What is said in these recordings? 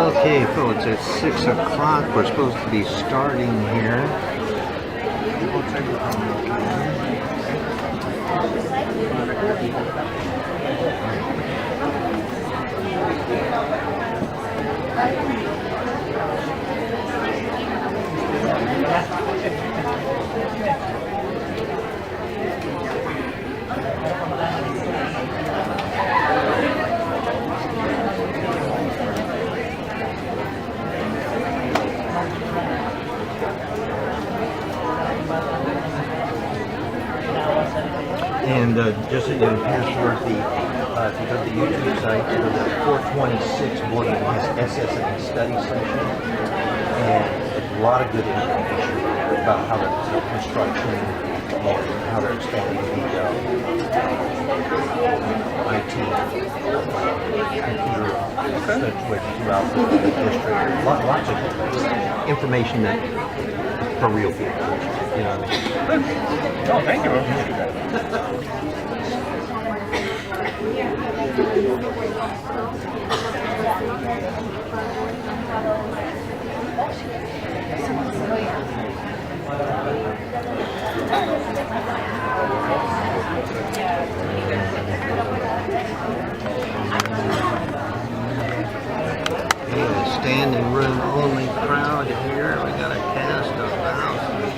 Okay, folks, it's 6 o'clock. We're supposed to be starting here. And just in password, if you go to the YouTube site, go to 426 Board has SS study session, and a lot of good information about how to construction and how to expand the IT computer situation throughout the district. Lots of information that for real people. You know what I mean? Oh, thank you. Standing room only crowd here. We got a cast of thousands.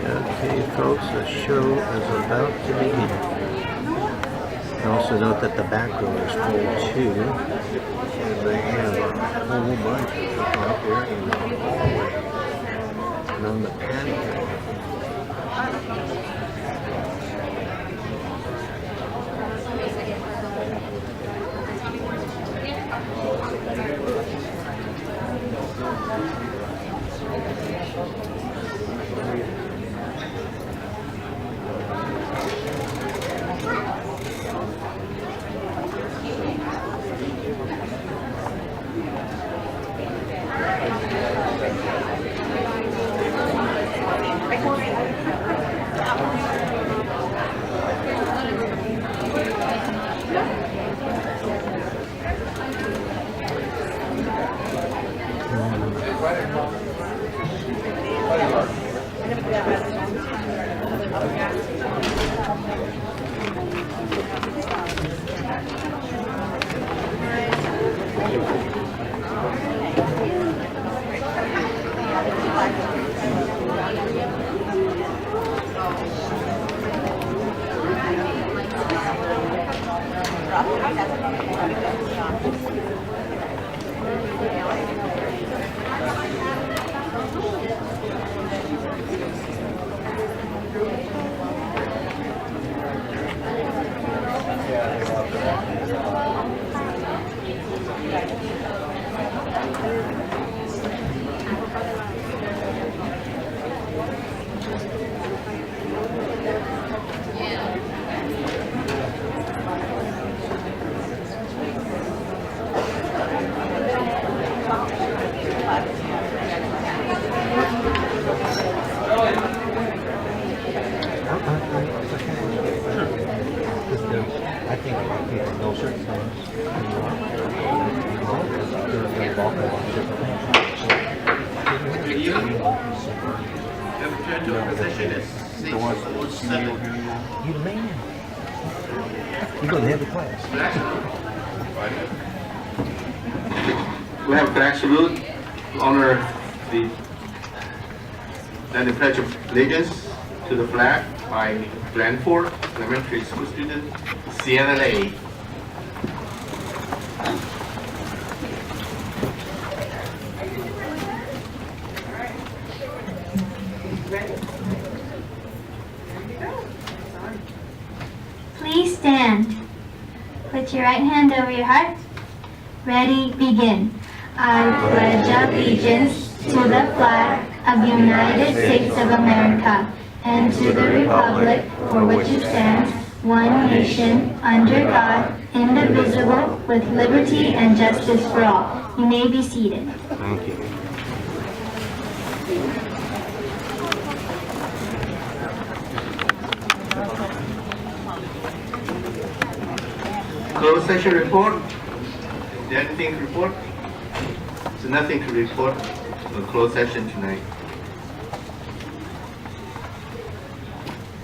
Okay, folks, the show is about to begin. Also note that the back row is full too. They have a whole bunch of stuff out there in the hallway and on the patio. I think a lot of people know certain things. You the man. You're going to have the class. We have flag salute to honor the pledge of allegiance to the flag by Blandford Elementary School student CNLA. Please stand. Put your right hand over your heart. Ready, begin. I pledge allegiance to the flag of the United States of America and to the republic for which it stands, one nation, under God, indivisible, with liberty and justice for all. You may be seated. Thank you. Closed session report. Is there anything to report? So nothing to report. A closed session tonight.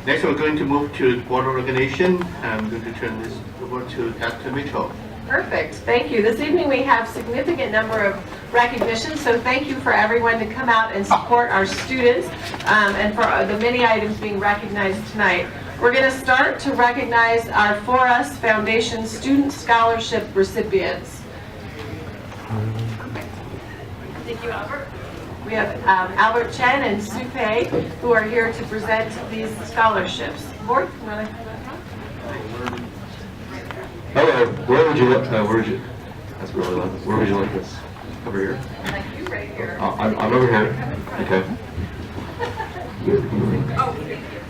Next, we're going to move to board organization. I'm going to turn this over to Dr. Mitchell. Perfect. Thank you. This evening we have significant number of recognitions, so thank you for everyone to come out and support our students and for the many items being recognized tonight. We're going to start to recognize our For Us Foundation Student Scholarship recipients. Thank you, Albert. We have Albert Chang and Sue Pei who are here to present these scholarships. Board, you want to? Hello, where would you like, that's really loud. Where would you like this? Over here? Like you right here. I'm over here. Okay.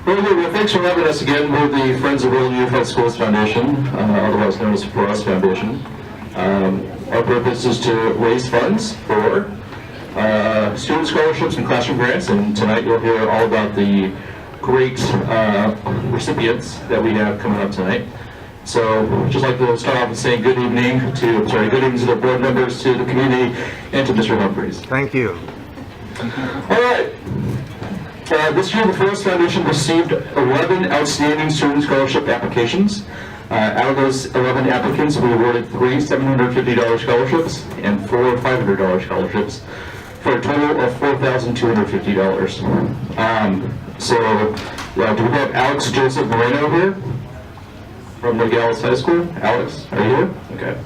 Very good. Well, thanks for having us again. We're the Friends of Rural Youth High Schools Foundation, otherwise known as For Us Foundation. Our purpose is to raise funds for student scholarships and classroom grants, and tonight you'll hear all about the great recipients that we have coming up tonight. So, just like to start off with saying good evening to the board members, to the community, and to Mr. Humphreys. Thank you. All right. This year, the For Us Foundation received 11 outstanding student scholarship applications. Out of those 11 applicants, we awarded 3 $750 scholarships and 4 $500 scholarships, for a total of $4,250. Do we have Alex Joseph Moreno here from Nogales High School? Alex, are you here? Okay.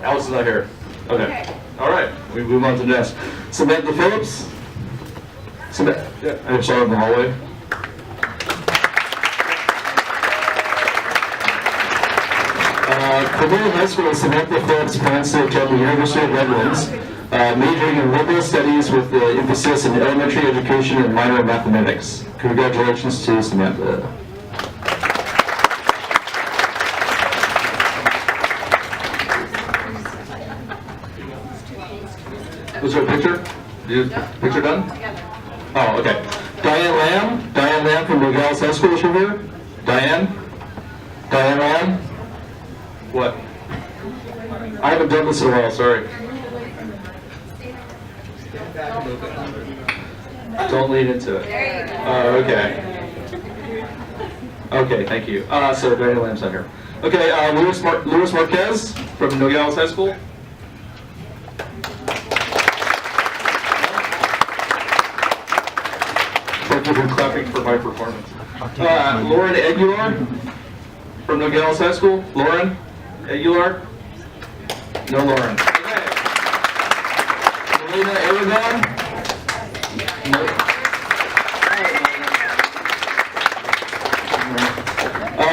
Alex is not here. Okay. All right. We move on to the next. Samantha Phillips. I saw her in the hallway. Columbia High School, Samantha Phillips plans to attend the University of Redlands, majoring in liberal studies with the emphasis in elementary education and minor in mathematics. Congratulations to Samantha. Was there a picture? Picture done? Oh, okay. Diane Lamb from Nogales High School, is she here? Diane Lamb? What? I haven't done this in a while, sorry. Don't lean into it. Okay. Okay, thank you. So Diane Lamb's not here. Okay, Luis Marquez from Nogales High School. Thank you for clapping for my performance. Lauren Aguilar from Nogales High School. Lauren Aguilar? No Lauren. Okay. Melina Aragon? No.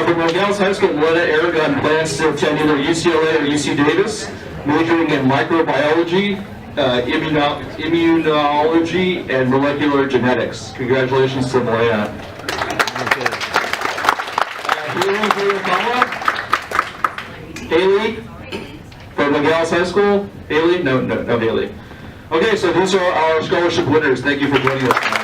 From Nogales High School, Melina Aragon plans to attend either UCLA or UC Davis, majoring in microbiology, immunology, and molecular genetics. Congratulations to Melina. Haley from Nogales High School. Haley? No, Haley. Okay, so these are our scholarship winners. Thank you for joining us tonight.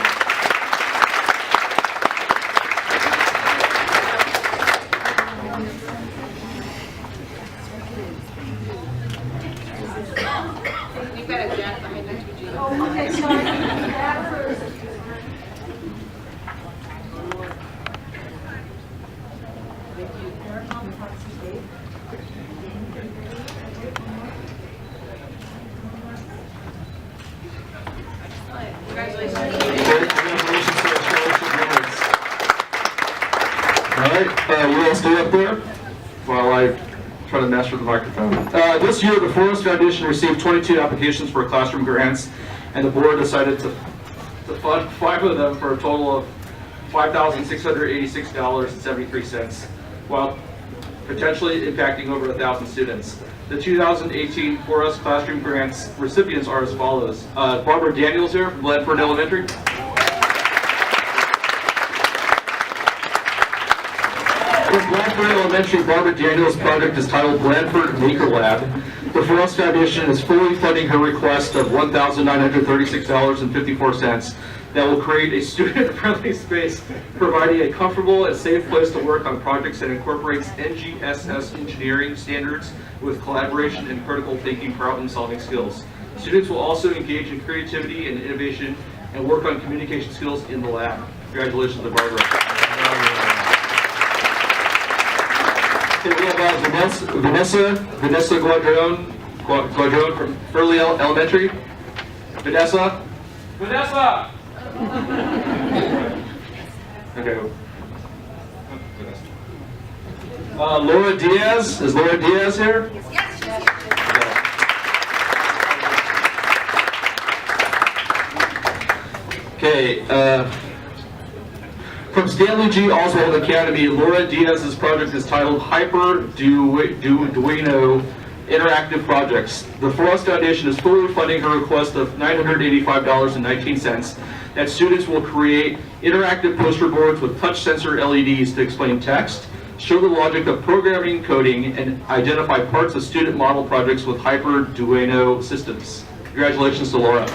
Stay up there while I try to master the microphone. This year, the For Us Foundation received 22 applications for classroom grants, and the board decided to to fund 5 of them for a total of $5,686.73, while potentially impacting over 1,000 students. The 2018 For Us Classroom Grants recipients are as follows. Barbara Daniels here from Blandford Elementary. For Blandford Elementary, Barbara Daniels' project is titled Blandford Maker Lab. The For Us Foundation is fully funding her request of $1,936.54 that will create a student-friendly space, providing a comfortable and safe place to work on projects that incorporates NGSS engineering standards with collaboration and critical thinking problem-solving skills. Students will also engage in creativity and innovation and work on communication skills in the lab. Congratulations to Barbara. Okay, we have Vanessa Guadron from Furley Elementary. Vanessa? Okay. Laura Diaz. Is Laura Diaz here? Yes. Okay. From Stanley G. Oswald Academy, Laura Diaz's project is titled Hyper Duino Interactive Projects. The For Us Foundation is fully funding her request of $985.19 that students will create interactive poster boards with touch sensor LEDs to explain text, show the logic of programming, coding, and identify parts of student model projects with Hyper Duino systems. Congratulations to Laura.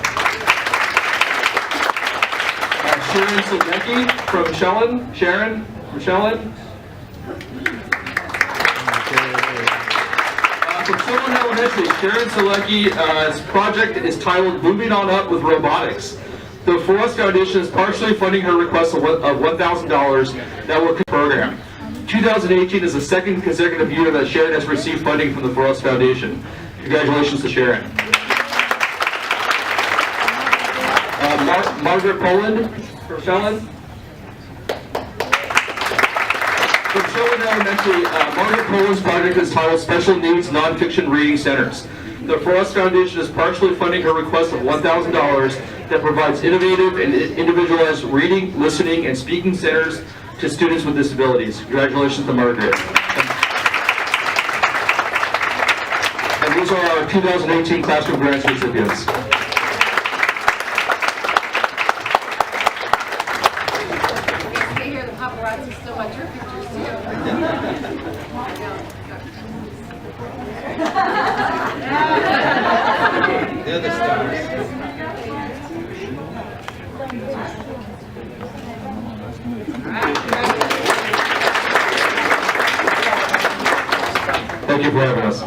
Sharon Selecki from Sharon. From Sherwin Elementary, Sharon Selecki's project is titled Moving On Up with Robotics. The For Us Foundation is partially funding her request of $1,000 that will program. 2018 is the second consecutive year that Sharon has received funding from the For Us Foundation. Congratulations to Sharon. Margaret Poland from Sherwin. From Sherwin Elementary, Margaret Poland's project is titled Special Needs Nonfiction Reading Centers. The For Us Foundation is partially funding her request of $1,000 that provides innovative and individualized reading, listening, and speaking centers to students with disabilities. Congratulations to Margaret. And these are our 2018 classroom grants recipients. Stay here, the paparazzi still want your pictures too. They're the stars. Thank you for having us.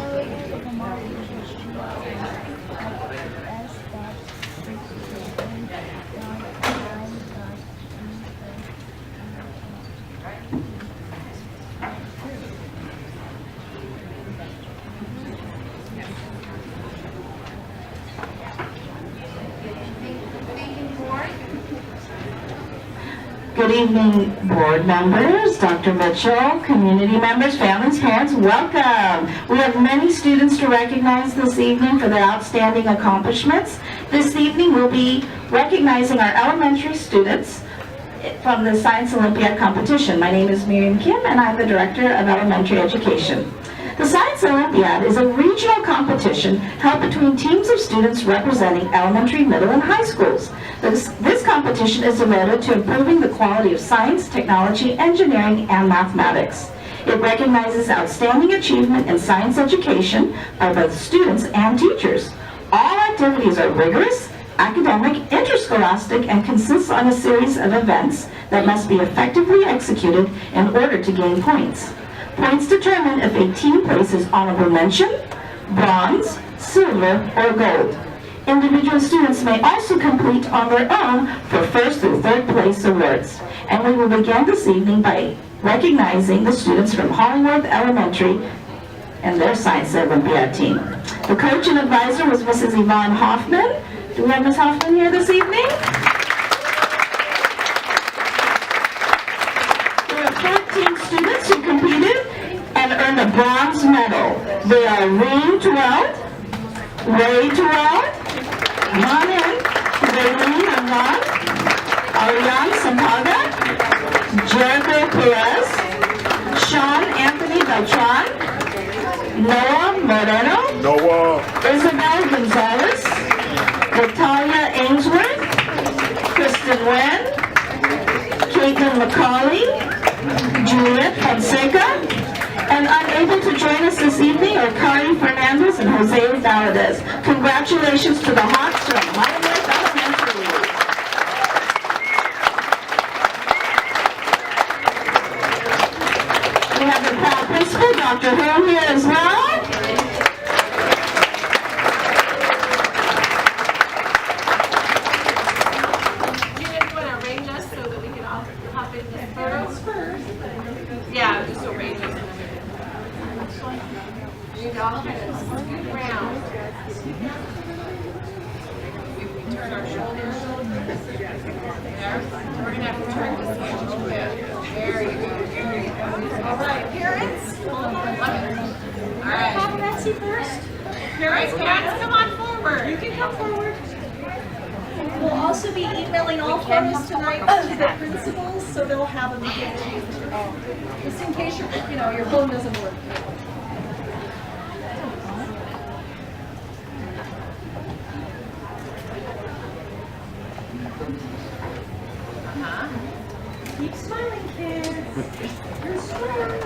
Good evening, board members, Dr. Mitchell, community members, families, parents, welcome. We have many students to recognize this evening for their outstanding accomplishments. This evening we'll be recognizing our elementary students from the Science Olympiad competition. My name is Miriam Kim and I'm the Director of Elementary Education. The Science Olympiad is a regional competition held between teams of students representing elementary, middle, and high schools. This competition is devoted to improving the quality of science, technology, engineering, and mathematics. It recognizes outstanding achievement in science education by both students and teachers. All activities are rigorous, academic, interscholastic, and consists on a series of events that must be effectively executed in order to gain points. Points determine if a team places honorable mention, bronze, silver, or gold. Individual students may also compete on their own for first through third place awards. And we will begin this evening by recognizing the students from Hollingworth Elementary and their Science Olympiad team. The coach and advisor was Mrs. Yvonne Hoffman. Do we have Ms. Hoffman here this evening? There are 14 students who competed and earned a bronze medal. They are Reem Terrell, Ray Terrell, Come on in. Raylene and Ron. Ariane Sampaga, Jericho Perez, Sean Anthony Beltran, Noah Moreno, Isabel Gonzalez, Natalia Ainsworth, Kristen Wen, Caitlin McCauley, Juliet Fonseca, and unable to join us this evening are Kari Fernandez and Jose Valadez. Congratulations to the Hawks from Motherwell Elementary. We have the proud principal, Dr. Ho, here as well. Do you guys want to arrange us so that we can all hop in the photos first? Yeah, just arrange us. You all kind of scoot around. If we turn our shoulders, there. We're going to have to turn this way just a bit. There you go. All right, parents. All right. Paparazzi first. Parents, come on forward. You can come forward. We'll also be emailing all photos tonight to the principals, so they'll have them again. Just in case your phone doesn't work. Keep smiling, kids. You're smiling.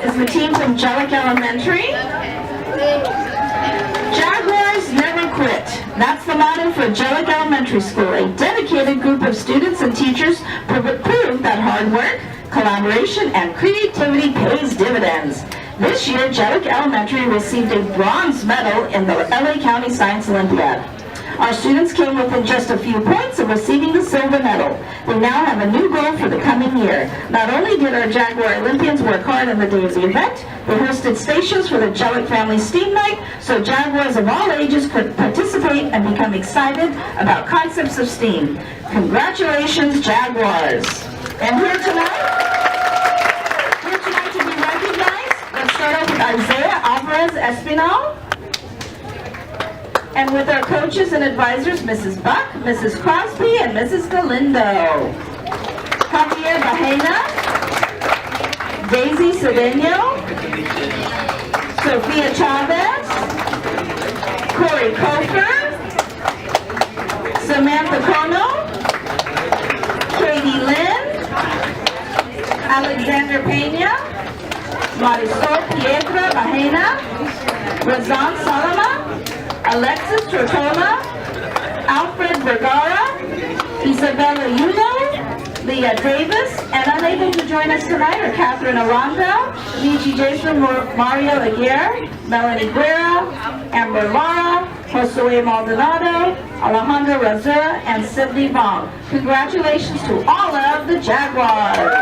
Is the team from Jellic Elementary. Jaguars never quit. That's the motto for Jellic Elementary School. A dedicated group of students and teachers prove that hard work, collaboration, and creativity pays dividends. This year, Jellic Elementary received a bronze medal in the LA County Science Olympiad. Our students came within just a few points of receiving the silver medal. They now have a new goal for the coming year. Not only did our Jaguar Olympians work hard on the day of the event, they hosted stations for the Jellic Family Steam Night, so Jaguars of all ages could participate and become excited about concepts of STEAM. Congratulations, Jaguars! And here tonight to be recognized, let's start off with Isaiah Alvarez Espinal. And with our coaches and advisors, Mrs. Buck, Mrs. Crosby, and Mrs. Galindo. Javier Bajena, Daisy Cedeno, Sofia Chavez, Corey Kofer, Samantha Kono, Katie Lynn, Alexander Pena, Marisol Pietra Bajena, Razan Salama, Alexis Tortola, Alfred Vergara, Isabella Yulo, Leah Davis, and unable to join us tonight are Catherine Aranda, Luigi Jason, Mario Aguirre, Melanie Guerra, Amber Lara, Josue Maldonado, Alejandro Razura, and Sidney Vong. Congratulations to all of the Jaguars.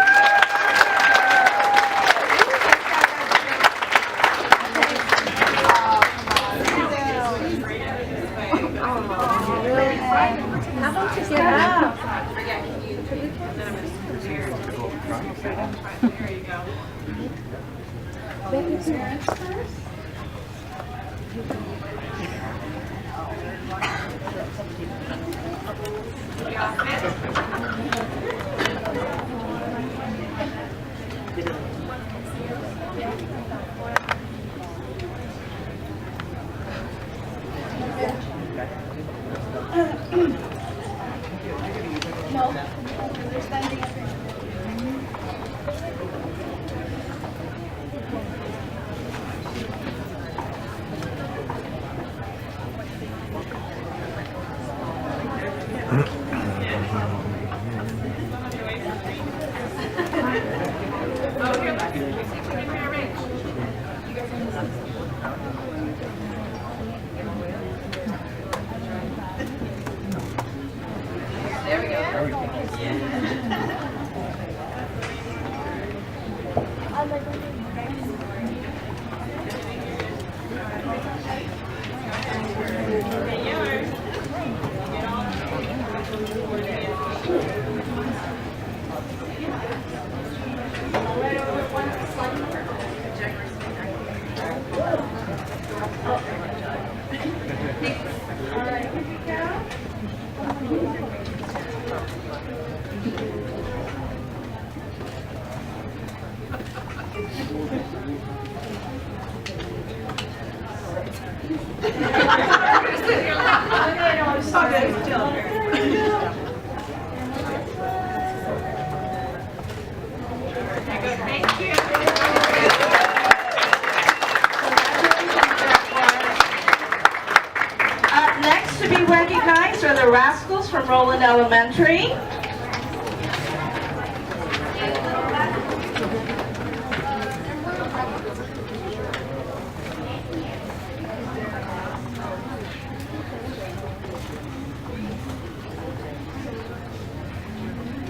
Next to be recognized are the Rascals from Roland Elementary.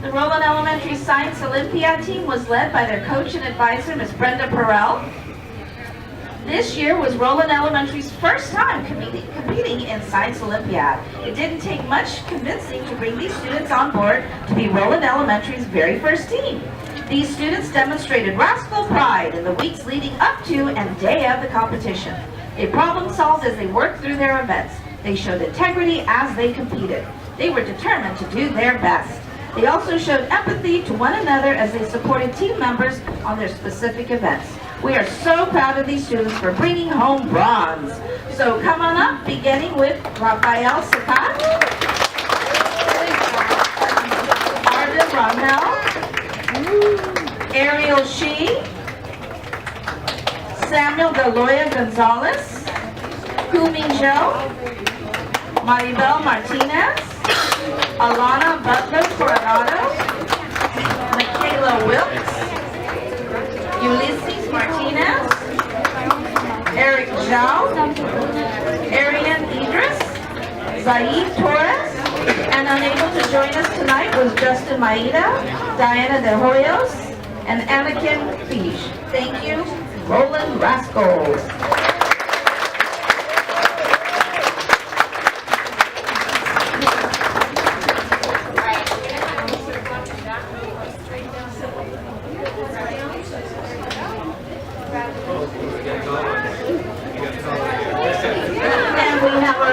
The Roland Elementary Science Olympiad team was led by their coach and advisor, Ms. Brenda Perrell. This year was Roland Elementary's first time competing in Science Olympiad. It didn't take much convincing to bring these students on board to be Roland Elementary's very first team. These students demonstrated rascal pride in the weeks leading up to and day of the competition. They problem solved as they worked through their events. They showed integrity as they competed. They were determined to do their best. They also showed empathy to one another as they supported team members on their specific events. We are so proud of these students for bringing home bronze. So come on up, beginning with Rafael Sakat, Arden Romel, Ariel Shi, Samuel Deloya Gonzalez, Kumi Zhou, Maribel Martinez, Alana Butler Coronado, Michaela Wilkes, Ulysses Martinez, Eric Zhao, Arian Idris, Zaid Torres, and unable to join us tonight was Justin Maida, Diana De Hoyos, and Anakin Fish. Thank you, Roland Rascals.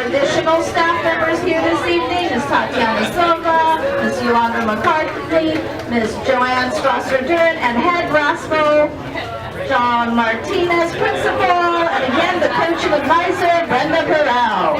Additional staff members here this evening, Ms. Tatiana Silva, Ms. Yolanda McCarthy, Ms. Joanne Strasser-Duren, and Head Rascal John Martinez, Principal, and again the Coach and Advisor, Brenda Perrell.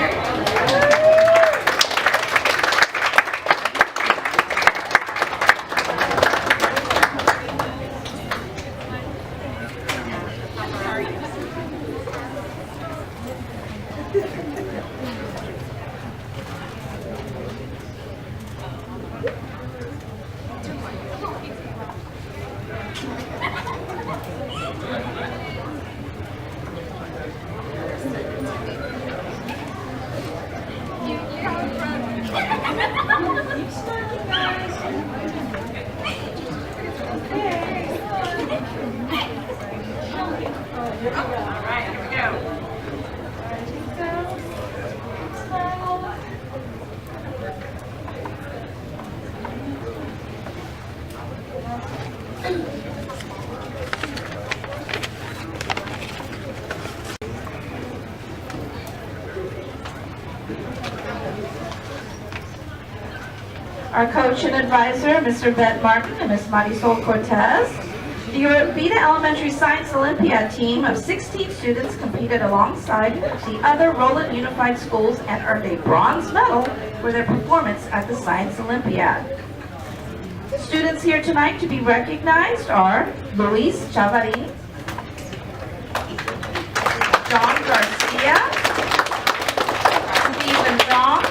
Our coach and advisor, Mr. Ben Martin and Ms. Marisol Cortez. The Urbina Elementary Science Olympiad team of 16 students competed alongside the other Roland Unified Schools and earned a bronze medal for their performance at the Science Olympiad. Students here tonight to be recognized are Luis Chavarin, John Garcia, Stephen Zhang,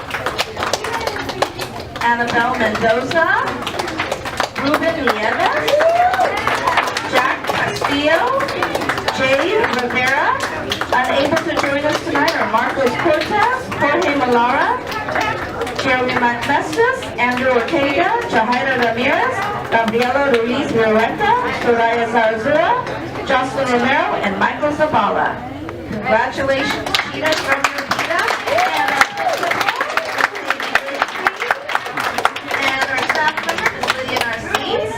Annabelle Mendoza, Ruben Nieves, Jack Castillo, Jay Rivera. Unable to join us tonight are Marcos Cortez, Jorge Malara, Sherry Mestas, Andrew Ortega, Jahaira Ramirez, Gabriela Ruiz Violeta, Soraya Zarazura, Jocelyn Romero, and Michael Zabala. Congratulations, Cheetah, from your Cheetah. And our staff member is Lydia in our seats.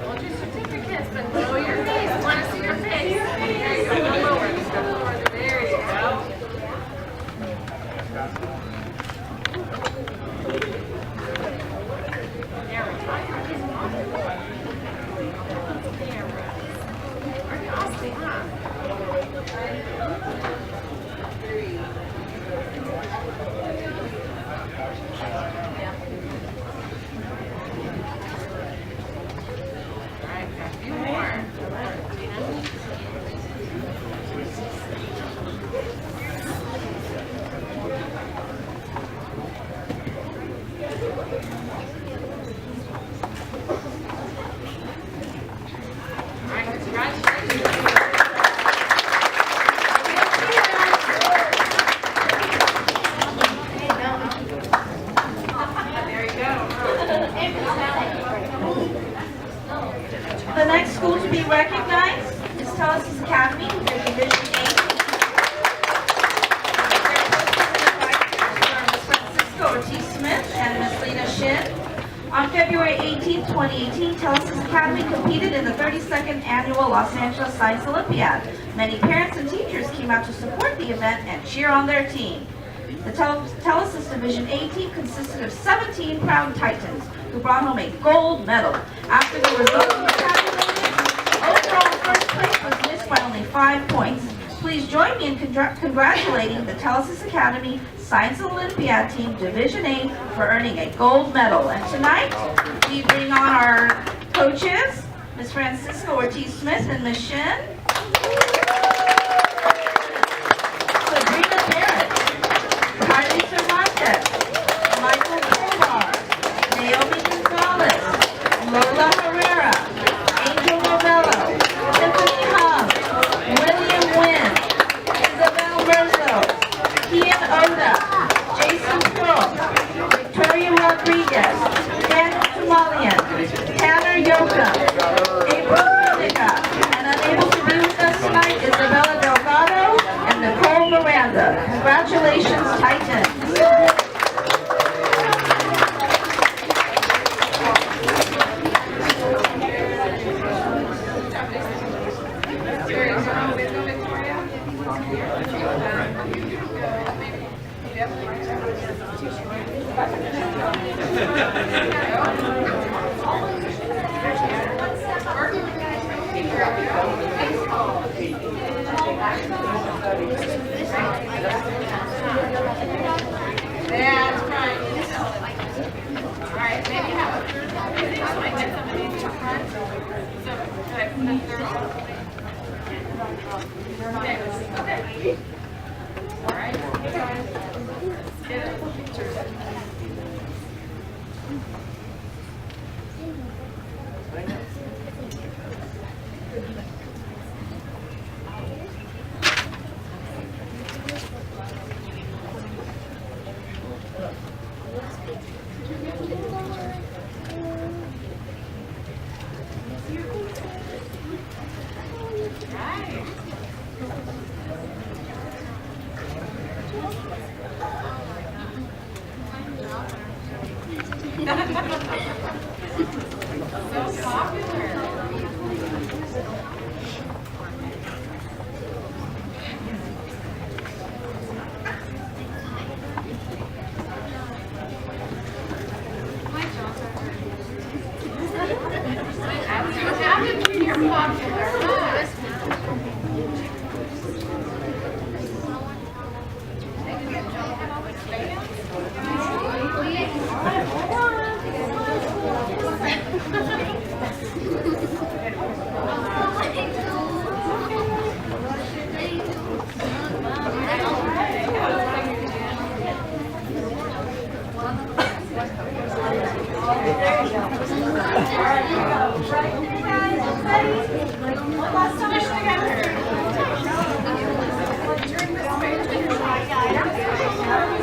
Hold your certificates, but show your face. I want to see your face. There you go. Go lower. Just go lower. There you go. The next school to be recognized is Telus Academy, their Division 8. Ms. Francisco Ortiz Smith and Ms. Lena Shin. On February 18, 2018, Telus Academy competed in the 32nd Annual Los Angeles Science Olympiad. Many parents and teachers came out to support the event and cheer on their team. The Telus Division 8 team consisted of 17 proud Titans who brought home a gold medal. After the results were tabulated, overall first place was missed by only 5 points. Please join me in congratulating the Telus Academy Science Olympiad Team Division 8 for earning a gold medal. And tonight, we bring on our coaches, Ms. Francisco Ortiz Smith and Ms. Shin. Sabrina Barrett, Kylie Cervantes, Michael Tovar, Naomi Gonzalez, Lola Herrera, Angel Novello, Tiffany Hung, William Wynn, Isabel Merzo, Kian Oda, Jason Stroh, Victoria Rodriguez, Daniel Tamalian, Tanner Yoka, April Monica, and unable to be with us tonight, Isabella Delgado and Nicole Miranda. Congratulations, Titans. That's right. All right, maybe have a third one. Maybe I might get some of these in front. So, should I put a third one? Okay. All right. Get a picture.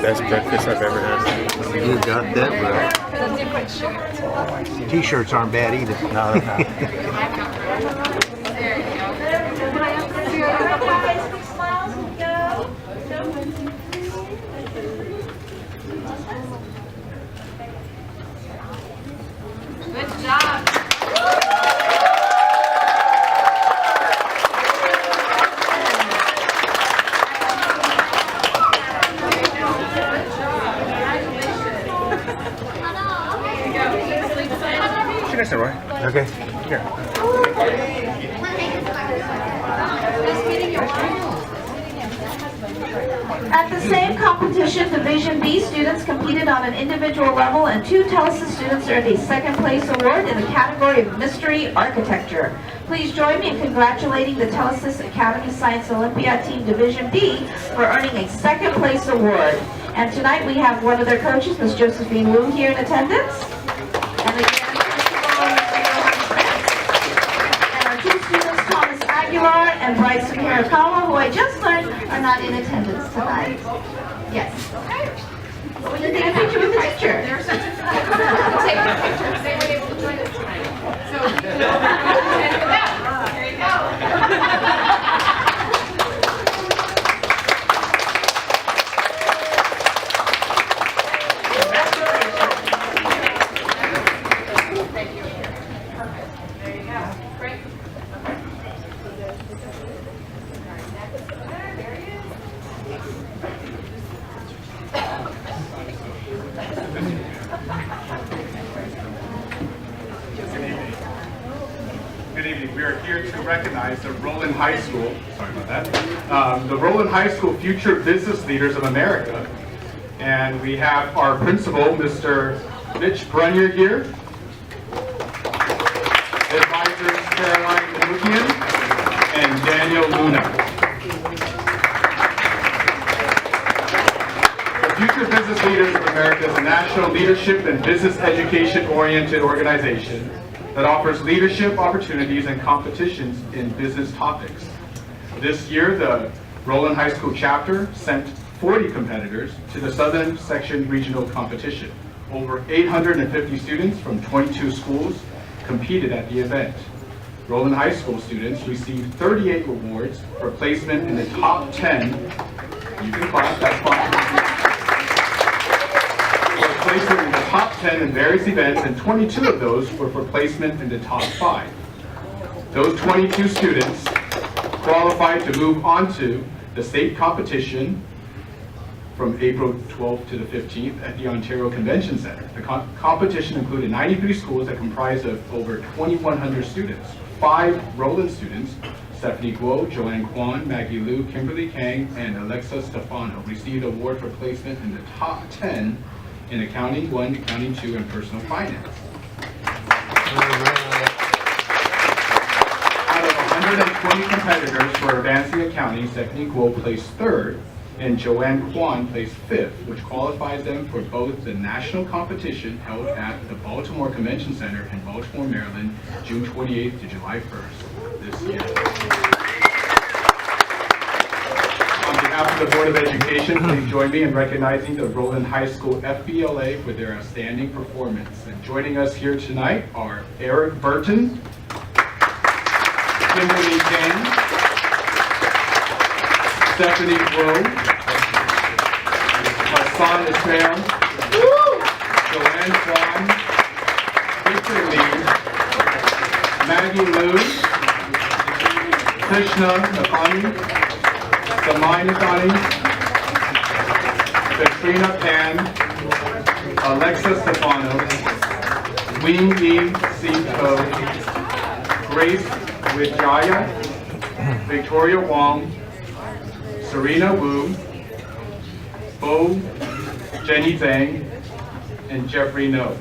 Best breakfast I've ever had. You got that right. T-shirts aren't bad either. No, they're not. Good job. Sit next to Roy. Okay. Here. At the same competition, Division B students competed on an individual level, and 2 Telesys students earned a second place award in the category of Mystery Architecture. Please join me in congratulating the Telesys Academy Science Olympiad Team Division B for earning a second place award. And tonight we have one of their coaches, Ms. Josephine Wu, here in attendance. And again, and our 2 students, Thomas Aguilar and Bryson Hirakawa, who I just learned are not in attendance tonight. Yes. What do you think? A picture with the teacher. There's such a take a picture. They were able to join us tonight. So, there you go. Thank you. Perfect. There you go. Great. There he is. Good evening. We are here to recognize the Roland High School, sorry about that, the Roland High School Future Business Leaders of America. And we have our principal, Mr. Mitch Brunier here, advisors Caroline Lukian and Daniel Luna. The Future Business Leaders of America is a national leadership and business education-oriented organization that offers leadership opportunities and competitions in business topics. This year, the Roland High School chapter sent 40 competitors to the Southern Section Regional Competition. Over 850 students from 22 schools competed at the event. Roland High School students received 38 awards for placement in the top 10. You can clap, that's fine. For placement in the top 10 in various events, and 22 of those were for placement in the top 5. Those 22 students qualified to move on to the state competition from April 12th to the 15th at the Ontario Convention Center. The competition included 93 schools that comprised of over 2,100 students. 5 Roland students, Stephanie Guo, Joanne Kwan, Maggie Liu, Kimberly Kang, and Alexa Stefano, received an award for placement in the top 10 in Accounting 1, Accounting 2, and Personal Finance. Out of 120 competitors for advancing accounting, Stephanie Guo placed 3rd, and Joanne Kwan placed 5th, which qualifies them for both the national competition held at the Baltimore Convention Center in Baltimore, Maryland, June 28th to July 1st this year. On behalf of the Board of Education, please join me in recognizing the Roland High School FBLA for their outstanding performance. And joining us here tonight are Eric Burton, Kimberly Kang, Stephanie Guo, Hassan Ismail, Joanne Kwan, Victor Lee, Maggie Liu, Krishna Nathani, Samai Nathani, Katrina Pan, Alexa Stefano, Wing Yi Siko, Grace Wijaya, Victoria Wong, Serena Wu, Bo Jenny Zhang, and Jeffrey No.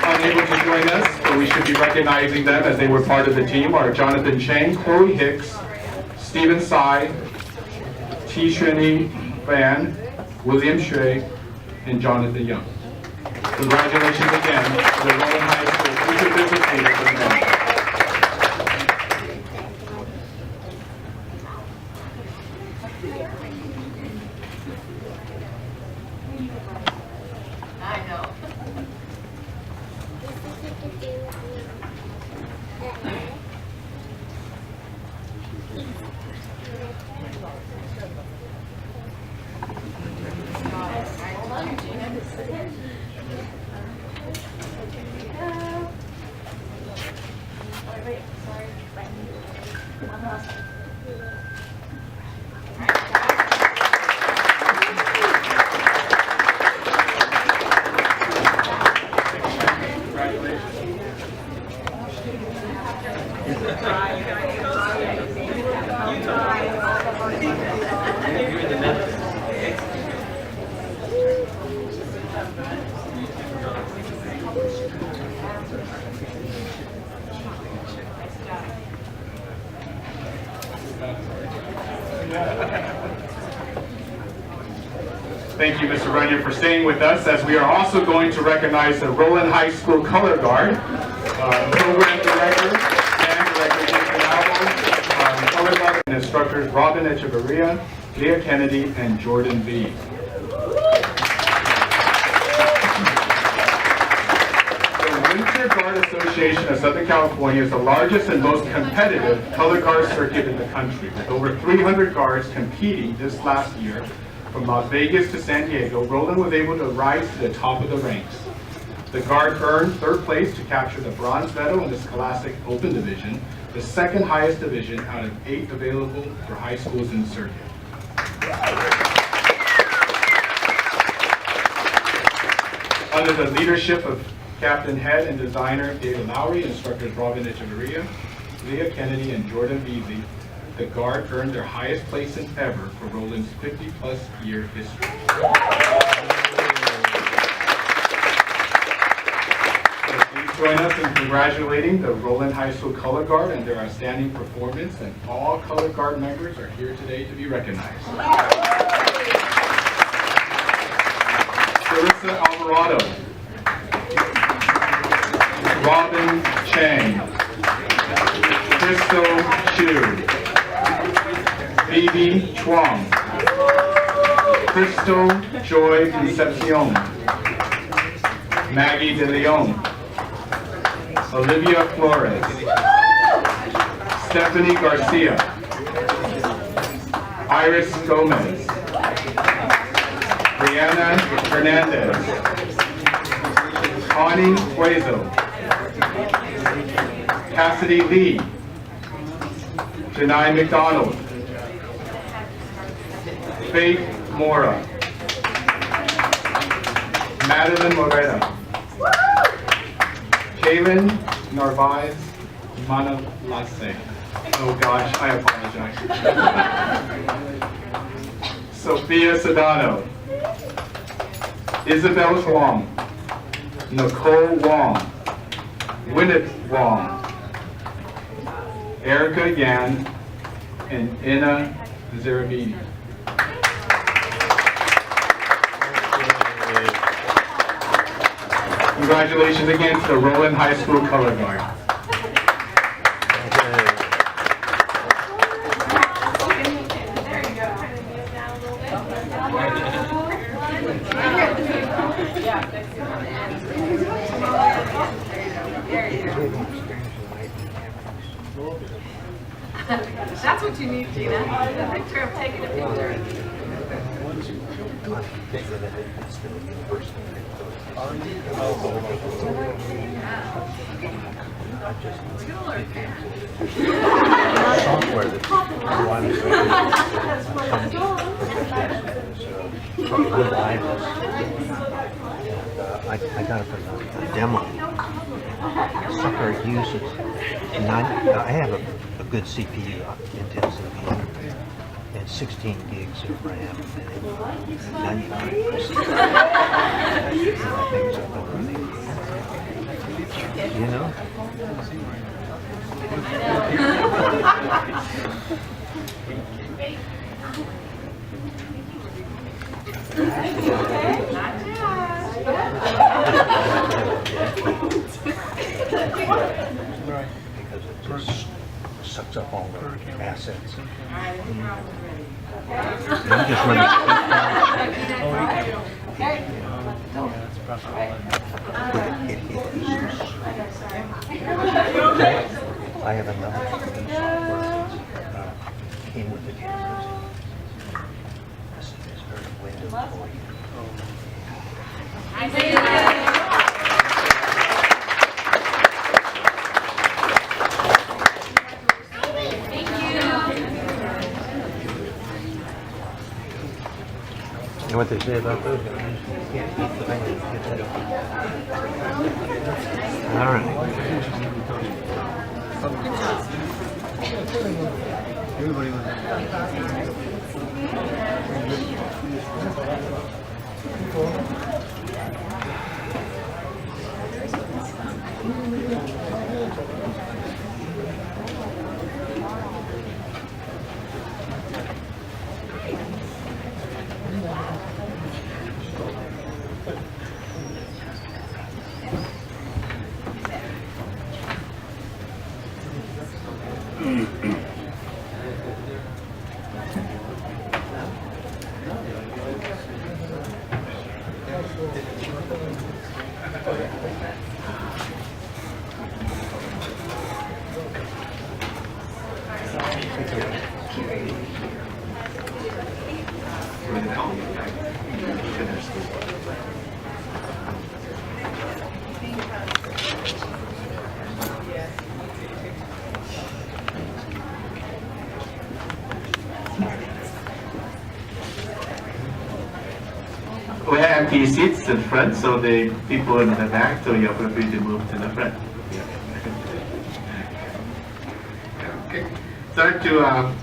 Unable to join us, but we should be recognizing them as they were part of the team, are Jonathan Chang, Chloe Hicks, Stephen Tsai, T. Shrini Van, William Shui, and Jonathan Young. Congratulations again to the Roland High School Future Business Leaders of America. Thank you, Mr. Runyon, for staying with us, as we are also going to recognize the Roland High School Color Guard, Program Director and Director Albert, Color Guard and instructors Robin Echeverria, Leah Kennedy, and Jordan B. The Winter Guard Association of Southern California is the largest and most competitive color guard circuit in the country, with over 300 guards competing this last year. From Las Vegas to San Diego, Roland was able to rise to the top of the ranks. The Guard earned third place to capture the bronze medal in the Scholastic Open Division, the second highest division out of 8 available for high schools in the circuit. Under the leadership of Captain Head and designer David Lowry, instructors Robin Echeverria, Leah Kennedy, and Jordan Beasley, the Guard earned their highest placing ever for Roland's 50-plus year history. So please join us in congratulating the Roland High School Color Guard and their outstanding performance, and all Color Guard members are here today to be recognized. Carissa Alvarado, Robin Chang, Crystal Chu, Phoebe Chuang, Crystal Joy Concepcion, Maggie De Leon, Olivia Flores, Stephanie Garcia, Iris Gomez, Brianna Hernandez, Connie Huezo, Cassidy Lee, Janai McDonald, Faith Mora, Madeline Moreta, Kaylin Narvaez Manalase. Oh gosh, I apologize. Sophia Sedano, Isabel Huang, Nicole Wong, Winnet Wong, Erica Yan, and Ina Zerabini. Congratulations again to the Roland High School Color Guard. That's what you need, Gina. A picture of taking a picture. Software that's good liveness. I got it from a demo. Sucker uses I have a good CPU, Intel CPU, and 16 gigs of RAM, and 99%. You know? Because it just sucks up all the assets. I'm just running. I have another software came with the cameras. This is very window for you. You know what they say about those guys? You can't keep the thing and get that up. All right. Everybody with their own, right? To their school. We have empty seats in front, so the people in the back, so you're free to move to the front. Okay. So I'd like to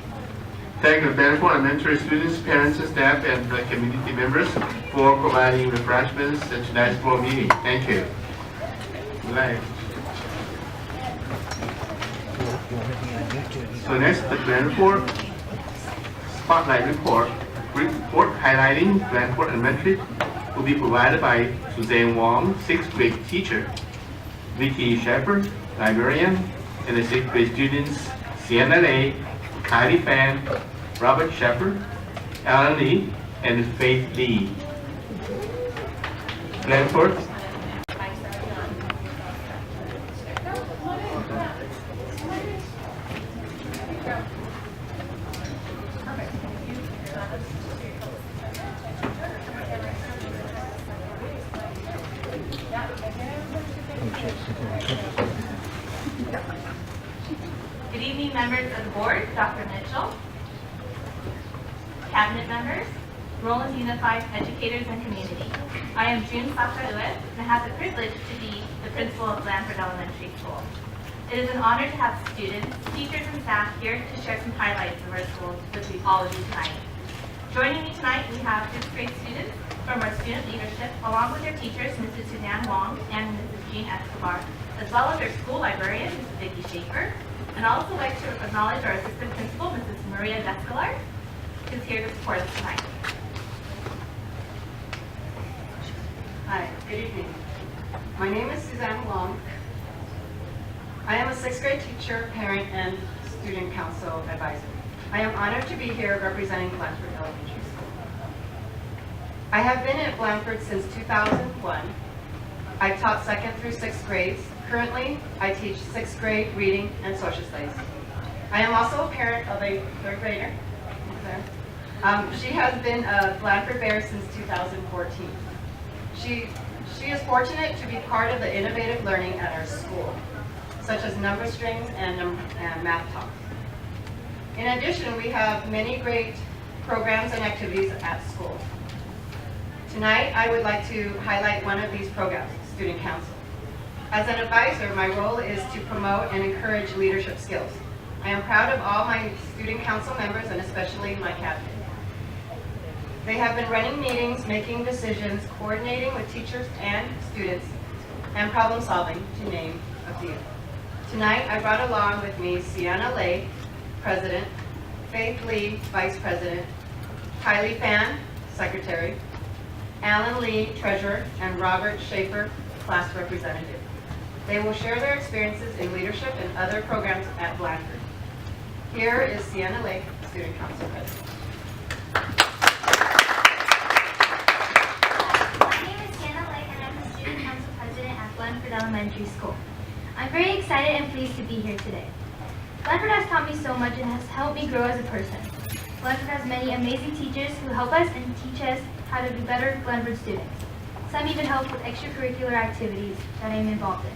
thank the Blandford Elementary students, parents, staff, and the community members for providing refreshments at tonight's board meeting. Thank you. Good night. So next, the Blandford Spotlight Report. Report highlighting Blandford Elementary will be provided by Suzanne Wong, 6th grade teacher, Vicky Shepard, librarian, and the 6th grade students, Sienna Lay, Kylie Fan, Robert Shepard, Alan Lee, and Faith Lee. Blandford. Good evening, members of the board, Dr. Mitchell, cabinet members, Roland Unified educators and community. I am June Sasha Lewis and I have the privilege to be the principal of Blandford Elementary School. It is an honor to have students, teachers, and staff here to share some highlights of our school with all of you tonight. Joining me tonight, we have 5th grade students from our student leadership, along with their teachers, Mrs. Suzanne Wong and Mrs. Jean Escobar, as well as our school librarian, Mrs. Vicki Schaefer. And I'd also like to acknowledge our assistant principal, Mrs. Maria Descalar, who's here to support us tonight. Hi, good evening. My name is Suzanne Wong. I am a 6th grade teacher, parent, and student council advisor. I am honored to be here representing Blandford Elementary School. I have been at Blandford since 2001. I've taught 2nd through 6th grades. Currently, I teach 6th grade reading and social studies. I am also a parent of a 3rd grader. She has been a Blandford Bear since 2014. She is fortunate to be part of the innovative learning at our school, such as number strings and math talks. In addition, we have many great programs and activities at school. Tonight, I would like to highlight one of these programs, Student Council. As an advisor, my role is to promote and encourage leadership skills. I am proud of all my student council members and especially my cabinet. They have been running meetings, making decisions, coordinating with teachers and students, and problem solving, to name a few. Tonight, I brought along with me Sienna Lay, President, Faith Lee, Vice President, Kylie Fan, Secretary, Alan Lee, Treasurer, and Robert Schaefer, Class Representative. They will share their experiences in leadership and other programs at Blandford. Here is Sienna Lake, Student Council President. My name is Sienna Lake and I'm the Student Council President at Blandford Elementary School. I'm very excited and pleased to be here today. Blandford has taught me so much and has helped me grow as a person. Blandford has many amazing teachers who help us and teach us how to be better Blandford students. Some even help with extracurricular activities that I'm involved in.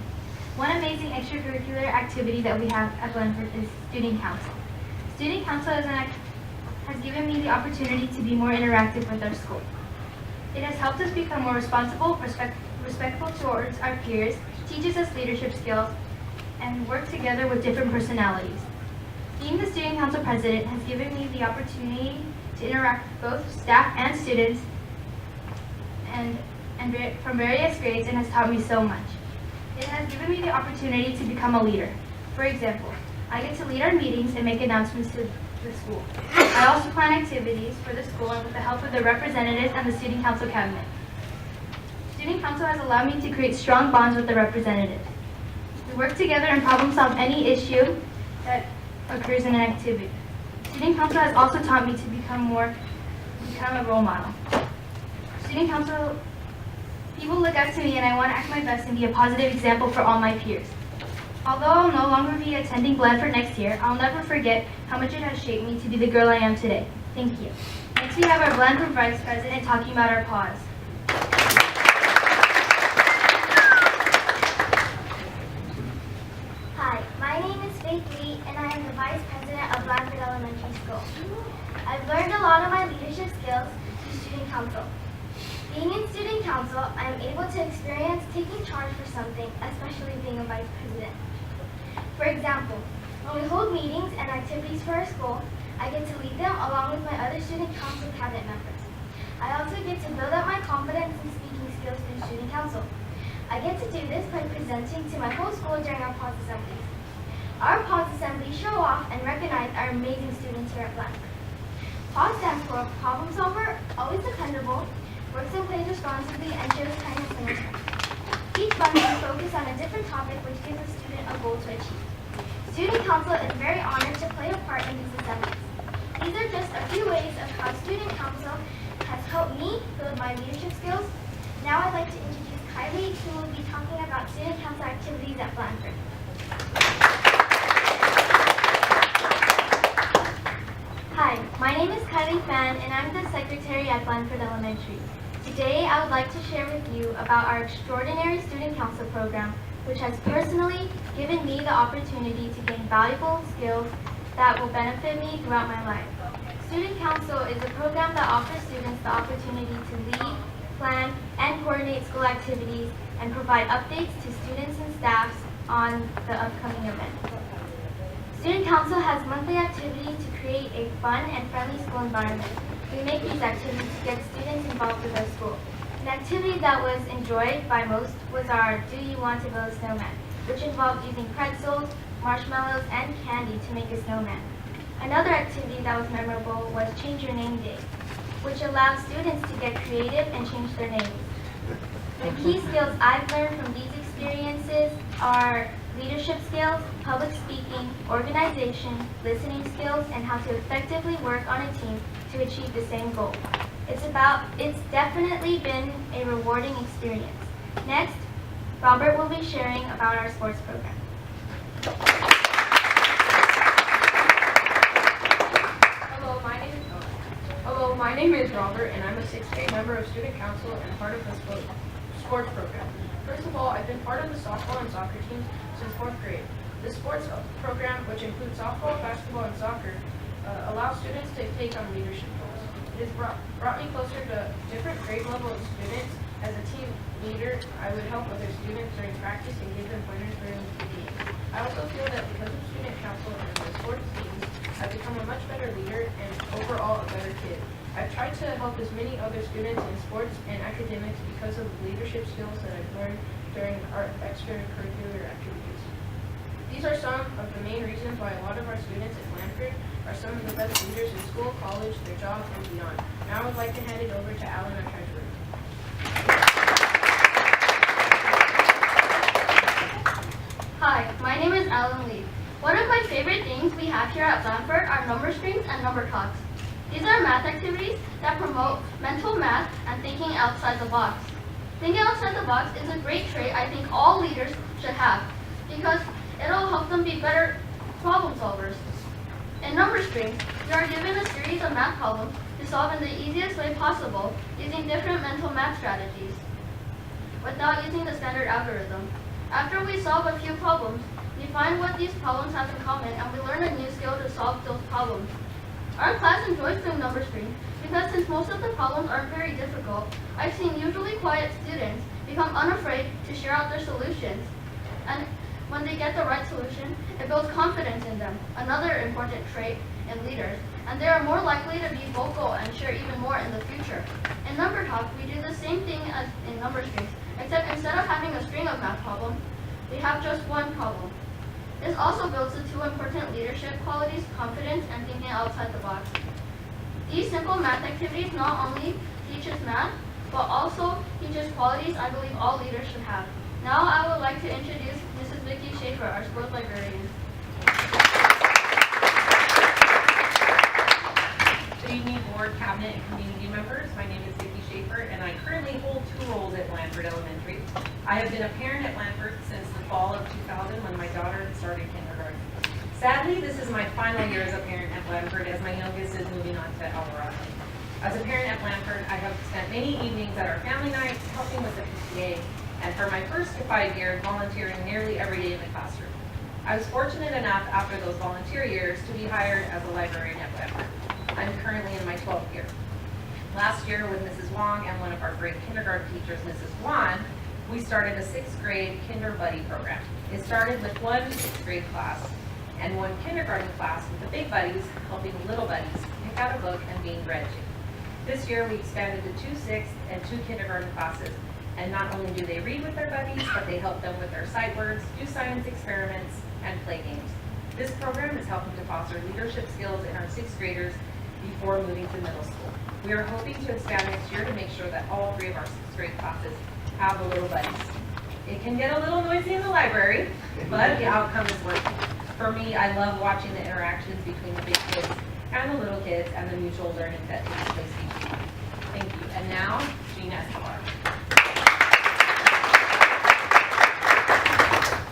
One amazing extracurricular activity that we have at Blandford is Student Council. Student Council has given me the opportunity to be more interactive with our school. It has helped us become more responsible, respectful towards our peers, teaches us leadership skills, and work together with different personalities. Being the Student Council President has given me the opportunity to interact with both staff and students and from various grades and has taught me so much. It has given me the opportunity to become a leader. For example, I get to lead our meetings and make announcements to the school. I also plan activities for the school with the help of the representatives and the Student Council Cabinet. Student Council has allowed me to create strong bonds with the representatives. We work together and problem solve any issue that occurs in an activity. Student Council has also taught me to become a role model. Student Council, people look up to me and I want to act my best and be a positive example for all my peers. Although I'll no longer be attending Blandford next year, I'll never forget how much it has shaped me to be the girl I am today. Thank you. Next, we have our Blanford Vice President talking about our pause. Hi, my name is Faith Lee, and I am the Vice President of Blanford Elementary School. I've learned a lot of my leadership skills through Student Council. Being in Student Council, I am able to experience taking charge for something, especially being a Vice President. For example, when we hold meetings and activities for our school, I get to lead them along with my other Student Council cabinet members. I also get to build up my confidence and speaking skills through Student Council. I get to do this by presenting to my whole school during our pause assemblies. Our pause assemblies show off and recognize our amazing students here at Blanford. PAWS stands for Problem Solver, Always Dependable, Works and Plays Responsibly, and Shows Kindness and Respect. Each month we focus on a different topic which gives a student a goal to achieve. Student Council is very honored to play a part in these assemblies. These are just a few ways of how Student Council has helped me build my leadership skills. Now I'd like to introduce Kylie, who will be talking about Student Council activities at Blanford. Hi, my name is Kylie Fan, and I'm the Secretary at Blanford Elementary. Today, I would like to share with you about our extraordinary Student Council program, which has personally given me the opportunity to gain valuable skills that will benefit me throughout my life. Student Council is a program that offers students the opportunity to lead, plan, and coordinate school activities and provide updates to students and staffs on the upcoming event. Student Council has monthly activities to create a fun and friendly school environment. We make these activities to get students involved with our school. An activity that was enjoyed by most was our Do You Want to Build a Snowman, which involved using pretzels, marshmallows, and candy to make a snowman. Another activity that was memorable was Change Your Name Day, which allows students to get creative and change their names. The key skills I've learned from these experiences are leadership skills, public speaking, organization, listening skills, and how to effectively work on a team to achieve the same goal. It's definitely been a rewarding experience. Next, Robert will be sharing about our sports program. Hello, my name is Robert, and I'm a 6th grade member of Student Council and part of the sports program. First of all, I've been part of the softball and soccer teams since 4th grade. The sports program, which includes softball, basketball, and soccer, allows students to take on leadership roles. It has brought me closer to different grade level students. As a team leader, I would help other students during practice and give them pointers during the game. I also feel that because of Student Council and the sports teams, I've become a much better leader and overall a better kid. I've tried to help as many other students in sports and academics because of the leadership skills that I've learned during our extracurricular activities. These are some of the main reasons why a lot of our students at Blanford are some of the best leaders in school, college, their jobs, and beyond. Now I would like to hand it over to Alan, our treasurer. Hi, my name is Alan Lee. One of my favorite things we have here at Blanford are number streams and number talks. These are math activities that promote mental math and thinking outside the box. Thinking outside the box is a great trait I think all leaders should have because it'll help them be better problem solvers. In number streams, you are given a series of math problems to solve in the easiest way possible using different mental math strategies without using the standard algorithm. After we solve a few problems, we find what these problems have in common and we learn a new skill to solve those problems. Our class enjoys doing number streams because since most of the problems aren't very difficult, I've seen usually quiet students become unafraid to share out their solutions. And when they get the right solution, it builds confidence in them, another important trait in leaders, and they are more likely to be vocal and share even more in the future. In number talk, we do the same thing as in number streams, except instead of having a string of math problems, we have just one problem. This also builds the two important leadership qualities, confidence and thinking outside the box. These simple math activities not only teach us math, but also teach us qualities I believe all leaders should have. Now I would like to introduce Mrs. Vicki Schaefer, our sports librarian. Good evening, board, cabinet, and community members. My name is Vicki Schaefer, and I currently hold 2 roles at Blanford Elementary. I have been a parent at Blanford since the fall of 2000 when my daughter started kindergarten. Sadly, this is my final year as a parent at Blanford as my youngest is moving on to Alvarado. As a parent at Blandford, I have spent many evenings at our family nights helping with the PTA, and for my first 5 years, volunteering nearly every day in the classroom. I was fortunate enough after those volunteer years to be hired as a librarian at Blandford. I'm currently in my 12th year. Last year with Mrs. Wong and one of our great kindergarten teachers, Mrs. Wan, we started a 6th grade Kinder Buddy program. It started with one 6th grade class and one kindergarten class with the big buddies helping the little buddies pick out a book and being read to. This year we expanded to 2 6th and 2 kindergarten classes, and not only do they read with their buddies, but they help them with their sight words, do science experiments, and play games. This program is helping to foster leadership skills in our 6th graders before moving to middle school. We are hoping to expand next year to make sure that all 3 of our 6th grade classes have the little buddies. It can get a little noisy in the library, but the outcome is worth it. For me, I love watching the interactions between the big kids and the little kids and the mutual learning that takes place each week. Thank you. And now, Jean Escobar.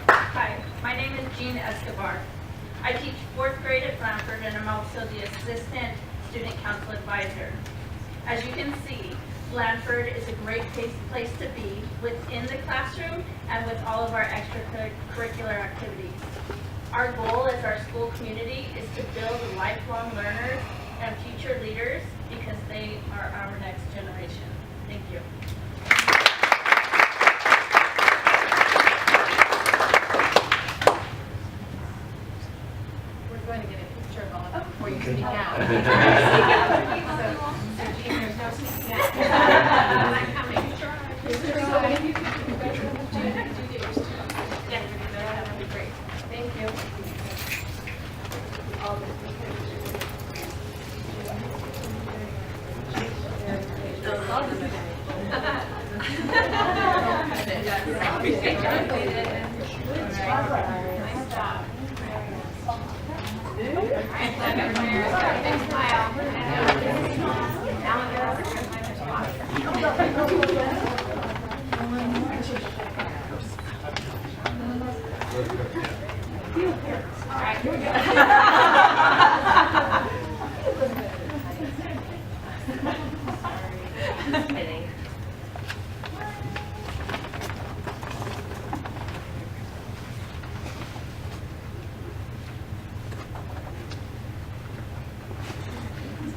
Hi, my name is Jean Escobar. I teach 4th grade at Blandford, and I'm also the Assistant Student Council Advisor. As you can see, Blandford is a great place to be within the classroom and with all of our extracurricular activities. Our goal as our school community is to build lifelong learners and future leaders because they are our next generation. Thank you. We're going to get a picture of all of them before you speak out. So, Jean, there's no speaking out. I'm coming. Yeah, that would be great. Thank you. Nice job.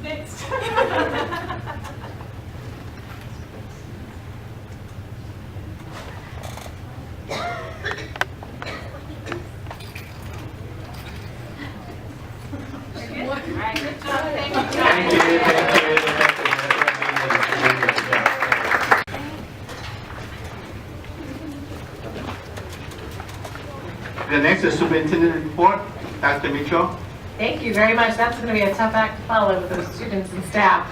Next. The next is Superintendent report. Dr. Mitchell. Thank you very much. That's going to be a tough act to follow with those students and staff.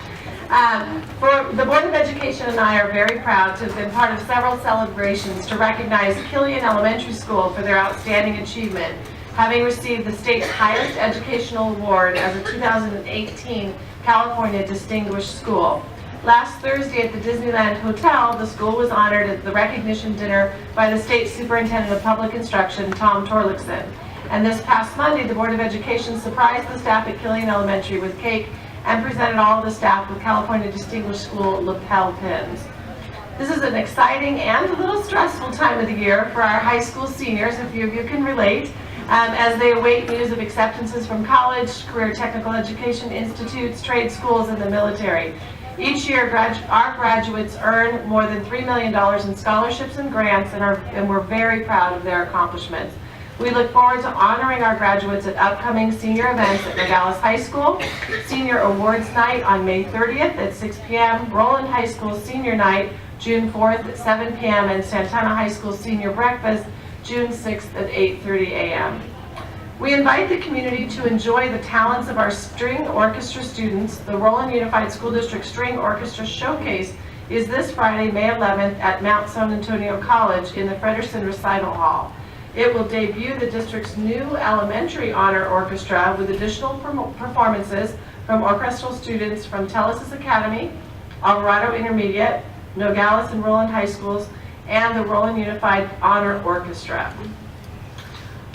For the Board of Education and I are very proud to have been part of several celebrations to recognize Killian Elementary School for their outstanding achievement, having received the state's highest educational award as a 2018 California Distinguished School. Last Thursday at the Disneyland Hotel, the school was honored at the recognition dinner by the State Superintendent of Public Instruction, Tom Torlakson. And this past Monday, the Board of Education surprised the staff at Killian Elementary with cake and presented all of the staff with California Distinguished School lapel pins. This is an exciting and a little stressful time of the year for our high school seniors, a few of you can relate, as they await news of acceptances from college, career technical education institutes, trade schools, and the military. Each year, our graduates earn more than $3 million in scholarships and grants, and we're very proud of their accomplishments. We look forward to honoring our graduates at upcoming senior events at Nogales High School, Senior Awards Night on May 30th at 6 p.m., Roland High School Senior Night, June 4th at 7 p.m., and Santana High School Senior Breakfast, June 6th at 8:30 a.m. We invite the community to enjoy the talents of our string orchestra students. The Roland Unified School District String Orchestra Showcase is this Friday, May 11th at Mount San Antonio College in the Fredersen Recital Hall. It will debut the district's new elementary honor orchestra with additional performances from orchestral students from Telesis Academy, Alvarado Intermediate, Nogales and Roland High Schools, and the Roland Unified Honor Orchestra.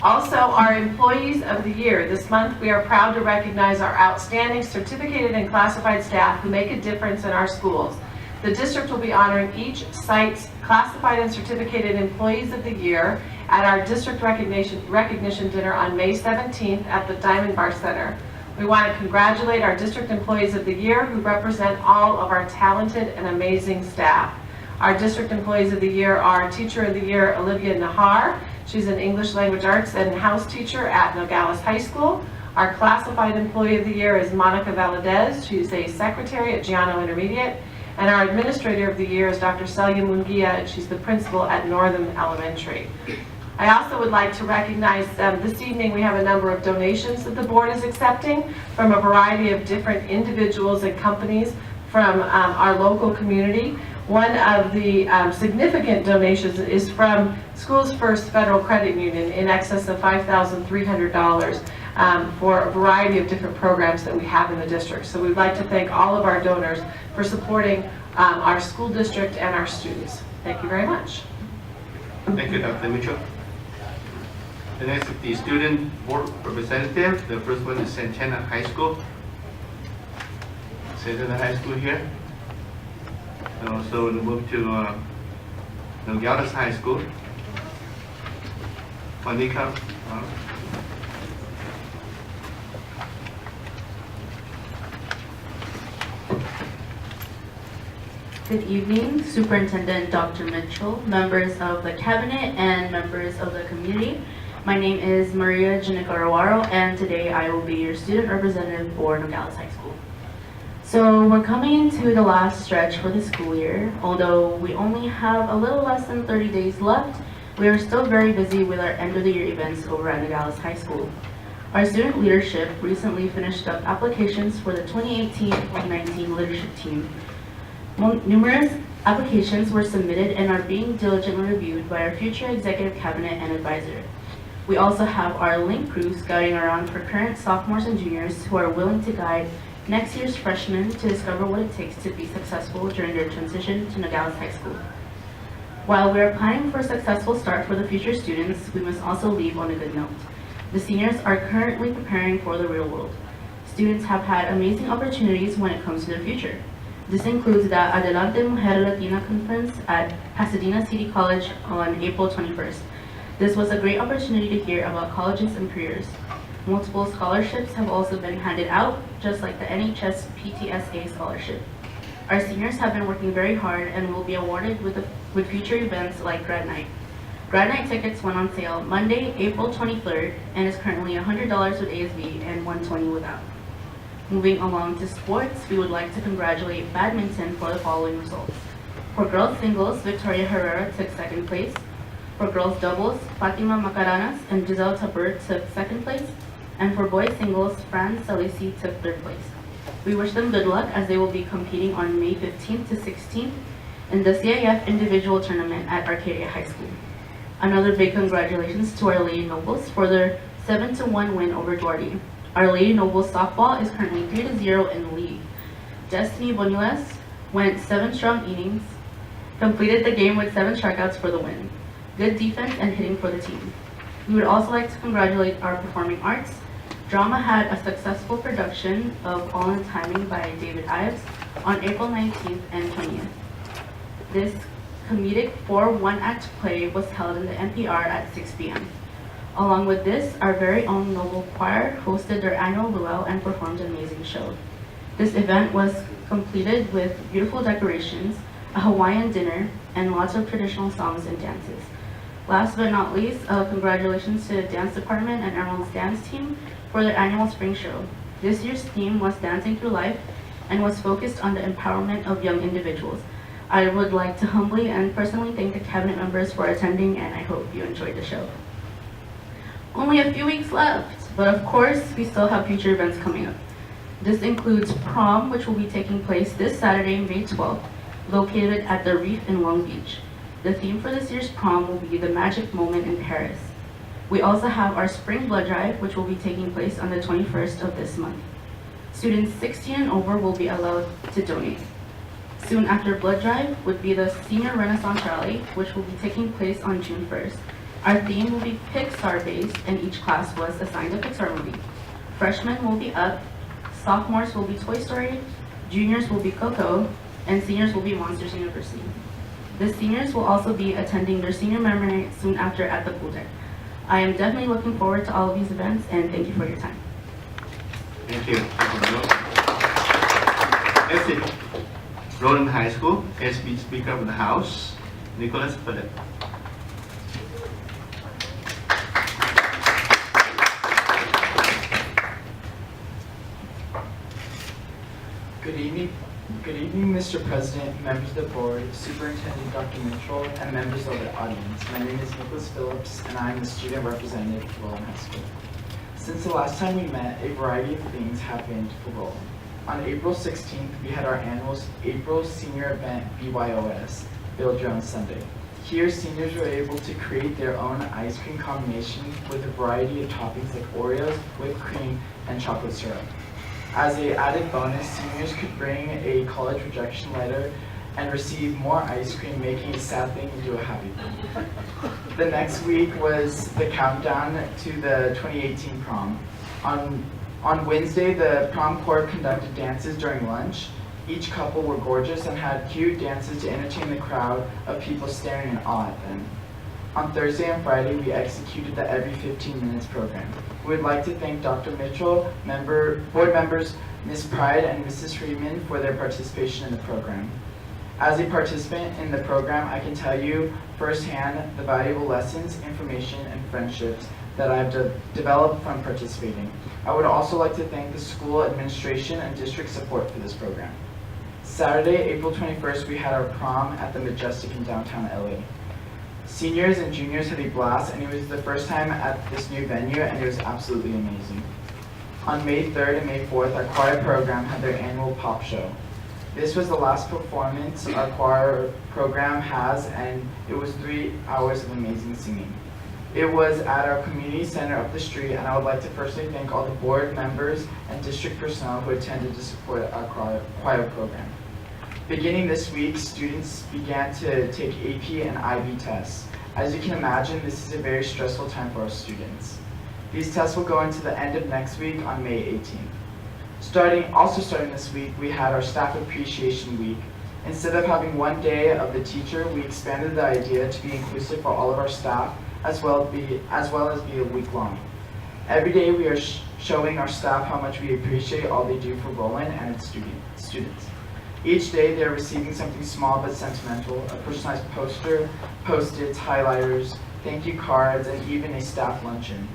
Also, our Employees of the Year. This month, we are proud to recognize our outstanding certificated and classified staff who make a difference in our schools. The district will be honoring each site's classified and certificated Employees of the Year at our district recognition dinner on May 17th at the Diamond Bar Center. We want to congratulate our district Employees of the Year who represent all of our talented and amazing staff. Our district Employees of the Year are Teacher of the Year Olivia Nahar. She's an English Language Arts and House teacher at Nogales High School. Our Classified Employee of the Year is Monica Valadez. She's a secretary at Giano Intermediate. And our Administrator of the Year is Dr. Celia Munguia, and she's the principal at Northam Elementary. I also would like to recognize this evening we have a number of donations that the board is accepting from a variety of different individuals and companies from our local community. One of the significant donations is from Schools First Federal Credit Union in excess of $5,300 for a variety of different programs that we have in the district. So we'd like to thank all of our donors for supporting our school district and our students. Thank you very much. Thank you, Dr. Mitchell. The next is the student board representative. The first one is Santana High School. Santana High School here. And also we'll move to Nogales High School. Monica. Good evening, Superintendent Dr. Mitchell, members of the Cabinet, and members of the community. My name is Maria Ginagarawaro, and today I will be your student representative for Nogales High School. So we're coming into the last stretch for the school year. Although we only have a little less than 30 days left, we are still very busy with our end of the year events over at Nogales High School. Our student leadership recently finished up applications for the 2018-2019 leadership team. Numerous applications were submitted and are being diligently reviewed by our future executive cabinet and advisor. We also have our link crew scouting around for current sophomores and juniors who are willing to guide next year's freshmen to discover what it takes to be successful during their transition to Nogales High School. While we are planning for a successful start for the future students, we must also leave on a good note. The seniors are currently preparing for the real world. Students have had amazing opportunities when it comes to their future. This includes the Adelante Mujer Latina Conference at Pasadena City College on April 21st. This was a great opportunity to hear about colleges and careers. Multiple scholarships have also been handed out, just like the NHS PTSA scholarship. Our seniors have been working very hard and will be awarded with future events like Grad Night. Grad Night tickets went on sale Monday, April 23rd, and is currently $100 with ASB and $120 without. Moving along to sports, we would like to congratulate badminton for the following results. For girls singles, Victoria Herrera took second place. For girls doubles, Fatima Macaranas and Giselle Tupper took second place. And for boys singles, Fran Salisi took third place. We wish them good luck as they will be competing on May 15th to 16th in the CIF individual tournament at Arcadia High School. Another big congratulations to our Lady Nobles for their 7-1 win over Duarte. Our Lady Nobles softball is currently 3-0 in the league. Destiny Bonules went 7 strong innings, completed the game with 7 strikeouts for the win. Good defense and hitting for the team. We would also like to congratulate our performing arts. Drama had a successful production of All in Timing by David Ives on April 19th and 20th. This comedic 4-1-act play was held in the NPR at 6 p.m. Along with this, our very own Noble Choir hosted their annual luau and performed an amazing show. This event was completed with beautiful decorations, a Hawaiian dinner, and lots of traditional songs and dances. Last but not least, congratulations to the dance department and Aron's dance team for their annual spring show. This year's theme was Dancing Through Life and was focused on the empowerment of young individuals. I would like to humbly and personally thank the cabinet members for attending, and I hope you enjoyed the show. Only a few weeks left, but of course, we still have future events coming up. This includes prom, which will be taking place this Saturday, May 12th, located at the Reef in Long Beach. The theme for this year's prom will be the magic moment in Paris. We also have our spring blood drive, which will be taking place on the 21st of this month. Students 16 and over will be allowed to donate. Soon after blood drive would be the Senior Renaissance Rally, which will be taking place on June 1st. Our theme will be Pixar based and each class was assigned a Pixar movie. Freshmen will be Up, sophomores will be Toy Story, juniors will be Coco, and seniors will be Monsters University. The seniors will also be attending their senior memory night soon after at the pool deck. I am definitely looking forward to all of these events and thank you for your time. Thank you. Exit Roland High School, SB Speaker of the House, Nicholas Philip. Good evening, Mr. President, members of the board, Superintendent Dr. Mitchell, and members of the audience. My name is Nicholas Phillips, and I am the student representative for Roland High School. Since the last time we met, a variety of things happened for Roland. On April 16th, we had our annual April Senior Event BYOS, Build Your Own Sunday. Here, seniors were able to create their own ice cream combination with a variety of toppings like Oreos, whipped cream, and chocolate syrup. As an added bonus, seniors could bring a college rejection letter and receive more ice cream, making a sad thing into a happy thing. The next week was the countdown to the 2018 prom. On Wednesday, the prom court conducted dances during lunch. Each couple were gorgeous and had cute dances to entertain the crowd of people staring in awe at them. On Thursday and Friday, we executed the Every 15 Minutes program. We would like to thank Dr. Mitchell, board members Ms. Pride and Mrs. Freeman for their participation in the program. As a participant in the program, I can tell you firsthand the valuable lessons, information, and friendships that I've developed from participating. I would also like to thank the school administration and district support for this program. Saturday, April 21st, we had our prom at the Majestic in downtown LA. Seniors and juniors had a blast, and it was the first time at this new venue, and it was absolutely amazing. On May 3rd and May 4th, our choir program had their annual pop show. This was the last performance our choir program has, and it was 3 hours of amazing singing. It was at our community center up the street, and I would like to personally thank all the board members and district personnel who attended to support our choir program. Beginning this week, students began to take AP and IB tests. As you can imagine, this is a very stressful time for our students. These tests will go into the end of next week on May 18th. Also starting this week, we had our Staff Appreciation Week. Instead of having one day of the teacher, we expanded the idea to be inclusive for all of our staff, as well as be a week long. Every day we are showing our staff how much we appreciate all they do for Roland and its students. Each day they are receiving something small but sentimental, a personalized poster, Post-its, highlighters, thank you cards, and even a staff luncheon.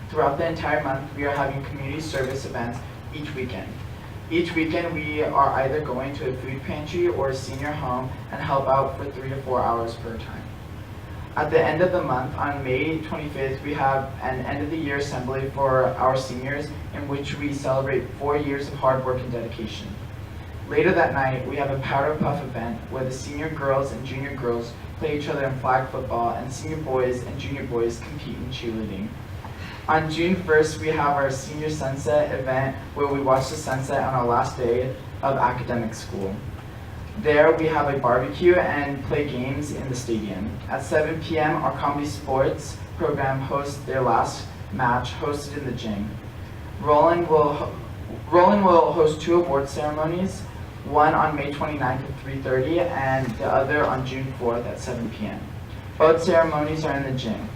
Throughout the entire month, we are having community service events each weekend. Each weekend we are either going to a food pantry or a senior home and help out for 3 to 4 hours per time. At the end of the month, on May 25th, we have an end of the year assembly for our seniors in which we celebrate 4 years of hard work and dedication. Later that night, we have a Powder Puff event where the senior girls and junior girls play each other in flag football, and senior boys and junior boys compete in cheerleading. On June 1st, we have our Senior Sunset event where we watch the sunset on our last day of academic school. There, we have a barbecue and play games in the stadium. At 7 p.m., our Comedy Sports program hosts their last match hosted in the gym. Roland will host 2 award ceremonies, one on May 29th at 3:30 and the other on June 4th at 7 p.m. Both ceremonies are in the gym.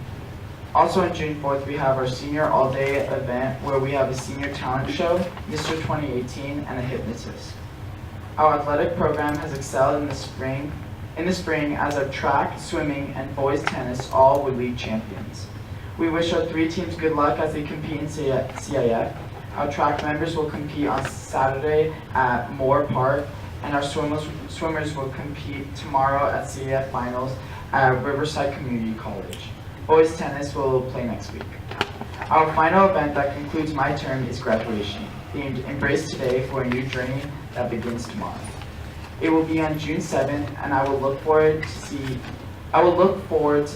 Also on June 4th, we have our Senior All-Day event where we have a senior talent show, Mr. 2018, and a hypnotist. Our athletic program has excelled in the spring as our track, swimming, and boys tennis all were league champions. We wish our 3 teams good luck as they compete in CIF. Our track members will compete on Saturday at Moore Park, and our swimmers will compete tomorrow at CIF finals at Riverside Community College. Boys tennis will play next week. Our final event that concludes my term is graduation, themed Embrace Today for a New Journey that begins tomorrow. It will be on June 7th, and I will look forward to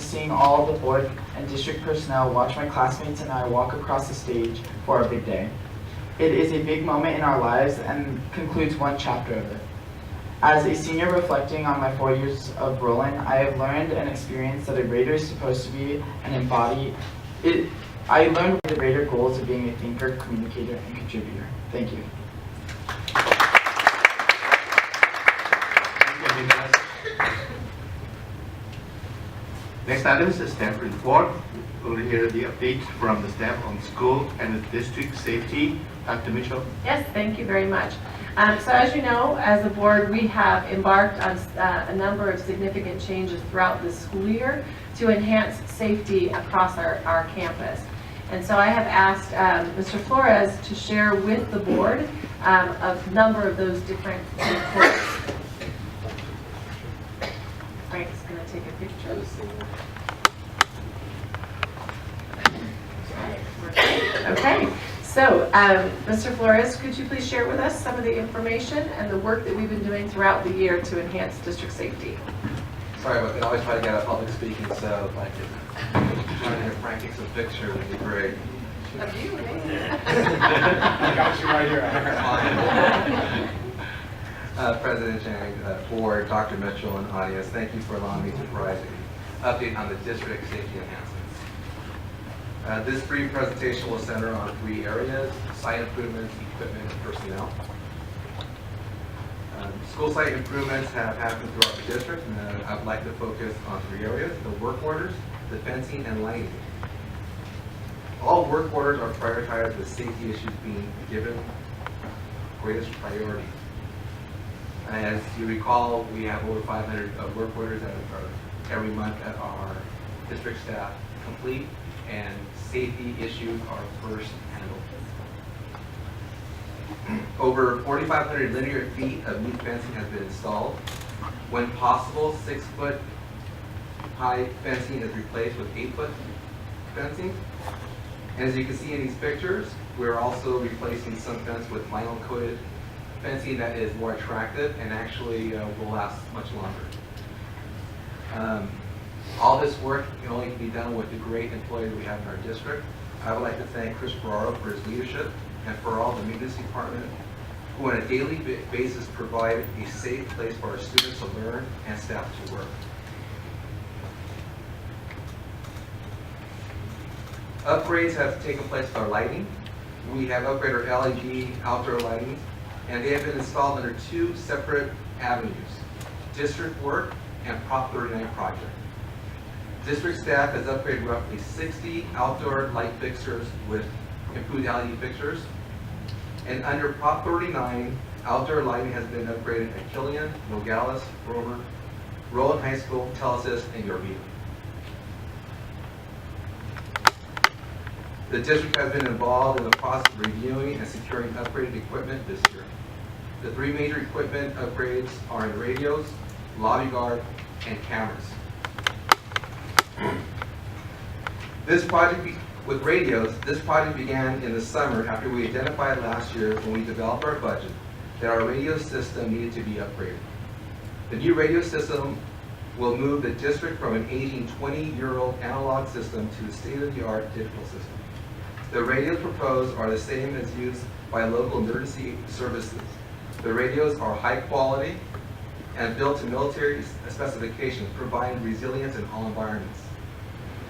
seeing all the board and district personnel watch my classmates and I walk across the stage for our big day. It is a big moment in our lives and concludes one chapter of it. As a senior reflecting on my 4 years of rolling, I have learned and experienced that a Raider is supposed to be an embody. I learned the Raider goals of being a thinker, communicator, and contributor. Thank you. Next item is the staff report. We'll hear the update from the staff on school and the district safety. Dr. Mitchell. Yes, thank you very much. So as you know, as a board, we have embarked on a number of significant changes throughout this school year to enhance safety across our campus. And so I have asked Mr. Flores to share with the board a number of those different reports. Frank's going to take a picture. Okay, so Mr. Flores, could you please share with us some of the information and the work that we've been doing throughout the year to enhance district safety? Sorry, but I always try to get out public speaking, so if I could try to get Frank take some picture, would be great. Of you, I got you right here. President Chang, Board, Dr. Mitchell, and audience, thank you for allowing me to provide an update on the district safety enhancements. This brief presentation will center on 3 areas: site improvements, equipment, and personnel. School site improvements have happened throughout the district, and I would like to focus on 3 areas: the work orders, the fencing, and lighting. All work orders are prioritized with safety issues being given greatest priority. As you recall, we have over 500 work orders that are every month that our district staff complete, and safety issues are first handled. Over 4,500 linear feet of new fencing has been installed. When possible, 6-foot high fencing is replaced with 8-foot fencing. And as you can see in these pictures, we're also replacing some fence with vinyl coated fencing that is more attractive and actually will last much longer. All this work can only be done with the great employees we have in our district. I would like to thank Chris Ferraro for his leadership and for all the maintenance department who on a daily basis provide a safe place for our students to learn and staff to work. Upgrades have taken place with our lighting. We have upgraded our LED outdoor lighting, and they have been installed under 2 separate avenues: district work and Prop 39 project. District staff has upgraded roughly 60 outdoor light fixtures with improved LED fixtures. And under Prop 39, outdoor lighting has been upgraded at Killian, Nogales, Romer, Rowan High School, Telesys, and Yorvita. The district has been involved in the process of reviewing and securing upgraded equipment this year. The 3 major equipment upgrades are in radios, lobby guard, and cameras. With radios, this project began in the summer after we identified last year when we developed our budget that our radio system needed to be upgraded. The new radio system will move the district from an aging 20-year-old analog system to the state-of-the-art digital system. The radios proposed are the same as used by local emergency services. The radios are high quality and built to military specifications, providing resilience in all environments.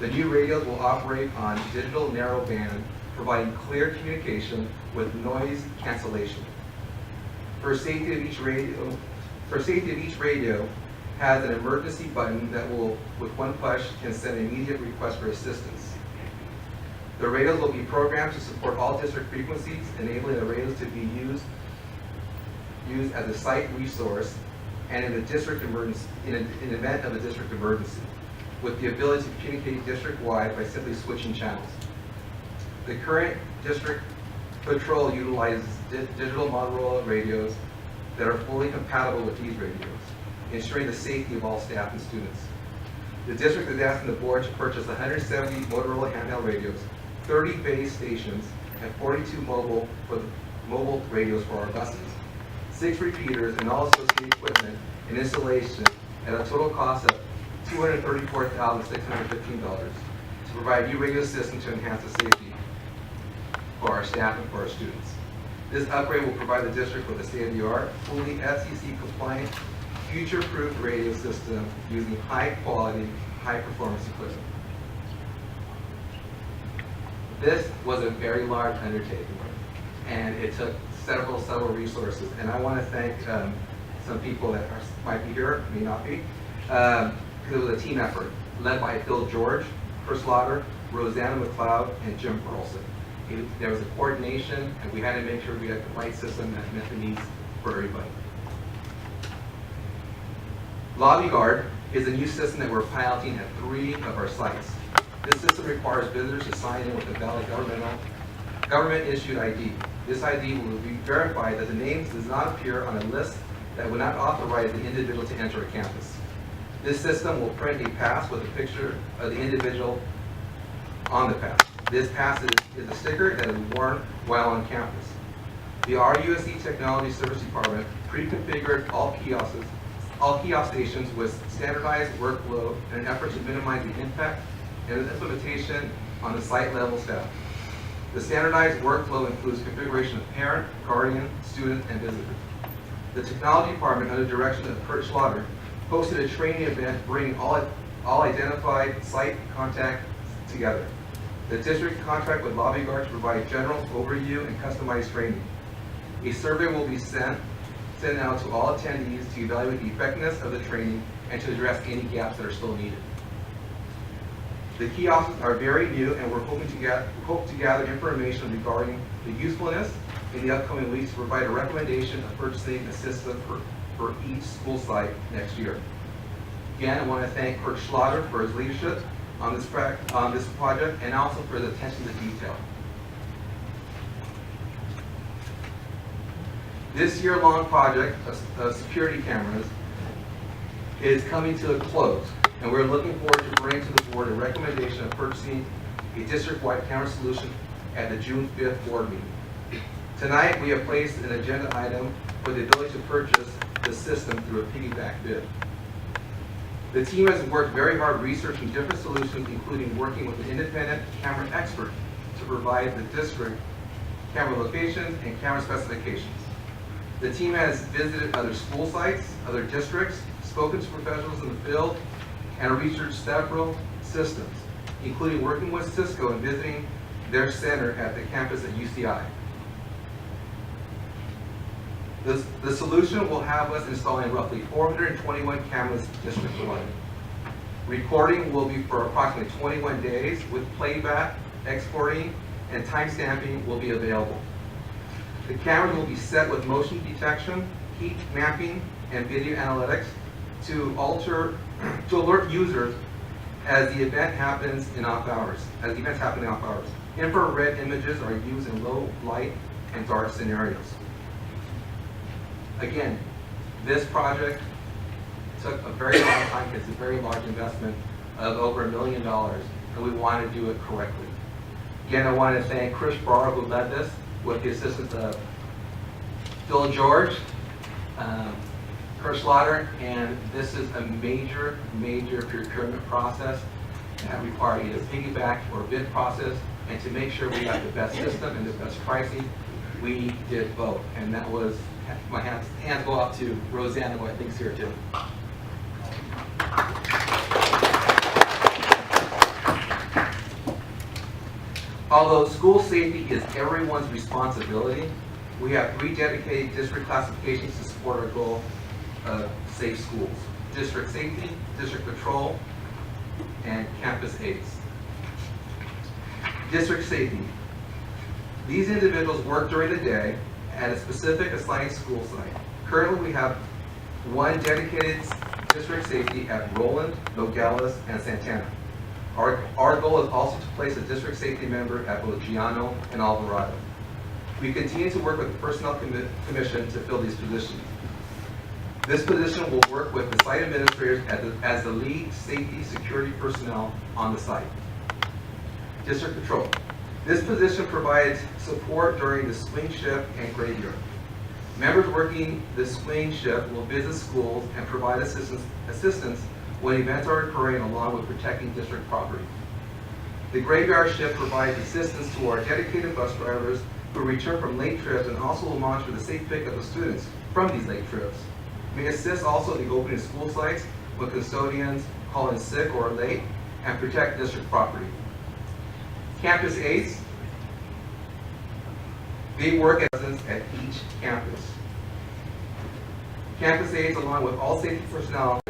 The new radios will operate on digital narrowband, providing clear communication with noise cancellation. For safety of each radio has an emergency button that will, with one push, can send immediate request for assistance. The radios will be programmed to support all district frequencies, enabling the radios to be used as a site resource and in the district emergency, in an event of a district emergency, with the ability to communicate district-wide by simply switching channels. The current district patrol utilizes digital Motorola radios that are fully compatible with these radios, ensuring the safety of all staff and students. The district is asking the board to purchase 170 Motorola handheld radios, 30 base stations, and 42 mobile radios for our buses, 6 repeaters, and all associated equipment and installation at a total cost of $234,615 to provide new radio system to enhance the safety for our staff and for our students. This upgrade will provide the district with a state-of-the-art, fully FCC-compliant, future-proof radio system using high-quality, high-performance equipment. This was a very large undertaking, and it took several resources. And I want to thank some people that might be here, may not be, because it was a team effort led by Phil George, Chris Lauder, Rosanna McLeod, and Jim Carlson. There was a coordination, and we had to make sure we had the right system that met the needs for everybody. Lobby Guard is a new system that we're piloting at 3 of our sites. This system requires visitors to sign in with a valid government-issued ID. This ID will be verified that the names does not appear on a list that would not authorize the individual to enter a campus. This system will print a pass with a picture of the individual on the pass. This pass is a sticker that is worn while on campus. The RUSD Technology Service Department pre-configured all kiosk stations with standardized workflow in an effort to minimize the impact and its implementation on the site level staff. The standardized workflow includes configuration of parent, guardian, student, and visitor. The technology department, under direction of Kurt Schlatter, hosted a training event bringing all identified site contacts together. The district contract with Lobby Guard to provide general overview and customized training. A survey will be sent out to all attendees to evaluate the effectiveness of the training and to address any gaps that are still needed. The kiosks are very new, and we're hoping to gather information regarding the usefulness in the upcoming weeks to provide a recommendation of purchasing a system for each school site next year. Again, I want to thank Kurt Schlatter for his leadership on this project and also for the attention to detail. This year-long project of security cameras is coming to a close, and we're looking forward to bringing to the board a recommendation of purchasing a district-wide camera solution at the June 5th board meeting. Tonight, we have placed an agenda item for the ability to purchase the system through a piggyback bid. The team has worked very hard researching different solutions, including working with an independent camera expert to provide the district camera locations and camera specifications. The team has visited other school sites, other districts, spoken to professionals in the field, and researched several systems, including working with Cisco and visiting their center at the campus at UCI. The solution will have us installing roughly 421 cameras district-wide. Recording will be for approximately 21 days, with playback, exporting, and timestamping will be available. The cameras will be set with motion detection, heat mapping, and video analytics to alert users as the event happens in off hours. Infrared images are used in low light and dark scenarios. Again, this project took a very long time. It's a very large investment of over $1 million, and we want to do it correctly. Again, I want to thank Chris Barr, who led this, with the assistance of Phil George, Kurt Schlatter, and this is a major procurement process that requires either piggyback or bid process, and to make sure we got the best system and the best pricing, we did both, and that was, my hands go out to Rosanna, who I think is here too. Although school safety is everyone's responsibility, we have 3 dedicated district classifications to support our goal of safe schools: district safety, district patrol, and campus aides. District safety. These individuals work during the day at a specific assigned school site. Currently, we have 1 dedicated district safety at Roland, Nogales, and Santana. Our goal is also to place a district safety member at both Giano and Alvarado. We continue to work with the Personnel Commission to fill these positions. This position will work with the site administrators as the lead safety security personnel on the site. District Patrol. This position provides support during the swing shift and graveyard. Members working the swing shift will visit schools and provide assistance when events are occurring, along with protecting district property. The graveyard shift provides assistance to our dedicated bus drivers who return from late trips and also will monitor the safe pickup of students from these late trips. May assist also in the opening of school sites when custodians call in sick or are late and protect district property. Campus aides, they work as residents at each campus. Campus aides, along with all safety personnel,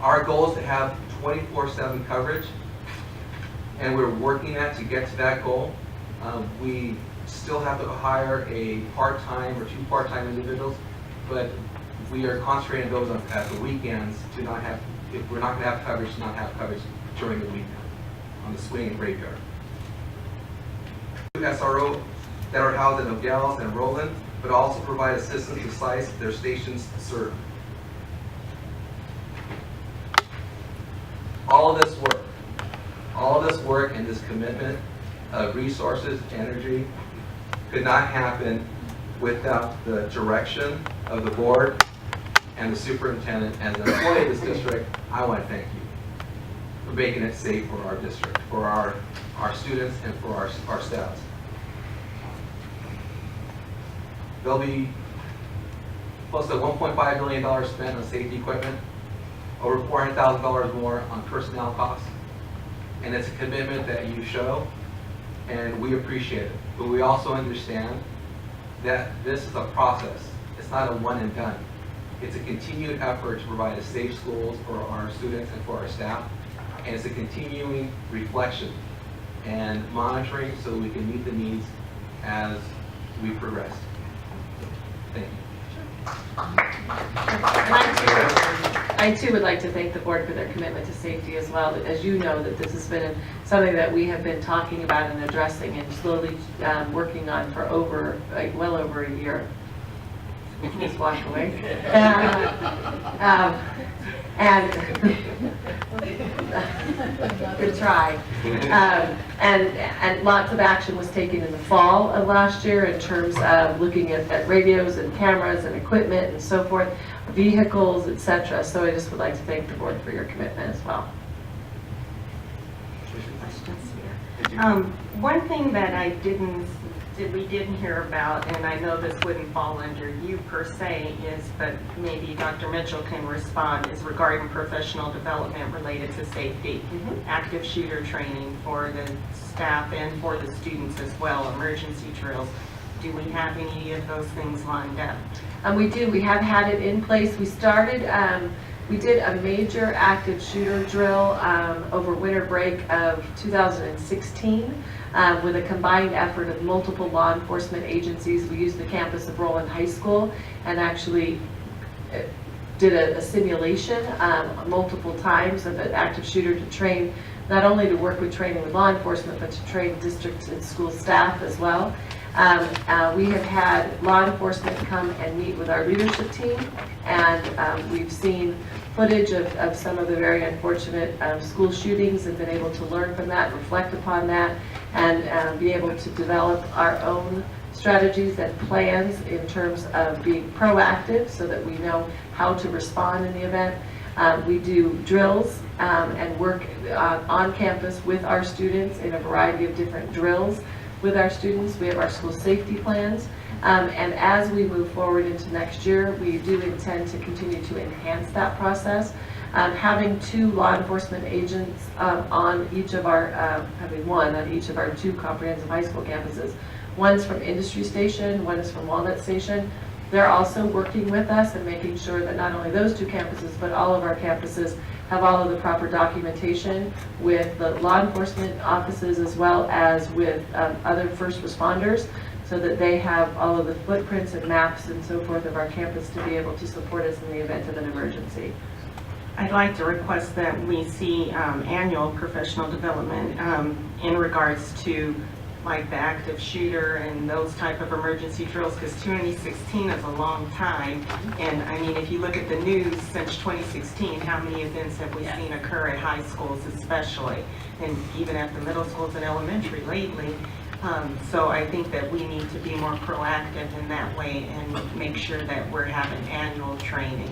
our goal is to have 24/7 coverage, and we're working to get to that goal. We still have to hire a part-time or 2 part-time individuals, but we are concentrating those at the weekends to not have, if we're not going to have coverage, to not have coverage during the weekend on the swing and graveyard. SRO that are housed in Nogales and Roland, but also provide assistance to sites their stations serve. All of this work and this commitment of resources, energy, could not happen without the direction of the board and the superintendent. As an employee of this district, I want to thank you for making it safe for our district, for our students, and for our staff. There'll be close to $1.5 million spent on safety equipment, over $400,000 more on personnel costs. And it's a commitment that you show, and we appreciate it. But we also understand that this is a process. It's not a one and done. It's a continued effort to provide a safe schools for our students and for our staff. And it's a continuing reflection and monitoring so we can meet the needs as we progress. Thank you. I too would like to thank the board for their commitment to safety as well. As you know, that this has been something that we have been talking about and addressing and slowly working on for well over a year. You can just walk away. Good try. And lots of action was taken in the fall of last year in terms of looking at radios and cameras and equipment and so forth, vehicles, etc. So I just would like to thank the board for your commitment as well. One thing that we didn't hear about, and I know this wouldn't fall under you per se, but maybe Dr. Mitchell can respond, is regarding professional development related to safety, active shooter training for the staff and for the students as well, emergency drills. Do we have any of those things lined up? We do. We have had it in place. We started, we did a major active shooter drill over winter break of 2016 with a combined effort of multiple law enforcement agencies. We used the campus of Roland High School and actually did a simulation multiple times of an active shooter to train, not only to work with training with law enforcement, but to train district and school staff as well. We have had law enforcement come and meet with our leadership team, and we've seen footage of some of the very unfortunate school shootings and been able to learn from that, reflect upon that, and be able to develop our own strategies and plans in terms of being proactive so that we know how to respond in the event. We do drills and work on campus with our students in a variety of different drills with our students. We have our school safety plans. And as we move forward into next year, we do intend to continue to enhance that process. Having 2 law enforcement agents on each of our, having 1 on each of our 2 comprehensive high school campuses. One's from Industry Station, one is from Walnut Station. They're also working with us and making sure that not only those 2 campuses, but all of our campuses have all of the proper documentation with the law enforcement offices as well as with other first responders, so that they have all of the footprints and maps and so forth of our campus to be able to support us in the event of an emergency. I'd like to request that we see annual professional development in regards to like the active shooter and those type of emergency drills, because 2016 is a long time. And I mean, if you look at the news since 2016, how many events have we seen occur at high schools especially, and even at the middle schools and elementary lately. So I think that we need to be more proactive in that way and make sure that we're having annual training.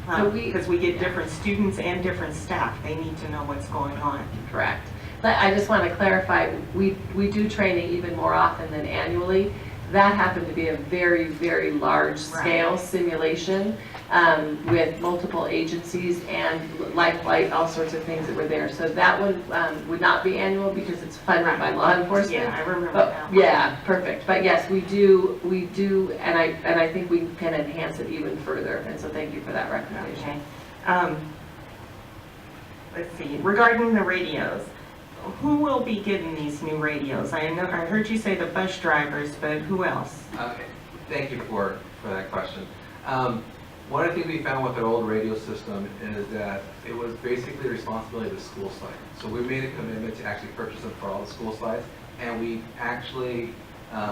Because we get different students and different staff. They need to know what's going on. Correct. I just want to clarify, we do training even more often than annually. That happened to be a very, very large scale simulation with multiple agencies and Lifelight, all sorts of things that were there. So that one would not be annual because it's funded by law enforcement. Yeah, I remember But, that. yeah, perfect. But yes, we do, and I think we can enhance it even further. And so thank you for that recommendation. Okay. Let's see, regarding the radios, who will be getting these new radios? I heard you say the bus drivers, but who else? Okay, thank you for that question. One of the things we found with our old radio system is that it was basically the responsibility of the school site. So we made a commitment to actually purchase them for all the school sites, and we actually,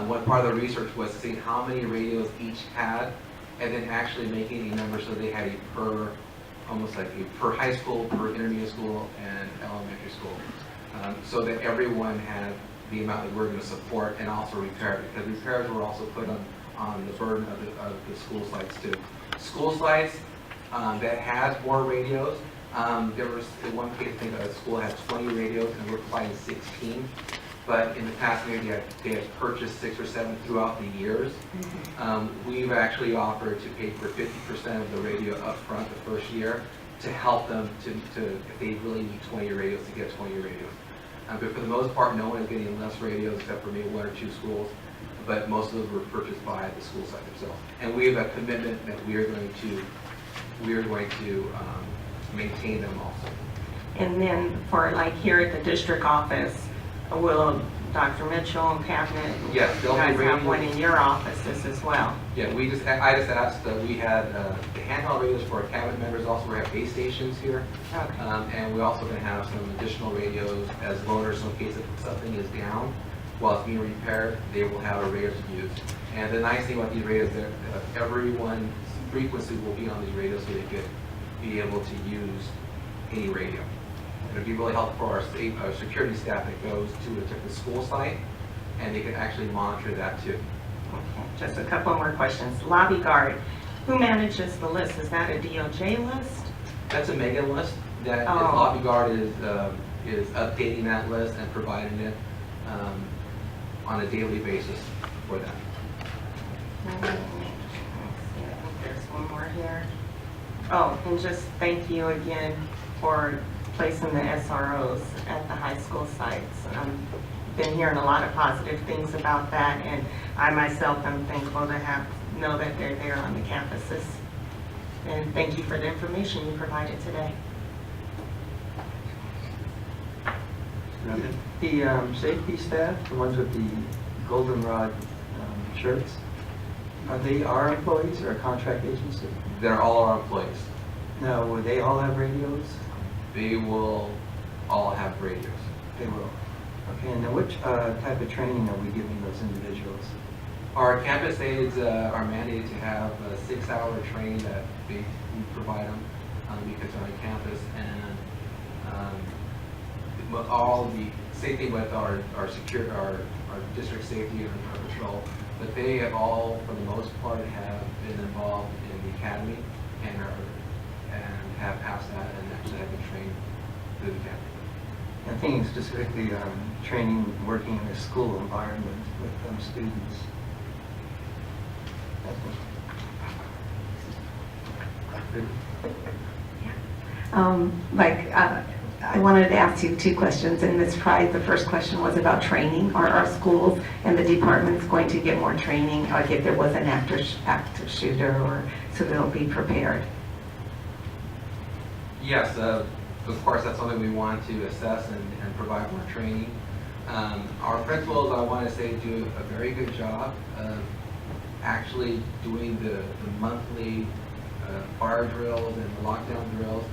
one part of the research was to see how many radios each had, and then actually making a number so they had a per, almost like a per high school, per intermediate school, and elementary school. So that everyone had the amount that we're going to support and also repair, because repairs were also put on the burden of the school sites too. School sites that had more radios, there was in one case I think a school had 20 radios and we're providing 16, but in the past maybe they had purchased 6 or 7 throughout the years. We've actually offered to pay for 50% of the radio up front the first year to help them to if they really need 20 radios, to get 20 radios. But for the most part, no one is getting less radios except for maybe 1 or 2 schools, but most of those were purchased by the school site themselves. And we have a commitment that we are going to maintain them also. And then for like here at the district office, will Dr. Mitchell and Cabinet, yes, you guys have one in your offices as well? Yeah, I just asked that we had the handheld radios for our cabinet members. Also, we have base stations here, okay. And we're also going to have some additional radios as loaners in case if something is down while it's being repaired. They will have a radio to use. And the nice thing about these radios, that everyone's frequency will be on these radios, so they could be able to use any radio. It would be really helpful for our security staff that goes to the school site, and they can actually monitor that too. Okay, just a couple more questions. Lobby guard, who manages the list? Is that a DOJ list? That's a Megan list. That Lobby guard is updating that list and providing it on a daily basis for them. Let's see, I think there's one more here. Oh, and just thank you again for placing the SROs at the high school sites. Been hearing a lot of positive things about that, and I myself am thankful to know that they're there on the campuses. And thank you for the information you provided today. The safety staff, the ones with the goldenrod shirts, are they our employees or a contract agency? They're all our employees. Now, will they all have radios? They will all have radios. They will. Okay, and then which type of training are we giving those individuals? Our campus aides are mandated to have a 6-hour training that we provide them because they're on campus, and all the same thing with our district safety and our patrol, but they have all, for the most part, have been involved in the academy and have passed that and actually have been trained through the academy. I'm thinking specifically training working in a school environment with students. I wanted to ask you 2 questions, and Ms. Pride, the first question was about training. Are our schools and the departments going to get more training, like if there was an active shooter, or so they'll be prepared? Yes, of course, that's something we want to assess and provide more training. Our principals, I want to say, do a very good job of actually doing the monthly fire drills and the lockdown drills.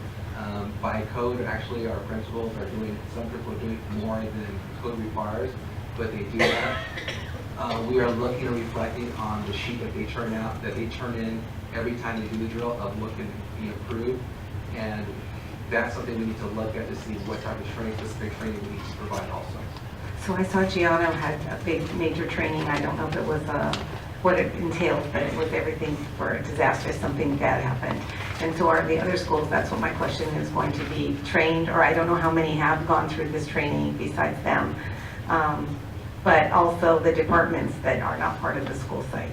By code, actually, our principals are doing, some principals are doing more than code requires, but they do that. We are looking and reflecting on the sheet that they turn out, that they turn in every time they do the drill, of what can be improved. And that's something we need to look at to see what type of training, specific training we need to provide also. So I saw Gianno had a big major training. I don't know if it was what it entails, but it was everything for a disaster if something bad happened. And so are the other schools, that's what my question is going to be, trained, or I don't know how many have gone through this training besides them, but also the departments that are not part of the school sites.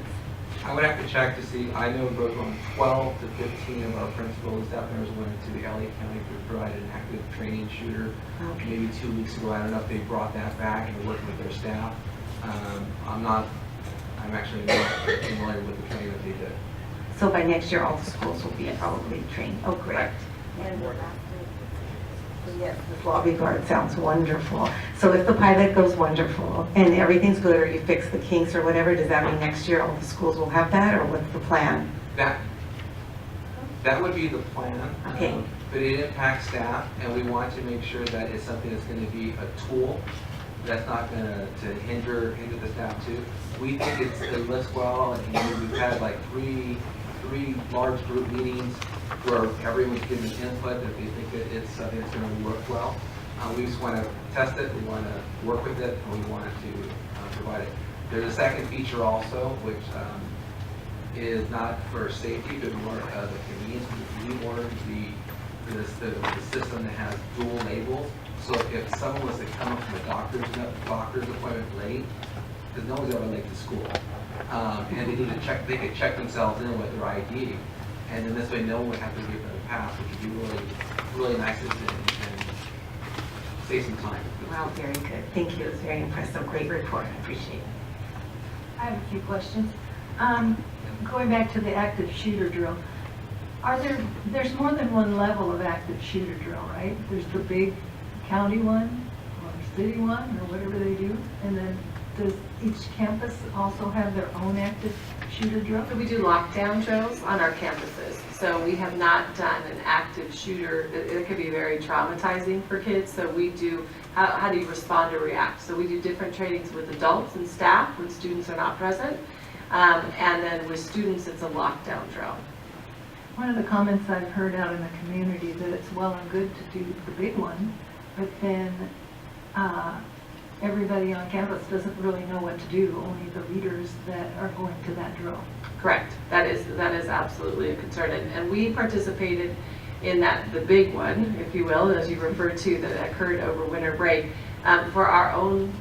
I would have to check to see. I know both on 12 to 15 of our principals and staff members went to the LA County to provide an active training shooter maybe 2 weeks ago. I don't know if they brought that back and they're working with their staff. I'm actually not familiar with the training that they did. So by next year, all the schools will be probably trained. Oh, great. Yes, this lobby guard sounds wonderful. So if the pilot goes wonderful and everything's good, or you fix the kinks or whatever, does that mean next year all the schools will have that, or what's the plan? That would be the plan. Okay. But it impacts staff, and we want to make sure that it's something that's going to be a tool that's not going to hinder the staff too. We think it looks well, and we've had like three large group meetings where everyone's giving input that they think that it's something that's going to work well. We just want to test it, we want to work with it, and we want to provide it. There's a second feature also, which is not for safety, but more of the convenience. We ordered the system that has dual labels. So if someone was to come up from a doctor's appointment late, because no one's ever late to school, and they need to check, they could check themselves in with their ID, and then this way no one would have to give them a pass, which would be really nice and save some time. Wow, very good. Thank you. It's very impressive. Great report. I appreciate it. I have a few questions. Going back to the active shooter drill, there's more than one level of active shooter drill, right? There's the big county one, or city one, or whatever they do, and then does each campus also have their own active shooter drill? So we do lockdown drills on our campuses. So we have not done an active shooter. It could be very traumatizing for kids. So we do, how do you respond or react? So we do different trainings with adults and staff when students are not present. And then with students, it's a lockdown drill. One of the comments I've heard out in the community that it's well and good to do the big one, but then everybody on campus doesn't really know what to do, only the leaders that are going to that drill. Correct. That is absolutely a concern. And we participated in the big one, if you will, as you referred to, that occurred over winter break, for our own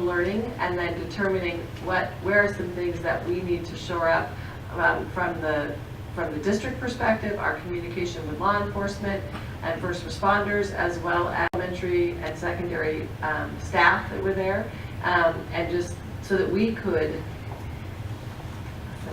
learning, and then determining where are some things that we need to shore up from the district perspective, our communication with law enforcement and first responders, as well as elementary and secondary staff that were there, and just so that we could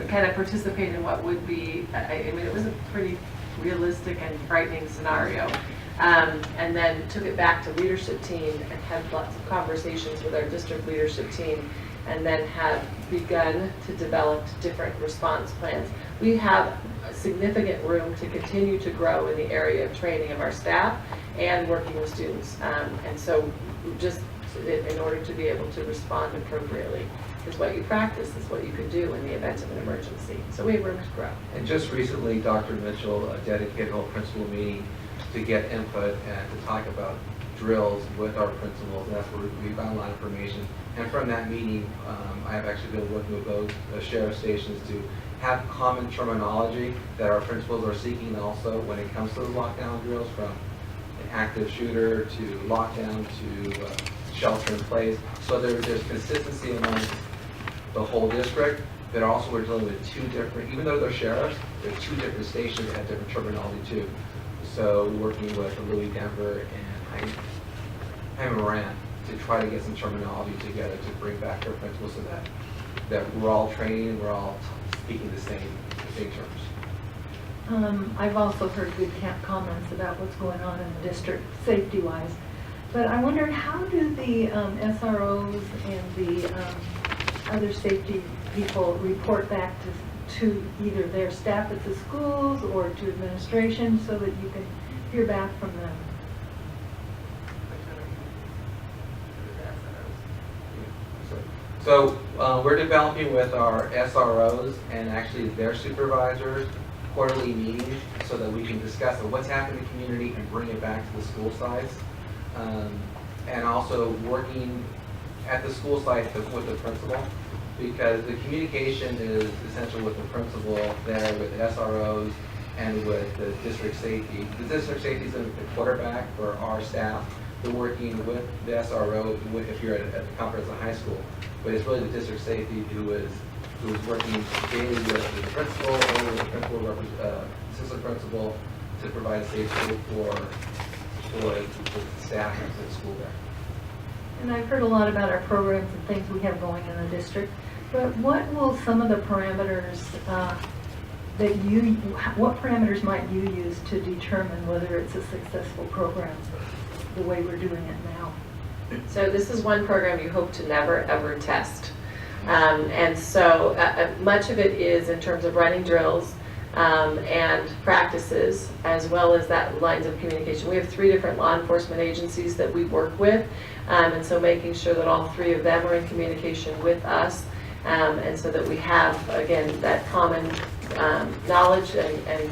kind of participate in what would be, I mean, it was a pretty realistic and frightening scenario. And then took it back to leadership team and had lots of conversations with our district leadership team, and then have begun to develop different response plans. We have significant room to continue to grow in the area of training of our staff and working with students. And so just in order to be able to respond appropriately, is what you practice, is what you can do in the event of an emergency. So we have room to grow. And just recently, Dr. Mitchell dedicated a whole principal meeting to get input and to talk about drills with our principals. And that's where we found a lot of information. And from that meeting, I have actually been working with those sheriff stations to have common terminology that our principals are seeking also when it comes to the lockdown drills, from an active shooter to lockdown to shelter in place. So there's consistency amongst the whole district, but also we're dealing with two different, even though they're sheriffs, they're two different stations that have different terminology too. So we're working with Louis Denver and Aron to try to get some terminology together to bring back our principals so that we're all training, we're all speaking the same terms. I've also heard good comments about what's going on in the district safety-wise, but I wondered, how do the SROs and the other safety people report back to either their staff at the schools or to administration, so that you can hear back from them? So we're developing with our SROs and actually their supervisors quarterly meetings so that we can discuss what's happening in the community and bring it back to the school sites. And also working at the school site with the principal because the communication is essential with the principal there, with the SROs, and with the district safety. The district safety is the quarterback for our staff. They're working with the SRO if you're at the conference in high school, but it's really the district safety who is working daily with the principal or with the principal, assistant principal, to provide a safe school for the staff and the school there. And I've heard a lot about our programs and things we have going in the district, but what will some of the parameters what parameters might you use to determine whether it's a successful program the way we're doing it now? So this is one program you hope to never ever test. And so much of it is in terms of running drills and practices, as well as that lines of communication. We have 3 different law enforcement agencies that we work with, and so making sure that all 3 of them are in communication with us, and so that we have, again, that common knowledge and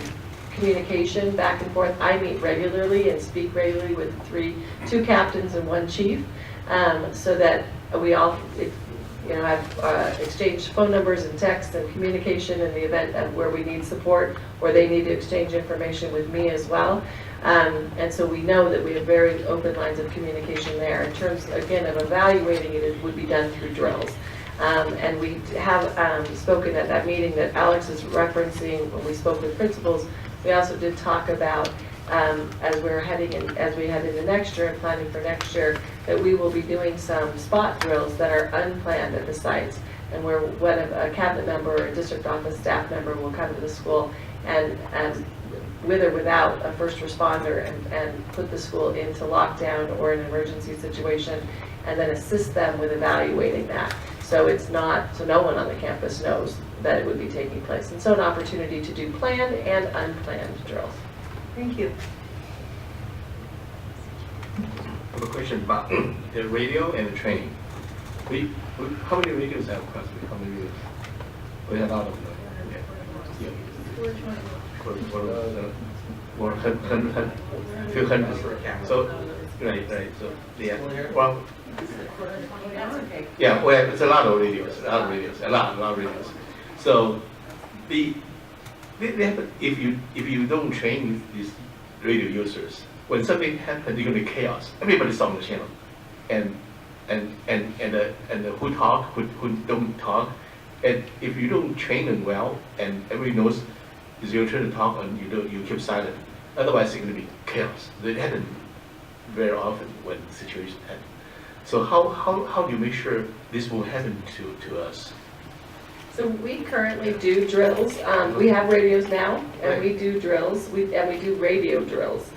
communication back and forth. I meet regularly and speak regularly with 2 captains and 1 chief, so that we all have exchanged phone numbers and text and communication in the event of where we need support, or they need to exchange information with me as well. And so we know that we have very open lines of communication there. In terms, again, of evaluating it, it would be done through drills. And we have spoken at that meeting that Alex is referencing when we spoke with principals. We also did talk about, as we head into next year and planning for next year, that we will be doing some spot drills that are unplanned at the sites, and where a cabinet member or a district office staff member will come to the school and with or without a first responder and put the school into lockdown or an emergency situation, and then assist them with evaluating that. So no one on the campus knows that it would be taking place. And so an opportunity to do planned and unplanned drills. Thank you. I have a question about the radio and the training. How many radios have class? How many radios? We have a lot of them. Yeah. Few hundreds. So, right. So, yeah. Well, yeah. Well, it's a lot of radios. A lot of radios. So, they have, if you don't train these radio users, when something happens, you're gonna chaos. Everybody's on the channel, and the who talk, who don't talk, and if you don't train them well, and everybody knows it's your turn to talk, and you keep silent, otherwise it's gonna be chaos. It happens very often when the situation happens. So how do you make sure this will happen to us? So we currently do drills. We have radios now, and we do drills. We do radio drills.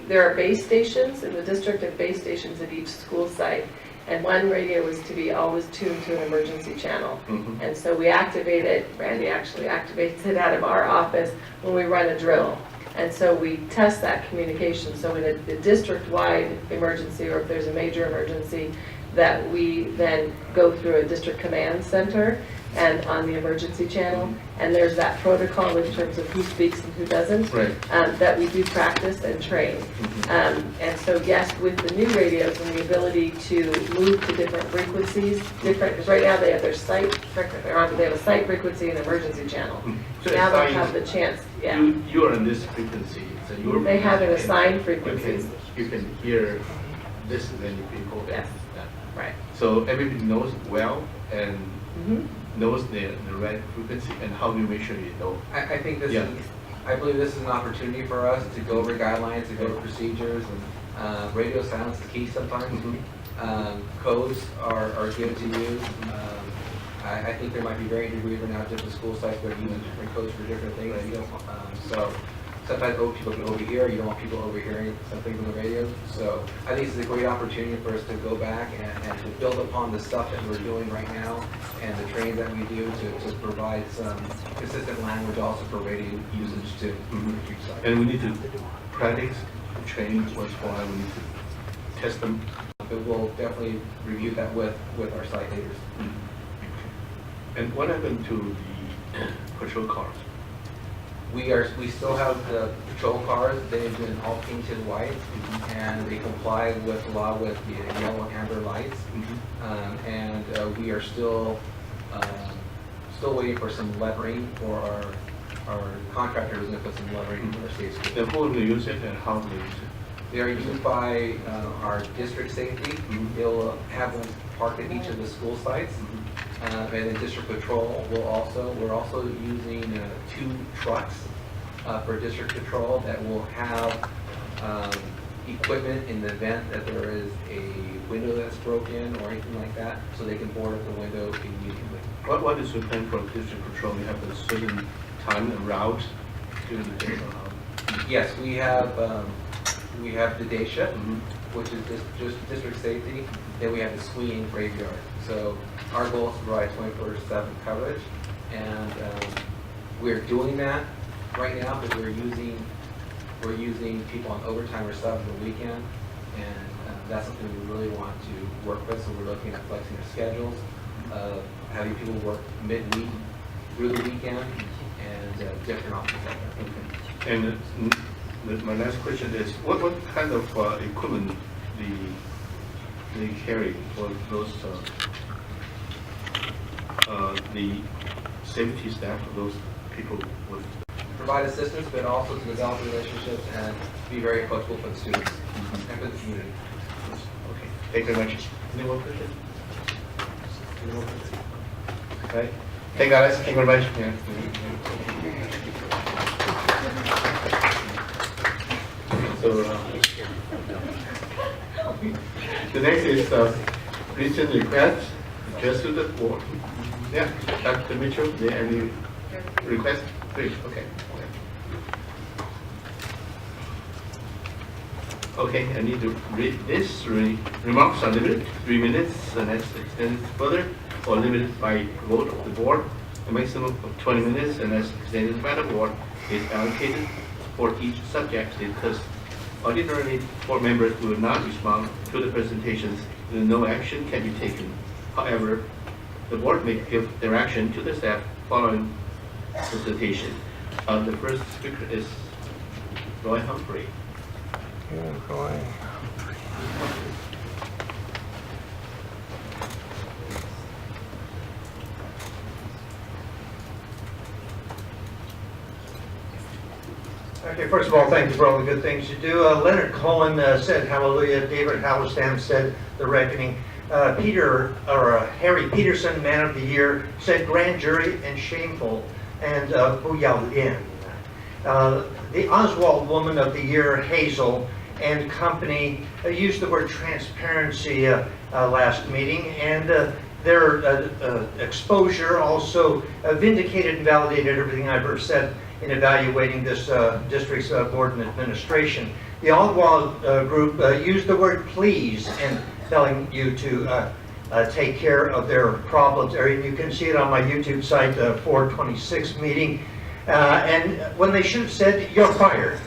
There are base stations in the district and base stations at each school site. And one radio is to be always tuned to an emergency channel. Mm-hmm. And so we activate it. Randy actually activates it out of our office when we run a drill. And so we test that communication. So in a district-wide emergency, or if there's a major emergency, that we then go through a district command center and on the emergency channel, and there's that protocol in terms of who speaks and who doesn't, right. That we do practice and train. Mm-hmm. And so yes, with the new radios and the ability to move to different frequencies, because right now they have their site, they have a site frequency and emergency channel. Mm-hmm. So now they have the chance, yeah. You are on this frequency, so they have an assigned frequency. You can hear this many people. Yes. Right. So everybody knows well and knows the right frequency, and how do you make sure you know? I think this is, I believe this is an opportunity for us to go over guidelines, to go over procedures, and radio silence is key sometimes. Codes are given to you. I think there might be varying degrees right now at different school sites where you use different codes for different things. You don't, so sometimes people can overhear. You don't want people overhearing something from the radio. So I think this is a great opportunity for us to go back and to build upon the stuff that we're doing right now and the training that we do to provide some consistent language also for radio usage too. And we need to practice training once in a while. We need to test them. But we'll definitely review that with our site leaders. And what happened to the patrol cars? We still have the patrol cars. They've been all painted white, and they comply with law with the yellow and amber lights. And we are still waiting for some lettering for our contractor is going to put some lettering in our state school. The who will use it and how will use it? They are used by our district safety. They'll have them parked at each of the school sites. And the district patrol will we're also using 2 trucks for district patrol that will have equipment in the event that there is a window that's broken or anything like that, so they can board up the window immediately. What is your plan for district patrol? You have a certain time and route during the day? Yes, we have the day shift, which is just district safety. Then we have the swinging graveyard. So our goal is to provide 24/7 coverage, and we're doing that right now, but we're using people on overtime or sub for the weekend, and that's something we really want to work with. So we're looking at flexing our schedules, having people work midweek through the weekend, and different options like that. Okay. And my last question is, what kind of equipment they carry for those the safety staff of those people with? Provide assistance, but also to develop relationships and be very approachable for the students and for the community. Okay, thank you very much. Any more questions? Okay. Hey guys, thank you very much. Yeah. So the next is written request addressed to the board. Yeah, Dr. Mitchell, do you have any request? Please, okay. Okay, I need to read this. Remarks are limited to 3 minutes, and that's extended further or limited by vote of the board. A maximum of 20 minutes, and as extended by the board, is allocated for each subject discussed. Ordinarily, board members will not respond to the presentations, and no action can be taken. However, the board may give direction to the staff following presentation. The first speaker is Roy Humphreys. Okay, first of all, thank you for all the good things you do. Leonard Cohen said hallelujah. David Halberstam said the reckoning. Harry Peterson, man of the year, said grand jury and shameful. And Booyah Lin. The Oswald woman of the year, Hazel, and company used the word transparency last meeting, and their exposure also vindicated and validated everything I've ever said in evaluating this district's board and administration. The Oswald group used the word please in telling you to take care of their problems. You can see it on my YouTube site, 426 meeting. And when they should have said, you're fired.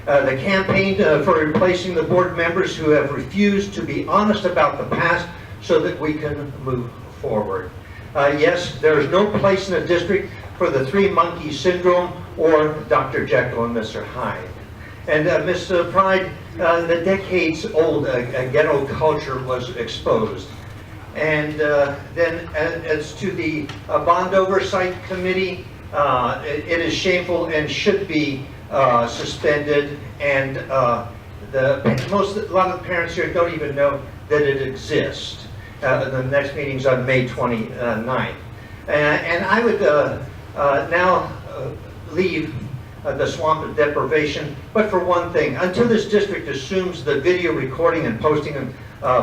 The campaign for replacing the board members who have refused to be honest about the past so that we can move forward. Yes, there is no place in the district for the 3 monkeys syndrome or Dr. Jekyll and Mr. Hyde. And Ms. Pride, the decades-old ghetto culture was exposed. And then as to the Bond Oversight Committee, it is shameful and should be suspended. And a lot of the parents here don't even know that it exists. The next meeting's on May 29th. And I would now leave the swamp of deprivation, but for one thing, until this district assumes the video recording and posting of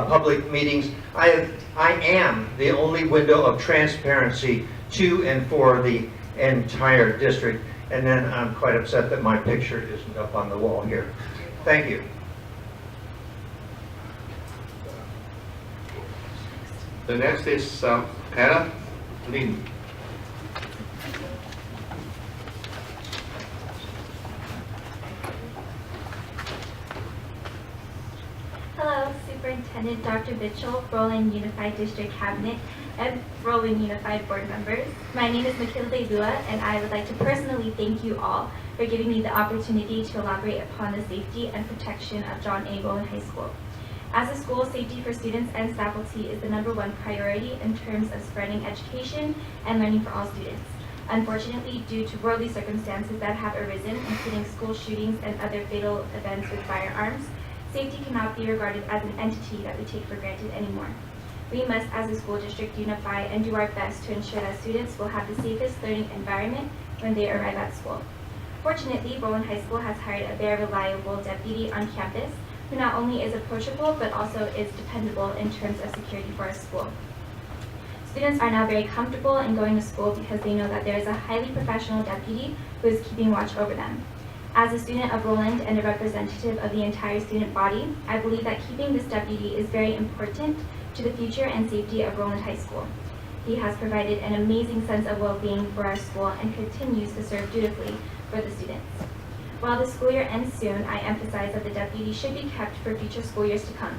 public meetings, I am the only window of transparency to and for the entire district. And then I'm quite upset that my picture isn't up on the wall here. Thank you. The next is Lynne. Hello, Superintendent Dr. Mitchell, Roland Unified District Cabinet, and Roland Unified Board members. My name is Makilde Dua, and I would like to personally thank thank you all for giving me the opportunity to elaborate upon the safety and protection of John A. Rowland High School. As a school, safety for students and faculty is the #1 priority in terms of spreading education and learning for all students. Unfortunately, due to worldly circumstances that have arisen, including school shootings and other fatal events with firearms, safety cannot be regarded as an entity that we take for granted anymore. We must, as a school district, unify and do our best to ensure that students will have the safest learning environment when they arrive at school. Fortunately, Rowland High School has hired a very reliable deputy on campus who not only is approachable but also is dependable in terms of security for our school. Students are now very comfortable in going to school because they know that there is a highly professional deputy who is keeping watch over them. As a student of Rowland and a representative of the entire student body, I believe that keeping this deputy is very important to the future and safety of Rowland High School. He has provided an amazing sense of well-being for our school and continues to serve dutifully for the students. While the school year ends soon, I emphasize that the deputy should be kept for future school years to come.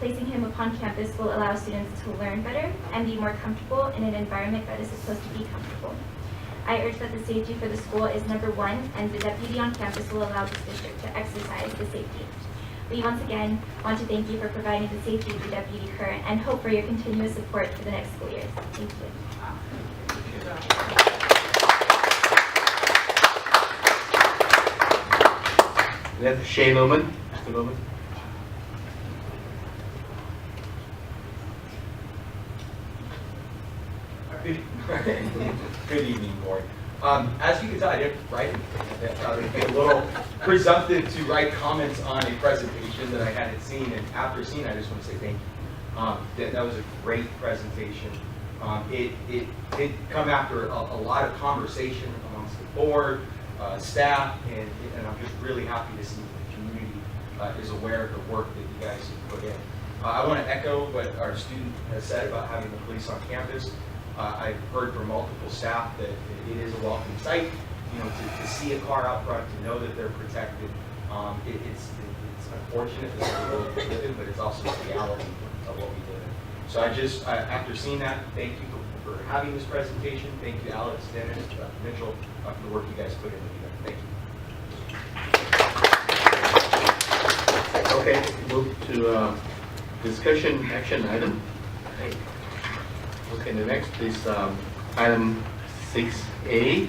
Placing him upon campus will allow students to learn better and be more comfortable in an environment that is supposed to be comfortable. I urge that the safety for the school is #1, and the deputy on campus will allow this district to exercise the safety. We once again want to thank you for providing the safety for Deputy Kerr and hope for your continuous support for the next school years. Thank you. We have Shay Loman. Mr. Loman. Good evening, Board. As you can tell, I didn't write it. I would be a little presumptive to write comments on a presentation that I hadn't seen, and after seeing it, I just want to say thank you. That was a great presentation. It did come after a lot of conversation amongst the board, staff, and I'm just really happy to see that the community is aware of the work that you guys have put in. I want to echo what our student has said about having the police on campus. I've heard from multiple staff that it is a welcome sight, you know, to see a car out front, to know that they're protected. It's unfortunate that they're really living, but it's also the reality of what we live in. So after seeing that, thank you for having this presentation. Thank you, Alex, Dennis, Mitchell, for the work you guys put in together. Thank you. Okay, move to discussion action item. Okay, the next is item 6A.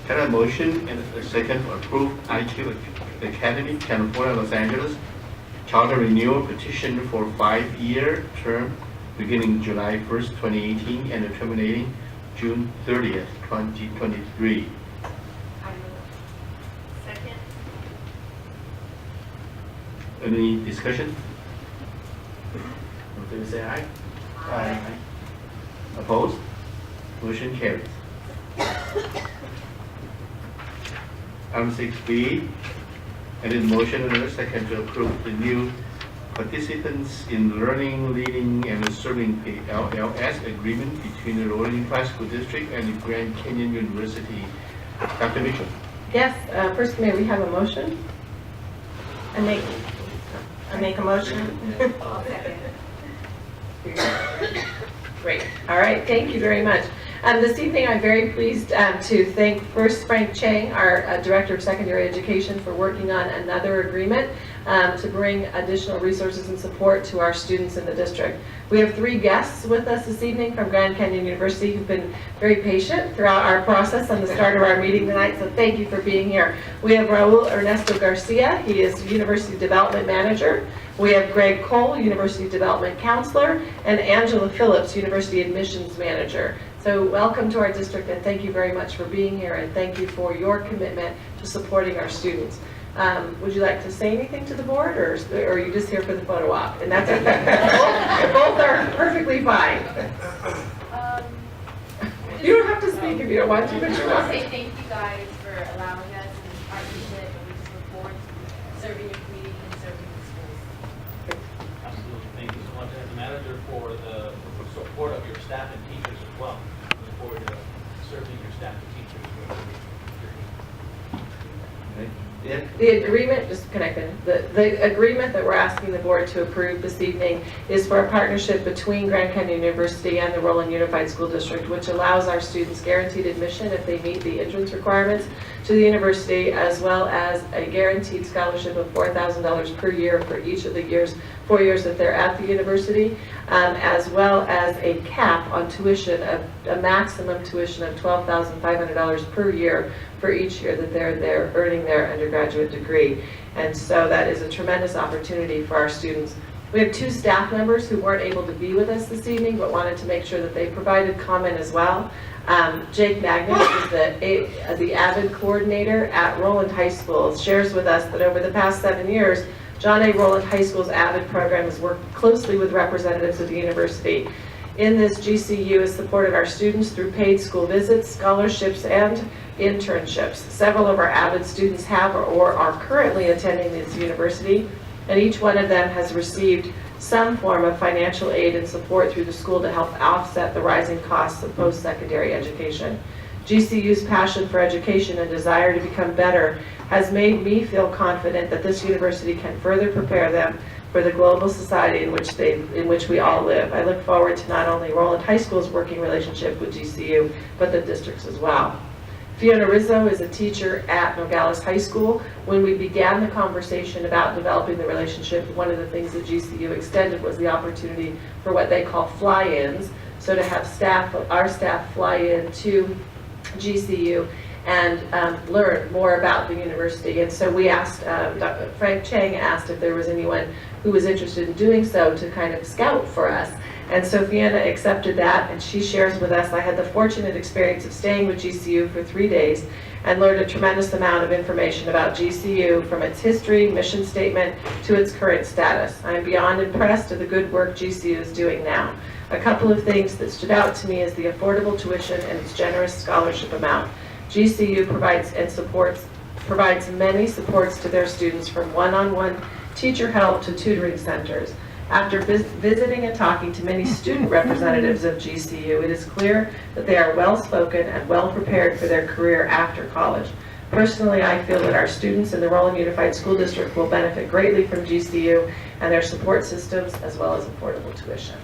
Can I have a motion and a second to approve IQ Academy, California, Los Angeles charter renewal petition for 5-year term beginning July 1st, 2018 and terminating June 30th, 2023. Second. Any discussion? All in favor say aye. Aye. Opposed? Motion carries. Item 6B, I need a motion and a second to approve the new participants in learning, leading, and serving the LLS agreement between the Rowland Unified School District and the Grand Canyon University. Dr. Mitchell. Yes, first may we have a motion? I make a motion. Great. All right. Thank you very much. This evening, I'm very pleased to thank first Frank Chang, our Director of Secondary Education, for working on another agreement to bring additional resources and support to our students in the district. We have 3 guests with us this evening from Grand Canyon University who've been very patient throughout our process and the start of our meeting tonight, so thank you for being here. We have Raul Ernesto Garcia. He is University Development Manager. We have Greg Cole, University Development Counselor, and Angela Phillips, University Admissions Manager. So welcome to our district, and thank you very much for being here, and thank you for your commitment to supporting our students. Would you like to say anything to the board, or are you just here for the photo op? And that's okay. Both are perfectly fine. You don't have to speak if you don't want to, but you want to. Say thank you guys for allowing us and this partnership, and we just look forward to serving your community and serving the schools. Absolutely. Thank you so much as a manager for the support of your staff and teachers as well. Look forward to serving your staff and teachers. Okay. The agreement, just connected, the agreement that we're asking the board to approve this evening is for a partnership between Grand Canyon University and the Roland Unified School District, which allows our students guaranteed admission if they meet the entrance requirements to the university, as well as a guaranteed scholarship of $4,000 per year for each of the 4 years that they're at the university, as well as a cap on tuition, a maximum tuition of $12,500 per year for each year that they're there earning their undergraduate degree. And so that is a tremendous opportunity for our students. We have 2 staff members who weren't able to be with us this evening, but wanted to make sure that they provided comment as well. Jake Magnus is the AVID coordinator at Roland High School, shares with us that over the past 7 years, John A. Roland High School's AVID program has worked closely with representatives of the university. In this, GCU has supported our students through paid school visits, scholarships, and internships. Several of our AVID students have or are currently attending this university, and each one of them has received some form of financial aid and support through the school to help offset the rising costs of post-secondary education. GCU's passion for education and desire to become better has made me feel confident that this university can further prepare them for the global society in which we all live. I look forward to not only Roland High School's working relationship with GCU, but the districts as well. Fiona Rizzo is a teacher at Nogales High School. When we began the conversation about developing the relationship, one of the things that GCU extended was the opportunity for what they call fly-ins. So to have our staff fly in to GCU and learn more about the university. And so we asked, Frank Chang asked if there was anyone who was interested in doing so to kind of scout for us. And so Fiona accepted that, and she shares with us, I had the fortunate experience of staying with GCU for 3 days and learned a tremendous amount of information about GCU, from its history, mission statement, to its current status. I'm beyond impressed with the good work GCU is doing now. A couple of things that stood out to me is the affordable tuition and its generous scholarship amount. GCU provides many supports to their students, from one-on-one teacher help to tutoring centers. After visiting and talking to many student representatives of GCU, it is clear that they are well-spoken and well-prepared for their career after college. Personally, I feel that our students in the Roland Unified School District will benefit greatly from GCU and their support systems, as well as affordable tuition.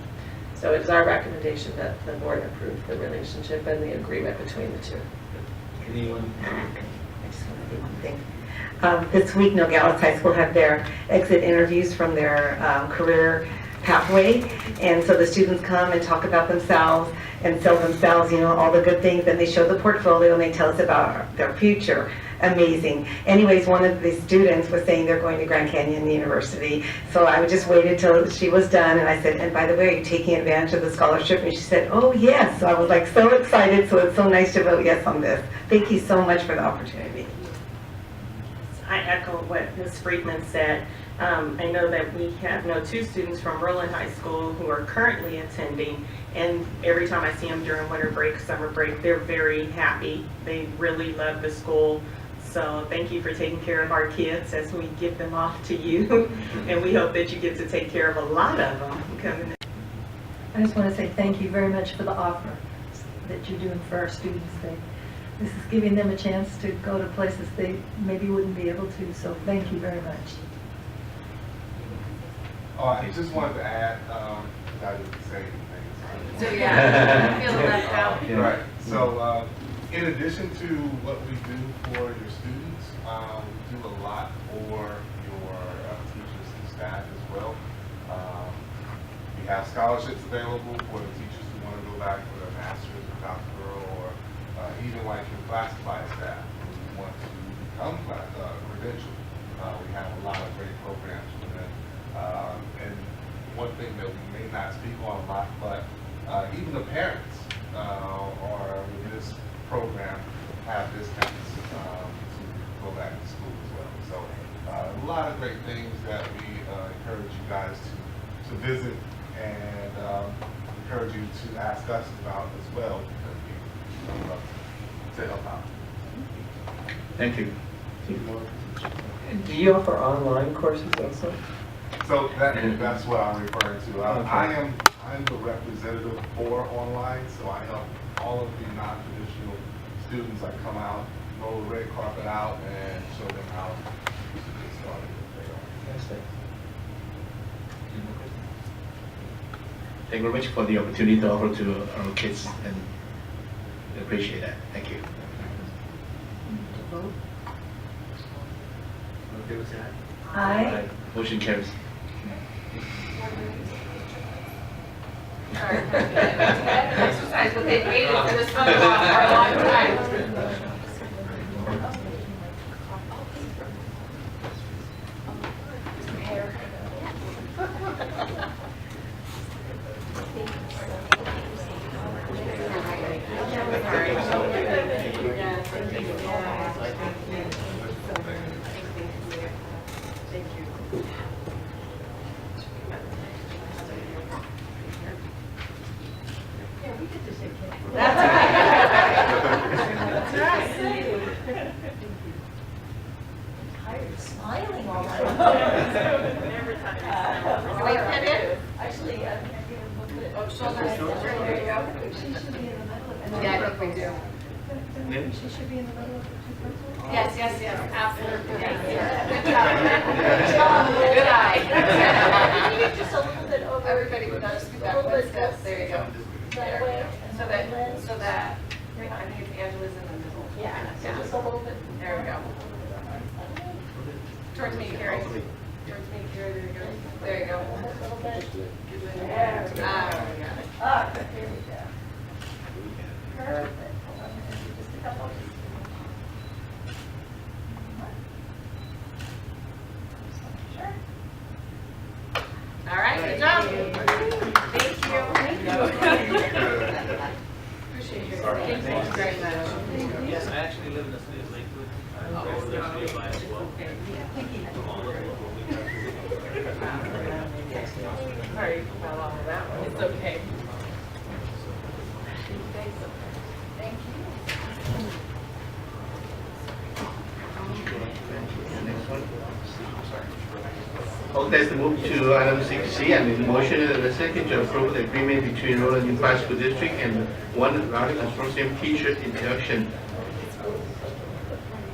So it is our recommendation that the board approve the relationship and the agreement between the two. Anyone? I just want to do one thing. This week, Nogales High School had their exit interviews from their career pathway, and so the students come and talk about themselves and sell themselves, all the good things, and they show the portfolio and they tell us about their future. Amazing. Anyways, one of the students was saying they're going to Grand Canyon University, so I just waited till she was done, and I said, and by the way, are you taking advantage of the scholarship? And she said, oh yes. So I was like so excited, so it's so nice to vote yes on this. Thank you so much for the opportunity. I echo what Ms. Friedman said. I know that we have 2 students from Roland High School who are currently attending, and every time I see them during winter break, summer break, they're very happy. They really love the school. So thank you for taking care of our kids as we give them off to you. And we hope that you get to take care of a lot of them coming in. I just want to say thank you very much for the offer that you're doing for our students. This is giving them a chance to go to places they maybe wouldn't be able to, so thank you very much. I just wanted to add, I didn't say anything. So yeah, I feel left out. Right, so in addition to what we do for your students, we do a lot for your teachers and staff as well. We have scholarships available for the teachers who want to go back for their master's or doctoral, or even like your classified staff who want to become credentialed. We have a lot of great programs for them. And one thing that we may not speak on a lot, but even the parents are with this program have discounts to go back to school as well. So a lot of great things that we encourage you guys to visit, and encourage you to ask us about as well, because we love to help out. Thank you. Do you offer online courses also? So that's what I'm referring to. Okay. I am the representative for online, so I help all of the non-traditional students that come out roll the red carpet out and show them how to get started if they don't. Thank you very much for the opportunity to offer to our kids, and we appreciate that. Thank you. Aye. Motion carries. Exercise, but they've waited for this phone call for a long time. Smiling all night. Actually, Oh, shoulders. There you go. she should be in the middle of it. Yeah, I think we do. She should be in the middle of the two principals. Yes, absolutely. Good job. Good eye. Maybe just a little bit over. Everybody would not scoot back one step. There you go. That way. So that, I think it's Angela's in the middle. Yeah, so just a little bit. There we go. Towards me, Carrie. Towards me, Carrie, there you go. There you go. A little bit. Ah, we got it. Ah, there we go. Perfect. Hold on, just a couple. Sure. All right, good job. Thank you. Appreciate your thank you very much. Yes, I actually live in the city of Lakewood. I'm very nearby as well. Sorry about all of that one. It's okay. Thank Okay, let's move to item 6C, and the motion and the second to approve the agreement between Roland Unified School District and One Routing Consortium Teacher Induction.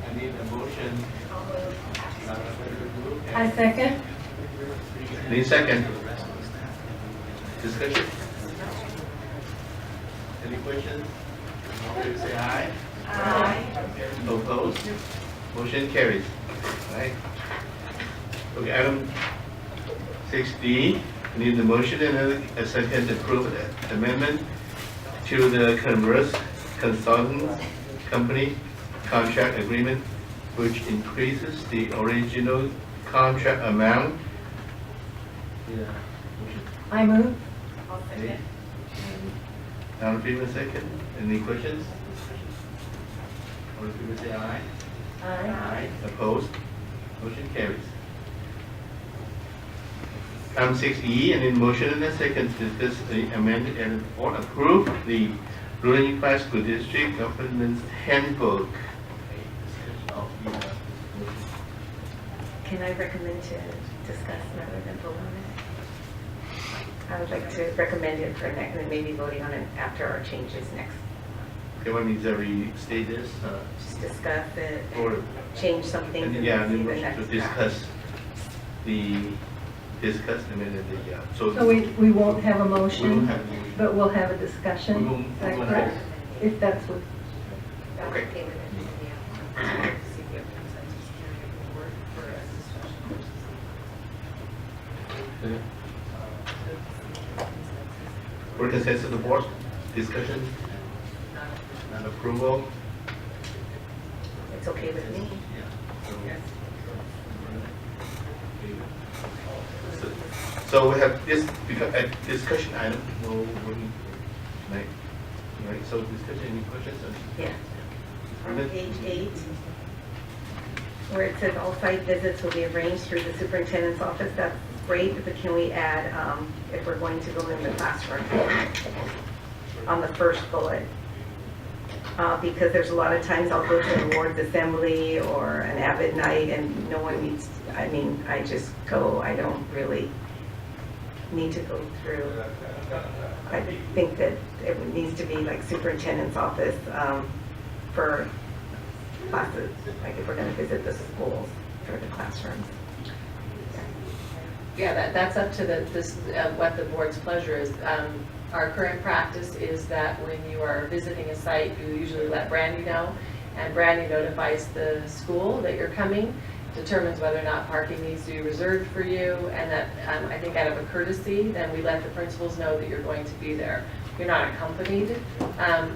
I need a motion. I second. Need second. Discussion? Any questions? All in favor say aye. Aye. Opposed? Motion carries. Right. Okay, item 6D, need the motion and a second to approve the amendment to the Converse Consultants Company contract agreement, which increases the original contract amount. I move. All in favor, second. Any questions? All in favor say aye. Aye. Opposed? Motion carries. Item 6E, and in motion and a second to discuss the amended and or approve the Roland Unified School District Governance Handbook. Can I recommend to discuss rather than vote on it? I would like to recommend it for next, and maybe voting on it after our changes next. Okay, what means that we state this? Just discuss it, Or, change some things. and yeah, then and see the motion to next discuss the amended, yeah. So we won't have a We motion, won't have a motion. but we'll have a We discussion. won't- Is that we won't correct? have- If that's what, Okay. For consensus of the board, discussion, and approval. It's okay with me. So we have this, because a discussion item, no, right, so discussion, any questions? Yeah. On page 8, where it says all site visits will be arranged through the superintendent's office, that's great, but can we add, if we're going to go in the classroom, on the first bullet? Because there's a lot of times I'll go to an awards assembly or an Avid night and no one needs, I mean, I just go, I don't really need to go through. I think that it needs to be like superintendent's office for classes, like if we're going to visit the schools for the classrooms. Yeah, that's up to what the board's pleasure is. Our current practice is that when you are visiting a site, you usually let Brandy know, and Brandy notifies the school that you're coming, determines whether or not parking needs to be reserved for you, and that I think out of a courtesy, then we let the principals know that you're going to be there. You're not accompanied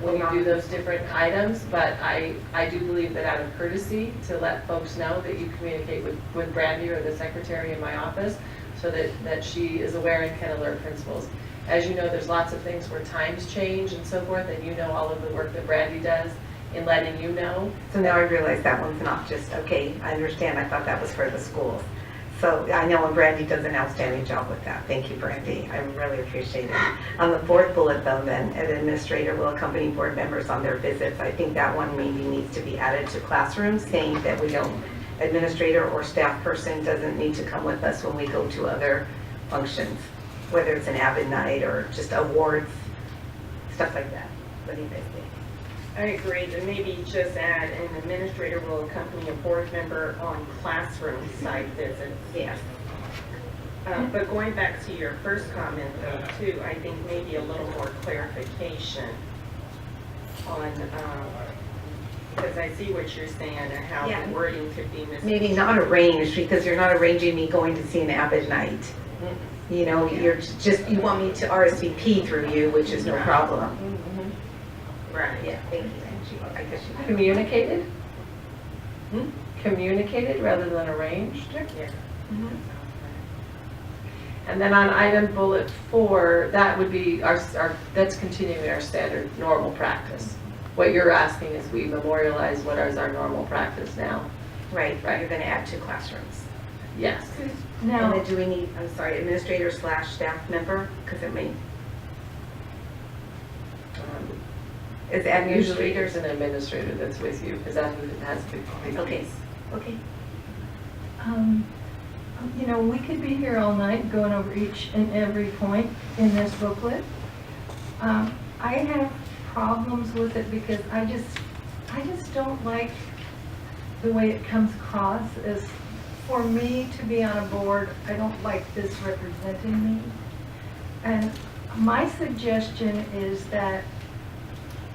when you do those different items, but I do believe that out of courtesy to let folks know that you communicate with Brandy or the secretary in my office so that she is aware and can alert principals. As you know, there's lots of things where times change and so forth, and you know all of the work that Brandy does in letting you know. So now I realize that one's not just, okay, I understand, I thought that was for the schools. So I know, and Brandy does an outstanding job with that. Thank you, Brandy. I really appreciate it. On the fourth bullet though, then, an administrator will accompany board members on their visits. I think that one maybe needs to be added to classrooms, saying that we don't, administrator or staff person doesn't need to come with us when we go to other functions, whether it's an Avid night or just awards, stuff like that. What do you guys think? I agree, and maybe just add an administrator will accompany a board member on classroom site visits. Yes. But going back to your first comment though too, I think maybe a little more clarification on, because I see what you're saying and how Yeah. the wording could be misconstrued. Maybe not arranged, because you're not arranging me going to see an Avid night. You know, you're just, you want me to RSVP through you, which is no problem. Right. Yeah, thank you, Angie. I guess you Communicated? Communicated rather than arranged? Yeah. And then on item bullet 4, that would be that's continuing our standard normal practice. What you're asking is we memorialize what is our normal practice now. Right, you're going to add 2 classrooms. Yes. Now, and then do we need, I'm sorry, administrator / staff member? Because it may. Is Usually administrator? there's an administrator that's with you, because that has big Okay, okay. You know, we could be here all night going over each and every point in this booklet. I have problems with it because I just don't like the way it comes across as, for me to be on a board, I don't like this representing me. And my suggestion is that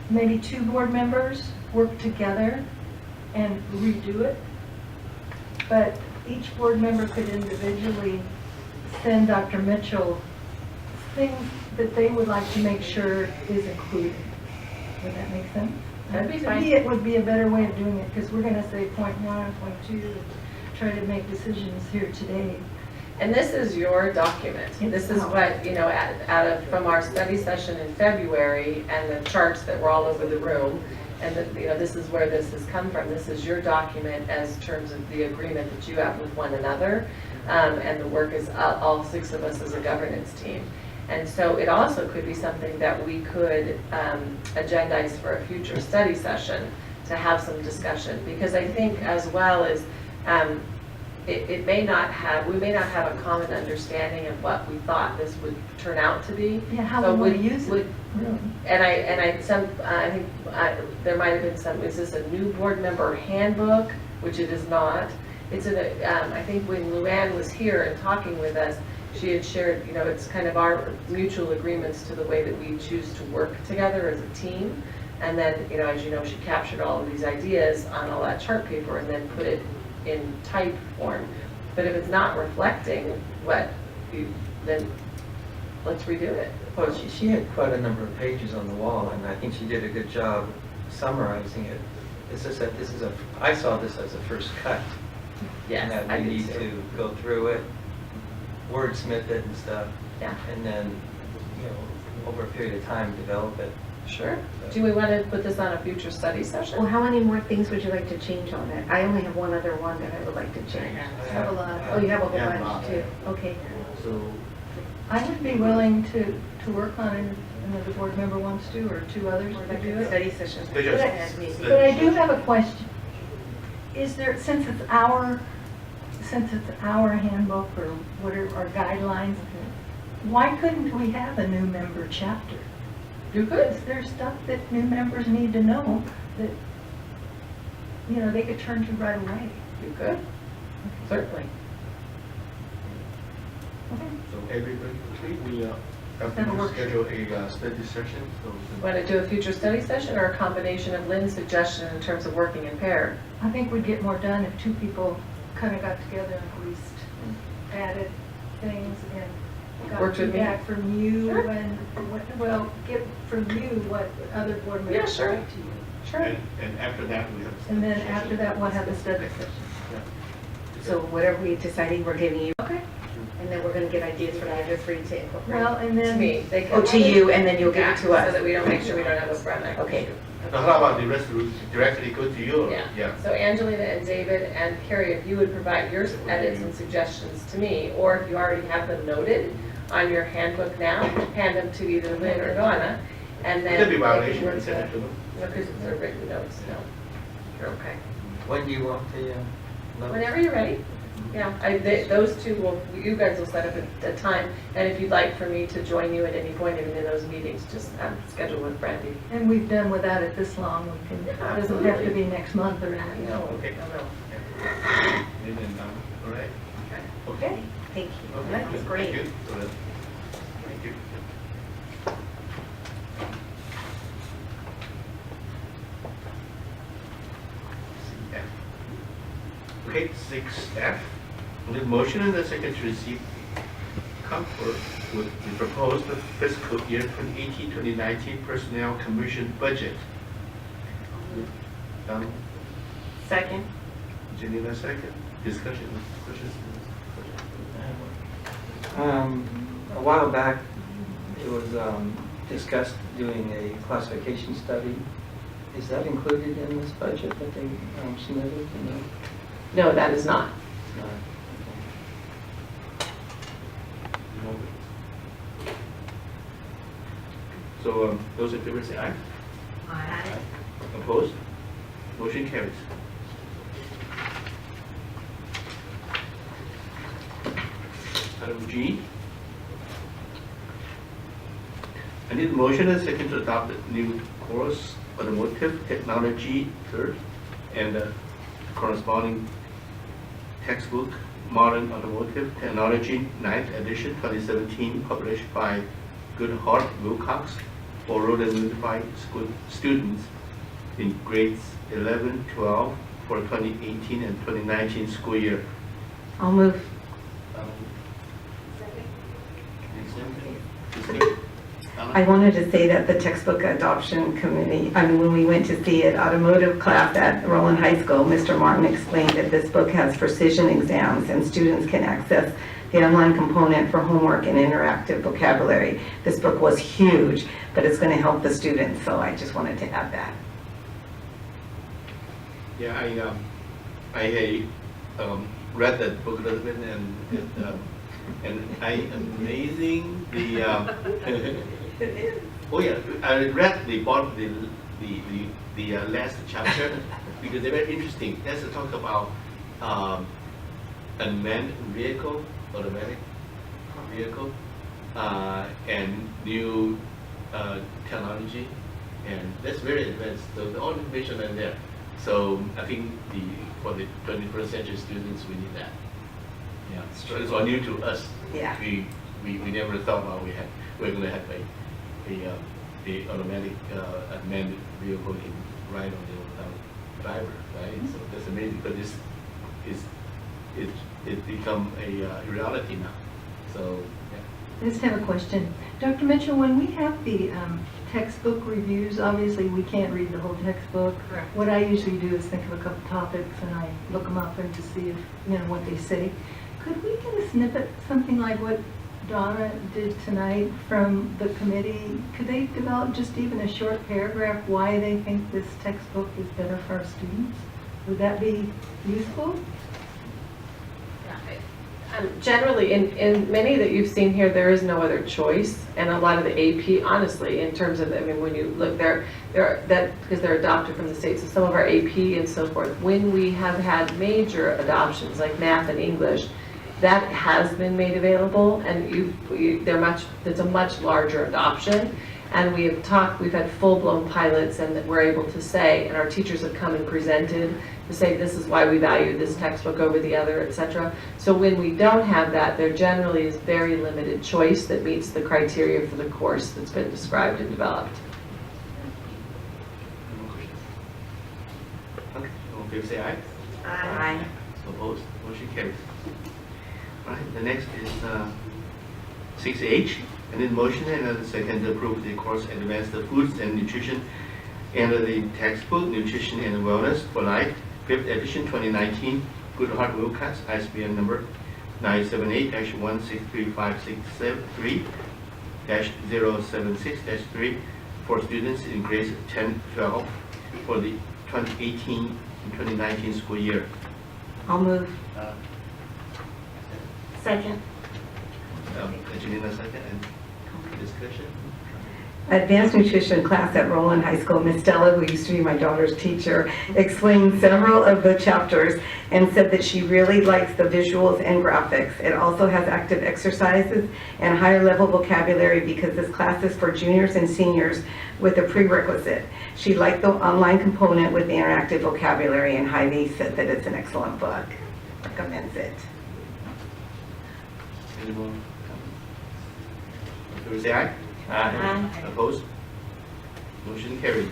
maybe 2 board members work together and redo it. But each board member could individually send Dr. Mitchell things that they would like to make sure is included. Would that make sense? That'd be To fine. me, it would be a better way of doing it, because we're going to say point 1, point 2, and try to make decisions here today. And this is your document. This is what, you know, from our study session in February and the charts that were all over the room, and you know, this is where this has come from. This is your document as terms of the agreement that you have with one another, and the work is all 6 of us as a governance team. And so it also could be something that we could agendize for a future study session to have some discussion, because I think as well as we may not have a common understanding of what we thought this would turn out to be. Yeah, how So we want to use it. Really. I think there might have been some, is this a new board member handbook, which it is not. It's I think when Luann was here and talking with us, she had shared, you know, it's kind of our mutual agreements to the way that we choose to work together as a team. And then, you know, as you know, she captured all of these ideas on all that chart paper and then put it in type form. But if it's not reflecting what you, then let's redo it. Well, she had quite a number of pages on the wall, and I think she did a good job summarizing it. It's just that I saw this as a first cut. Yes, and that we need to go through it, wordsmith it and stuff. Yeah. And then, you know, over a period of time, develop it. Sure. Do we want to put this on a future study session? Well, how many more things would you like to change on it? I only have one other one that I would like to change. I have a lot. Oh, you have a whole Yeah, bunch too? Okay. So, I would be willing to work on it if another board member wants to, or 2 others to do it. Study session. But I do have a question. Is there, since it's our handbook or whatever, our guidelines, why couldn't we have a new member chapter? You could. Is there stuff that new members need to know that you know, they could turn to right away. You could, certainly. So everybody agree, we have That'll to work. schedule a study session, so. Want to do a future study session or a combination of Lynne's suggestion in terms of working in pair? I think we'd get more done if two people kind of got together and at least added things and got Worked with me? feedback from you Sure. and, well, get from you what other board members Yeah, sure. write to you. Sure. And after that, we have. And then after that, we'll have a study session. So whatever we deciding, we're giving you. Okay. And then we're gonna get ideas for either three to incorporate. Well, and To then. me. They Oh, can- to you, and then you'll give it to So us. that we don't make sure we don't have a breath. Okay. Now, how about the rest directly go to you? Or- Yeah. So Angelina and David and Carrie, if you would provide your edits and suggestions to me, or if you already have them noted on your handbook now, hand them to either Lynn or Donna, and then. Could be violation, We're we send it to them. No, because they're written notes, no. You're okay. When do you want the, Whenever you're ready. Yeah, those two will, you guys will set up a time, and if you'd like for me to join you at any point in those meetings, just schedule with Brandy. And we've done without it this long, we can, it doesn't have to be next month or anything. No, Okay. no. And then, all right? Okay. Thank you. Okay, That was good. great. Thank you. All right. Thank you. Okay, 6F. The motion and the second to receive comfort with the proposed fiscal year 2018-2019 personnel commission budget. Second. Janina, second. Discussion, questions? a while back, it was discussed doing a classification study. Is that included in this budget that they submitted? No, that is not. So those in favor say aye. Aye. Opposed? Motion carries. Item G. I need a motion and second to adopt the new course Automotive Technology third and the corresponding textbook Modern Automotive Technology 9th edition 2017 published by Goodhart Wilcox for Road and Unified School students in grades 11, 12 for 2018 and 2019 school year. I'll move. I wanted to say that the textbook adoption committee, when we went to see it, automotive class at Roland High School, Mr. Martin explained that this book has precision exams and students can access the online component for homework and interactive vocabulary. This book was huge, but it's going to help the students, so I just wanted to add that. Yeah, I read that book a little bit and I amazing the oh yeah, I read the last chapter because they're very interesting. Let's talk about unmanned vehicle, automatic vehicle, and new technology, and that's very advanced. So the all information in there. So I think for the 21st century students, we need that. Yeah, so it's all new to us. Yeah. We never thought about we're going to have a automatic unmanned vehicle in ride on the driver, right? So that's amazing. But it become a reality now. So yeah. I just have a question. Dr. Mitchell, when we have the textbook reviews, obviously we can't read the whole textbook. Correct. What I usually do is think of a couple topics and I look them up and to see if, what they say. Could we get a snippet, something like what Donna did tonight from the committee? Could they develop just even a short paragraph why they think this textbook is better for our students? Would that be useful? Generally, in many that you've seen here, there is no other choice, and a lot of the AP, honestly, in terms of, when you look there, because they're adopted from the state, so some of our AP and so forth, when we have had major adoptions like math and English, that has been made available, and it's a much larger adoption, And we've had full-blown pilots, and that we're able to say, and our teachers have come and presented to say this is why we value this textbook over the other, etc. So when we don't have that, there generally is very limited choice that meets the criteria for the course that's been described and developed. Okay, all in favor say aye. Aye. Opposed? Motion carries. All right, the next is 6H. I need a motion and a second to approve the course Advanced Foods and Nutrition and the textbook Nutrition and Wellness for Life, 5th edition 2019, Good Heart Wilcox, ISBN number 978-1635673-076-3 for students in grades 10-12 for the 2018-2019 school year. I'll move. Second. Angelina, second, and discussion. Advanced nutrition class at Roland High School, Miss Stella, who used to be my daughter's teacher, explained several of the chapters and said that she really likes the visuals and graphics. It also has active exercises and higher level vocabulary because this class is for juniors and seniors with a prerequisite. She liked the online component with the interactive vocabulary, and Heidi said that it's an excellent book. Recommends it. Anyone? Favor say aye. Aye. Opposed? Motion carried.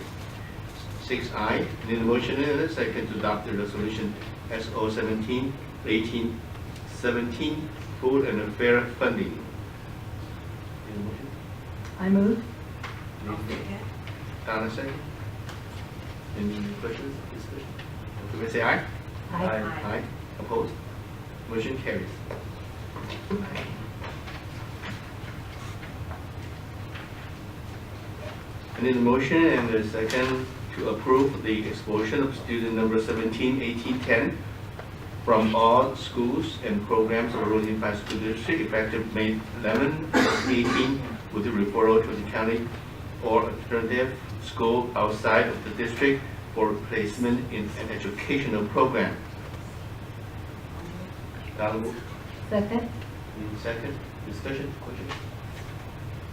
6I, need a motion and a second to adopt the resolution SO17-1817, food and fair funding. Need a motion? I move. Donna, second. Any questions, discussion? Favor say aye. Aye. Aye. Opposed? Motion carries. I need a motion and a second to approve the expulsion of student number 171810 from all schools and programs of Royal Unified School District effective May 11, 2018 with a referral to the county or alternative school outside of the district for placement in an educational program. Second. Second. Discussion? Question?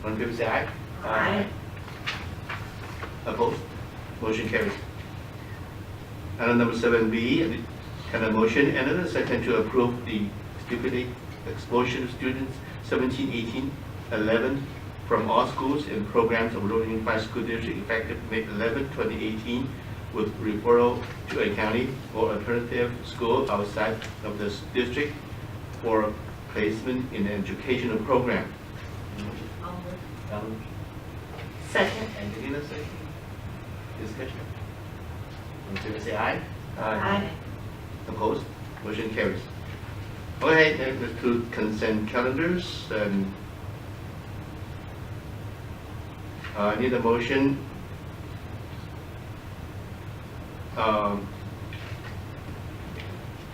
All in favor say aye. Aye. Opposed? Motion carries. Item number 7B, can a motion and a second to approve the stipulate expulsion of students 17, 18, 11 from all schools and programs of Royal Unified School District effective May 11, 2018 with referral to a county or alternative school outside of the district for placement in an educational program. Second. Angelina, second. Discussion. All in favor say aye. Aye. Opposed? Motion carries. Okay, then let's do consent calendars. I need a motion.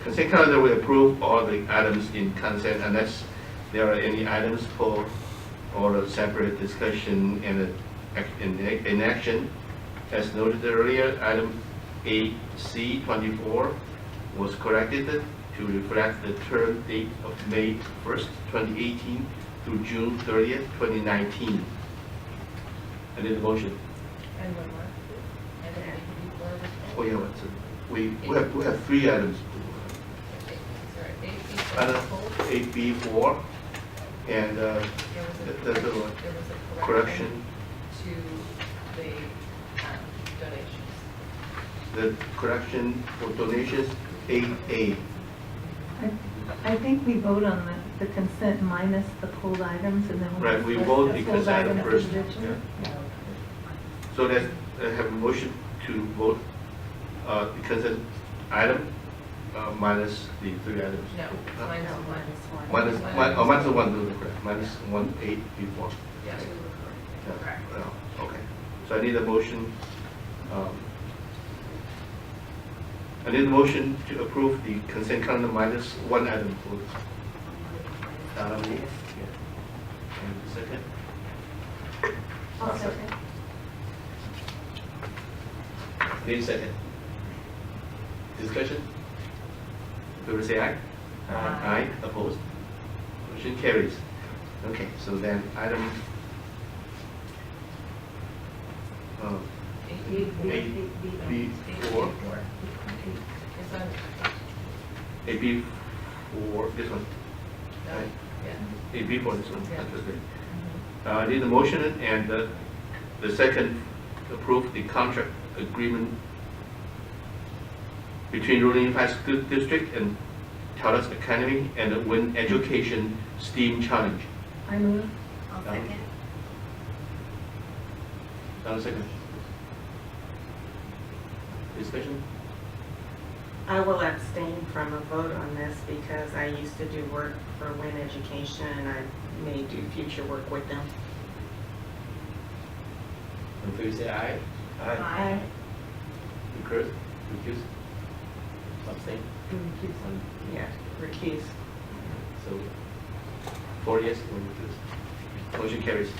Consent calendar will approve all the items in consent unless there are any items for or a separate discussion and in action. As noted earlier, item 8C24 was corrected to reflect the term date of May 1st, 2018 through June 30th, 2019. I need a motion. And one more. Oh yeah, we have three items. Item 8B4 and the correction. To the donations. The correction for donations 8A. I think we vote on the consent minus the pulled items, and then Right, we discuss vote the the pulled consent item items first. individually. Yeah. So let's have a motion to vote the consent item minus the three items. No, minus one. Minus the one, correct. Minus 1, 8, B4. Yeah. Correct. Okay. So I need a motion. I need a motion to approve the consent calendar minus one item, please. Donna, move. And second. I'll second. Need a second. Discussion? Favor say aye. Aye. Opposed? Motion carries. Okay, so then item AB4. AB4, this one. AB4, this one. Interesting. Need a motion and the second approve the contract agreement between Rolling Unified School District and Taurus Academy and the Win Education STEAM Challenge. I move. I'll second. Second. Discussion? I will abstain from a vote on this because I used to do work for Win Education and I may do future work with them. In favor say aye. Aye. Recuse? Abstain? Yeah, recuse. So, 4 yes, 1 recuse. Motion carries.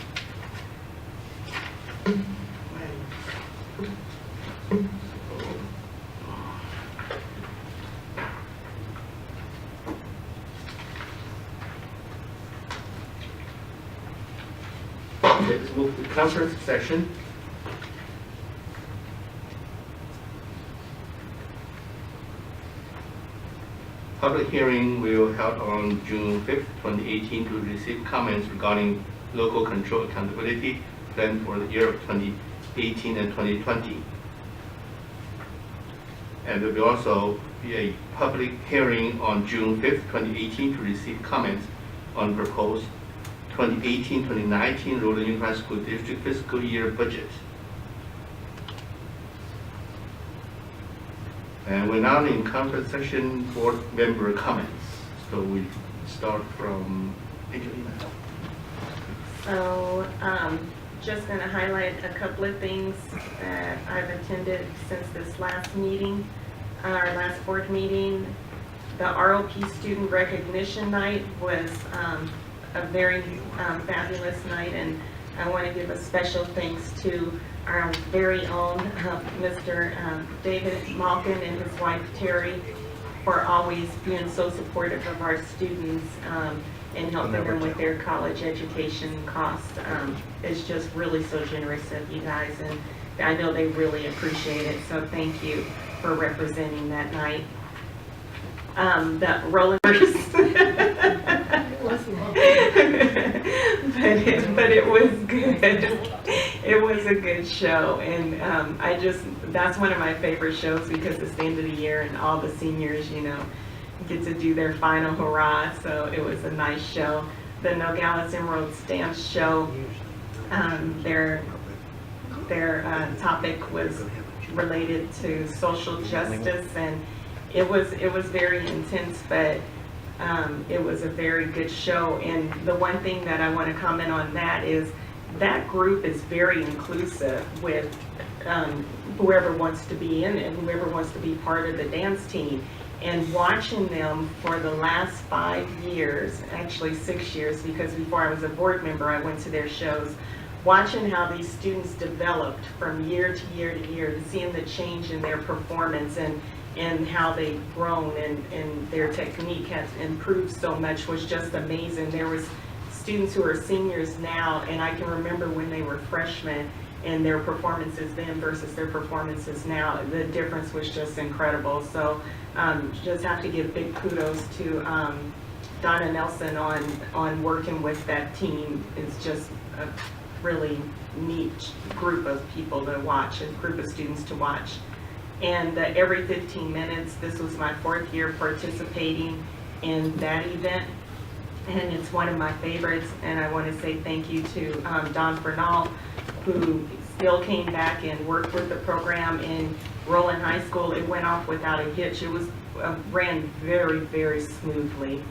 Let's move to the conference session. Public hearing will be held on June 5th, 2018 to receive comments regarding local control accountability plan for the year of 2018 and 2020. And there will also be a public hearing on June 5th, 2018 to receive comments on proposed 2018-2019 Rolling Unified School District fiscal year budget. And we're now in conference session board member comments. So we start from Angelina. So, just going to highlight a couple of things that I've attended since this last meeting, our last board meeting. The ROP Student Recognition Night was a very fabulous night, and I want to give a special thanks to our very own Mr. David Malkin and his wife Terry for always being so supportive of our students and helping them with their college education costs. It's just really so generous of you guys, and I know they really appreciate it, so thank you for representing that night. The rollers. but it was good. It was a good show, and that's one of my favorite shows because it's the end of the year and all the seniors, you know, get to do their final hurrah, so it was a nice show. The Nogales Emeralds Dance Show, their topic was related to social justice, and it was very intense, but it was a very good show. And the one thing that I want to comment on that is that group is very inclusive with whoever wants to be in it, whoever wants to be part of the dance team. And watching them for the last 5 years, actually 6 years, because before I was a board member, I went to their shows, watching how these students developed from year to year to year, and seeing the change in their performance and how they've grown and their technique has improved so much was just amazing. There was students who are seniors now, and I can remember when they were freshmen and their performances then versus their performances now. The difference was just incredible. So just have to give big kudos to Donna Nelson on working with that team. It's just a really neat group of people to watch, a group of students to watch. And every 15 minutes, this was my 4th year participating in that event, and it's one of my favorites. And I want to say thank you to Don Fernald, who still came back and worked with the program in Roland High School. It went off without a hitch. It was ran very, very smoothly.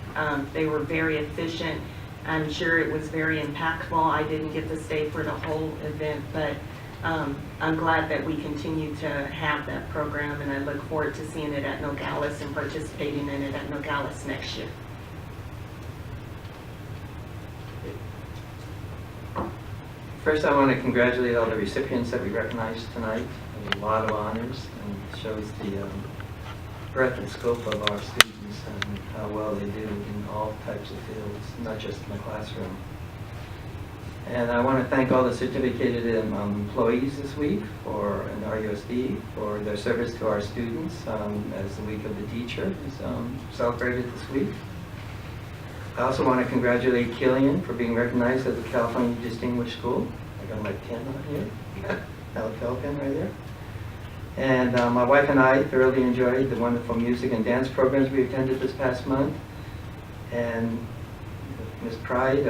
They were very efficient. I'm sure it was very impactful. I didn't get to stay for the whole event, but I'm glad that we continue to have that program, and I look forward to seeing it at Nogales and participating in it at Nogales next year. First, I want to congratulate all the recipients that we recognized tonight. There's a lot of honors, and it shows the breadth and scope of our students and how well they do in all types of fields, not just in the classroom. And I want to thank all the certificated employees this week and RUSD for their service to our students as the week of the teacher is celebrated this week. I also want to congratulate Killian for being recognized as a California Distinguished School. I got my pin on here, LPL pin right there. And my wife and I thoroughly enjoyed the wonderful music and dance programs we attended this past month. And Ms. Pride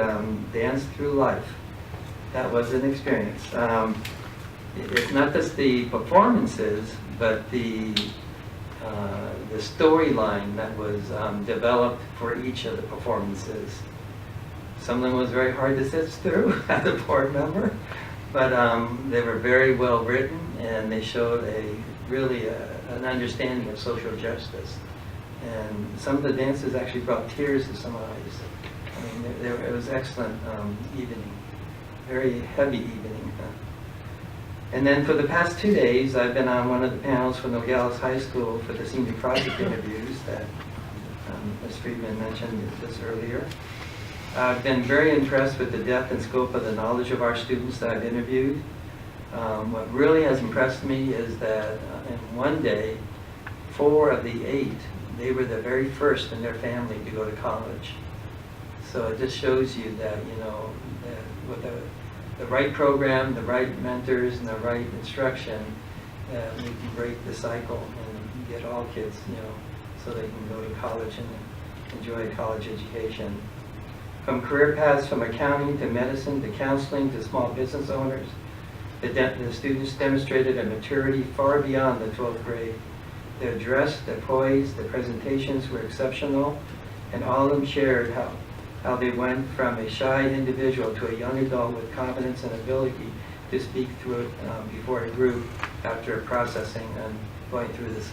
danced through life. That was an experience. It's not just the performances, but the storyline that was developed for each of the performances. Some of them was very hard to sit through as a board member, but they were very well written, and they showed an understanding of social justice. And some of the dances actually brought tears to some eyes. I mean, it was excellent evening, very heavy evening. And then for the past 2 days, I've been on one of the panels for Nogales High School for the senior project interviews that Ms. Friedman mentioned just earlier. I've been very impressed with the depth and scope of the knowledge of our students that I've interviewed. What really has impressed me is that in one day, 4 of the 8, they were the very first in their family to go to college. So it just shows you that, you know, that with the right program, the right mentors, and the right instruction, we can break the cycle and get all kids, you know, so they can go to college and enjoy a college education. From career paths from accounting to medicine to counseling to small business owners, the students demonstrated a maturity far beyond the 12th grade. Their dress, their poise, their presentations were exceptional, and all of them shared how they went from a shy individual to a young adult with confidence and ability to speak before a group after processing and going through this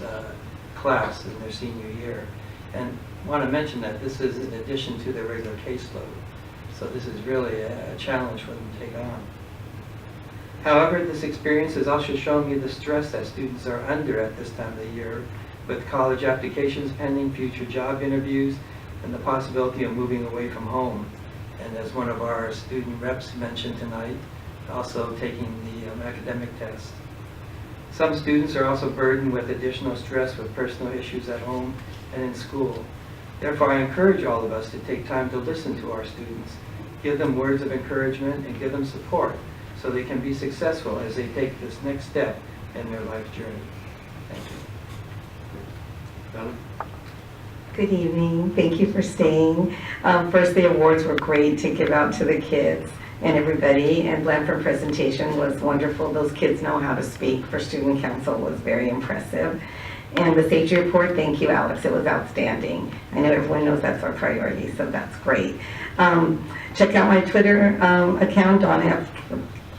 class in their senior year. And I want to mention that this is in addition to their regular caseload. So this is really a challenge for them to take on. However, this experience has also shown me the stress that students are under at this time of the year, with college applications pending, future job interviews, and the possibility of moving away from home. And as one of our student reps mentioned tonight, also taking the academic test. Some students are also burdened with additional stress with personal issues at home and in school. Therefore, I encourage all of us to take time to listen to our students, give them words of encouragement, and give them support so they can be successful as they take this next step in their life journey. Thank you. Donna? Good evening. Thank you for staying. First, the awards were great to give out to the kids and everybody, and Blanford presentation was wonderful. Those kids know how to speak for student council was very impressive. And the safety report, thank you, Alex. It was outstanding. I know everyone knows that's our priority, so that's great. Check out my Twitter account, Donna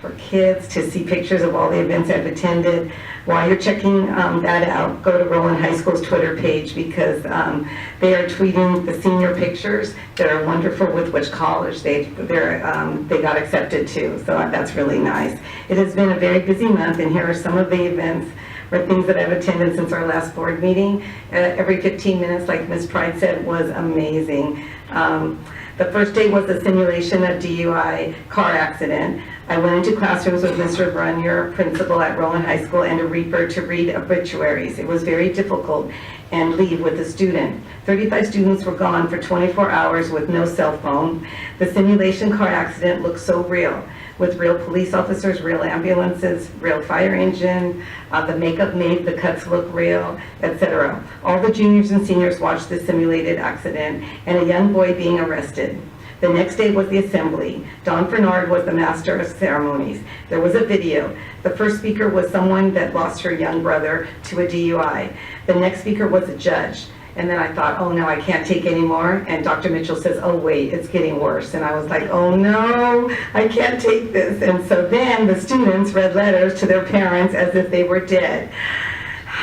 for Kids, to see pictures of all the events I've attended. While you're checking that out, go to Roland High School's Twitter page because they are tweeting the senior pictures that are wonderful with which college they got accepted to. So that's really nice. It has been a very busy month, and here are some of the events or things that I've attended since our last board meeting. Every 15 minutes, like Ms. Pride said, was amazing. The first day was the simulation of DUI car accident. I went into classrooms with Mr. Brunier, principal at Roland High School, and a reaper to read obituaries. It was very difficult and leave with the student. 35 students were gone for 24 hours with no cell phone. The simulation car accident looked so real, with real police officers, real ambulances, real fire engine, the makeup made the cuts look real, etc. All the juniors and seniors watched the simulated accident and a young boy being arrested. The next day was the assembly. Don Fernard was the master of ceremonies. There was a video. The first speaker was someone that lost her young brother to a DUI. The next speaker was a judge. And then I thought, oh no, I can't take any more. And Dr. Mitchell says, oh wait, it's getting worse. And I was like, oh no, I can't take this. And so then the students read letters to their parents as if they were dead.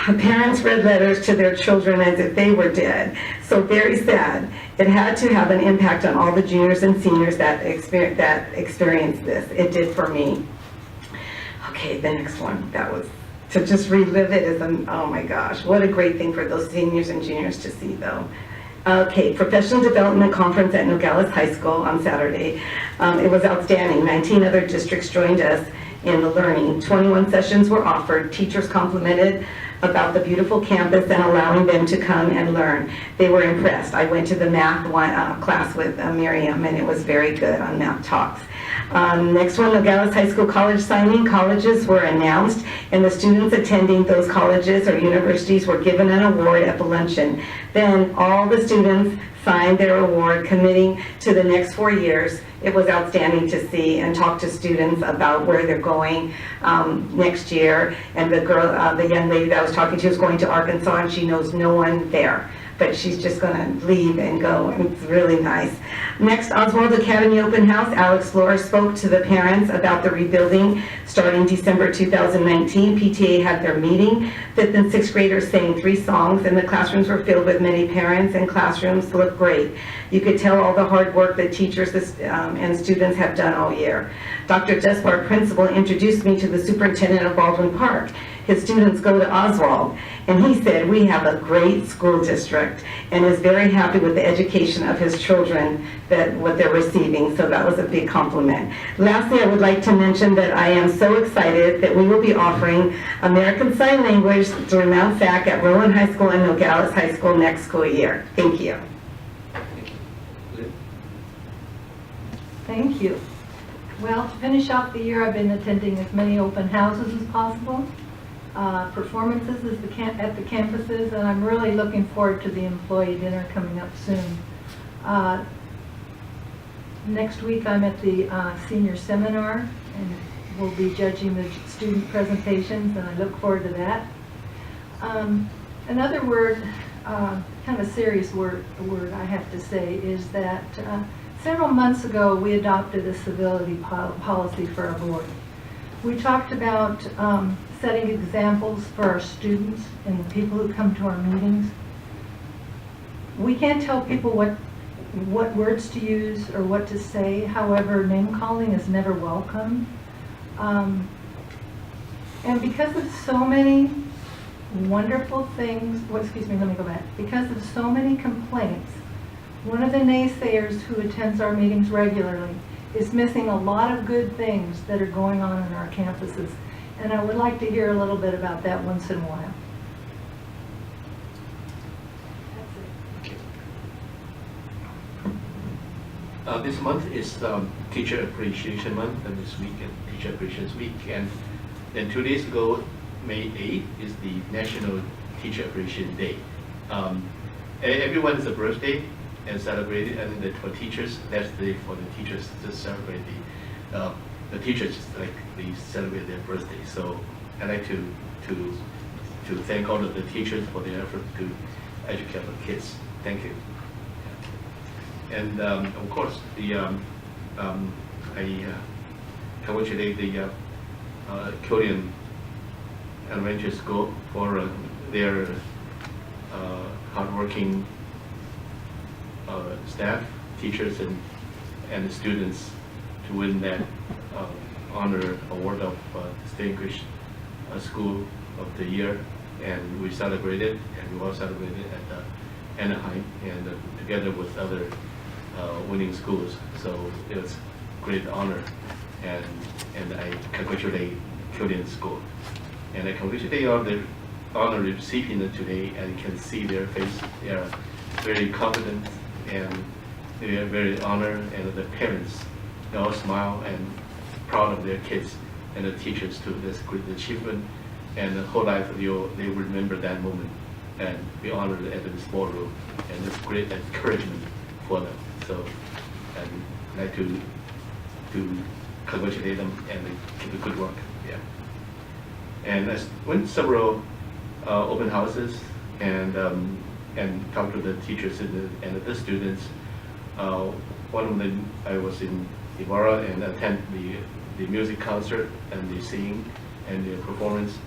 Parents read letters to their children as if they were dead. So very sad. It had to have an impact on all the juniors and seniors that experienced this. It did for me. Okay, the next one. That was, to just relive it is, oh my gosh, what a great thing for those seniors and juniors to see though. Okay, Professional Development Conference at Nogales High School on Saturday. It was outstanding. 19 other districts joined us in the learning. 21 sessions were offered. Teachers complimented about the beautiful campus and allowing them to come and learn. They were impressed. I went to the math class with Miriam, and it was very good on math talks. Next one, Nogales High School college signing. Colleges were announced, and the students attending those colleges or universities were given an award at the luncheon. Then all the students signed their award, committing to the next 4 years. It was outstanding to see and talk to students about where they're going next year. And the young lady that I was talking to is going to Arkansas, and she knows no one there, but she's just going to leave and go. It's really nice. Next, Oswald Academy Open House. Alex Flores spoke to the parents about the rebuilding starting December 2019. PTA had their meeting. 5th and 6th graders sang 3 songs, and the classrooms were filled with many parents, and classrooms looked great. You could tell all the hard work that teachers and students have done all year. Dr. Despard, principal, introduced me to the superintendent of Baldwin Park. His students go to Oswald, and he said, we have a great school district, and is very happy with the education of his children, what they're receiving, so that was a big compliment. Lastly, I would like to mention that I am so excited that we will be offering American Sign Language through Mount SAC at Roland High School and Nogales High School next school year. Thank you. Thank you. Well, to finish off the year, I've been attending as many open houses as possible, performances at the campuses, and I'm really looking forward to the employee dinner coming up soon. Next week, I'm at the senior seminar, and we'll be judging the student presentations, and I look forward to that. Another word, kind of a serious word I have to say, is that several months ago, we adopted a civility policy for our board. We talked about setting examples for our students and the people who come to our meetings. We can't tell people what words to use or what to say. However, name calling is never welcome. And because of so many wonderful things, because of so many complaints, one of the naysayers who attends our meetings regularly is missing a lot of good things that are going on in our campuses. And I would like to hear a little bit about that once in a while. This month is Teacher Appreciation Month, and this week is Teacher Appreciation Week. And then 2 days ago, May 8th, is the National Teacher Appreciation Day. Everyone is a birthday and celebrate it, and then for teachers, that's the day for the teachers to celebrate the teachers, like they celebrate their birthday. So I'd like to thank all of the teachers for their effort to educate our kids. Thank you. And of course, I congratulate the Korean Elementary School for their hardworking staff, teachers, and the students to win that honor award of Distinguished School of the Year. And we celebrated, and we all celebrated at Anaheim, and together with other winning schools. So it was great honor, and I congratulate Korean School. And I congratulate all the honor recipients today, and you can see their face. They are very confident, and they are very honored, and the parents, they all smile and proud of their kids, and the teachers too. That's great achievement, and the whole life they will remember that moment and be honored at this ballroom, and it's great encouragement for them. So I'd like to congratulate them and keep the good work. Yeah. And I went several open houses and talked to the teachers and the students. One of them, I was in Ibarra and attend the music concert and the singing and the performance,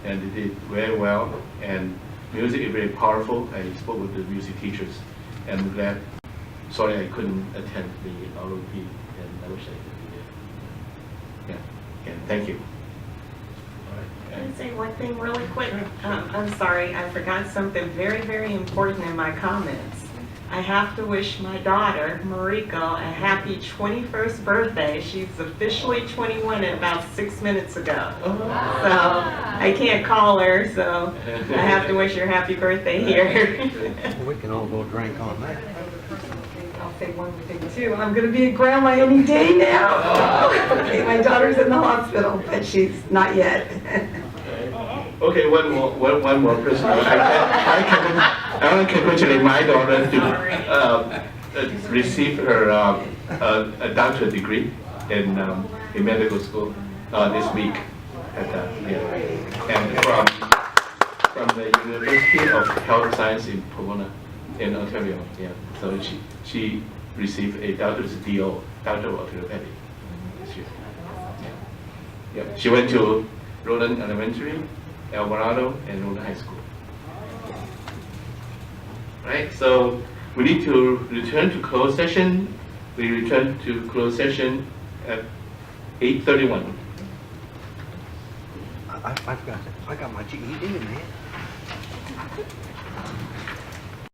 and they did very well. And music is very powerful. I spoke with the music teachers, and I'm glad. Sorry, I couldn't attend the ROP, and I wish I could be there. Yeah, and thank you. Can I say one thing really quick? I'm sorry, I forgot something very, very important in my comments. I have to wish my daughter, Mariko, a happy 21st birthday. She's officially 21 and about 6 minutes ago. So I can't call her, so I have to wish her a happy birthday here. We can all go drink on that. I'll say one thing too. I'm going to be a grandma any day now. Okay, my daughter's in the hospital, but she's not yet. Okay, one more person. I want to congratulate my daughter to receive her a doctorate degree in medical school this week. And from the University of Health Science in Pomona, in Ontario. Yeah, so she received a doctor's DO, Doctor of Orthopedic. This year. Yeah, she went to Roland Elementary, Alvarado, and Roland High School. Right, so we need to return to closed session. We return to closed session at 8:31. I got my GED, man.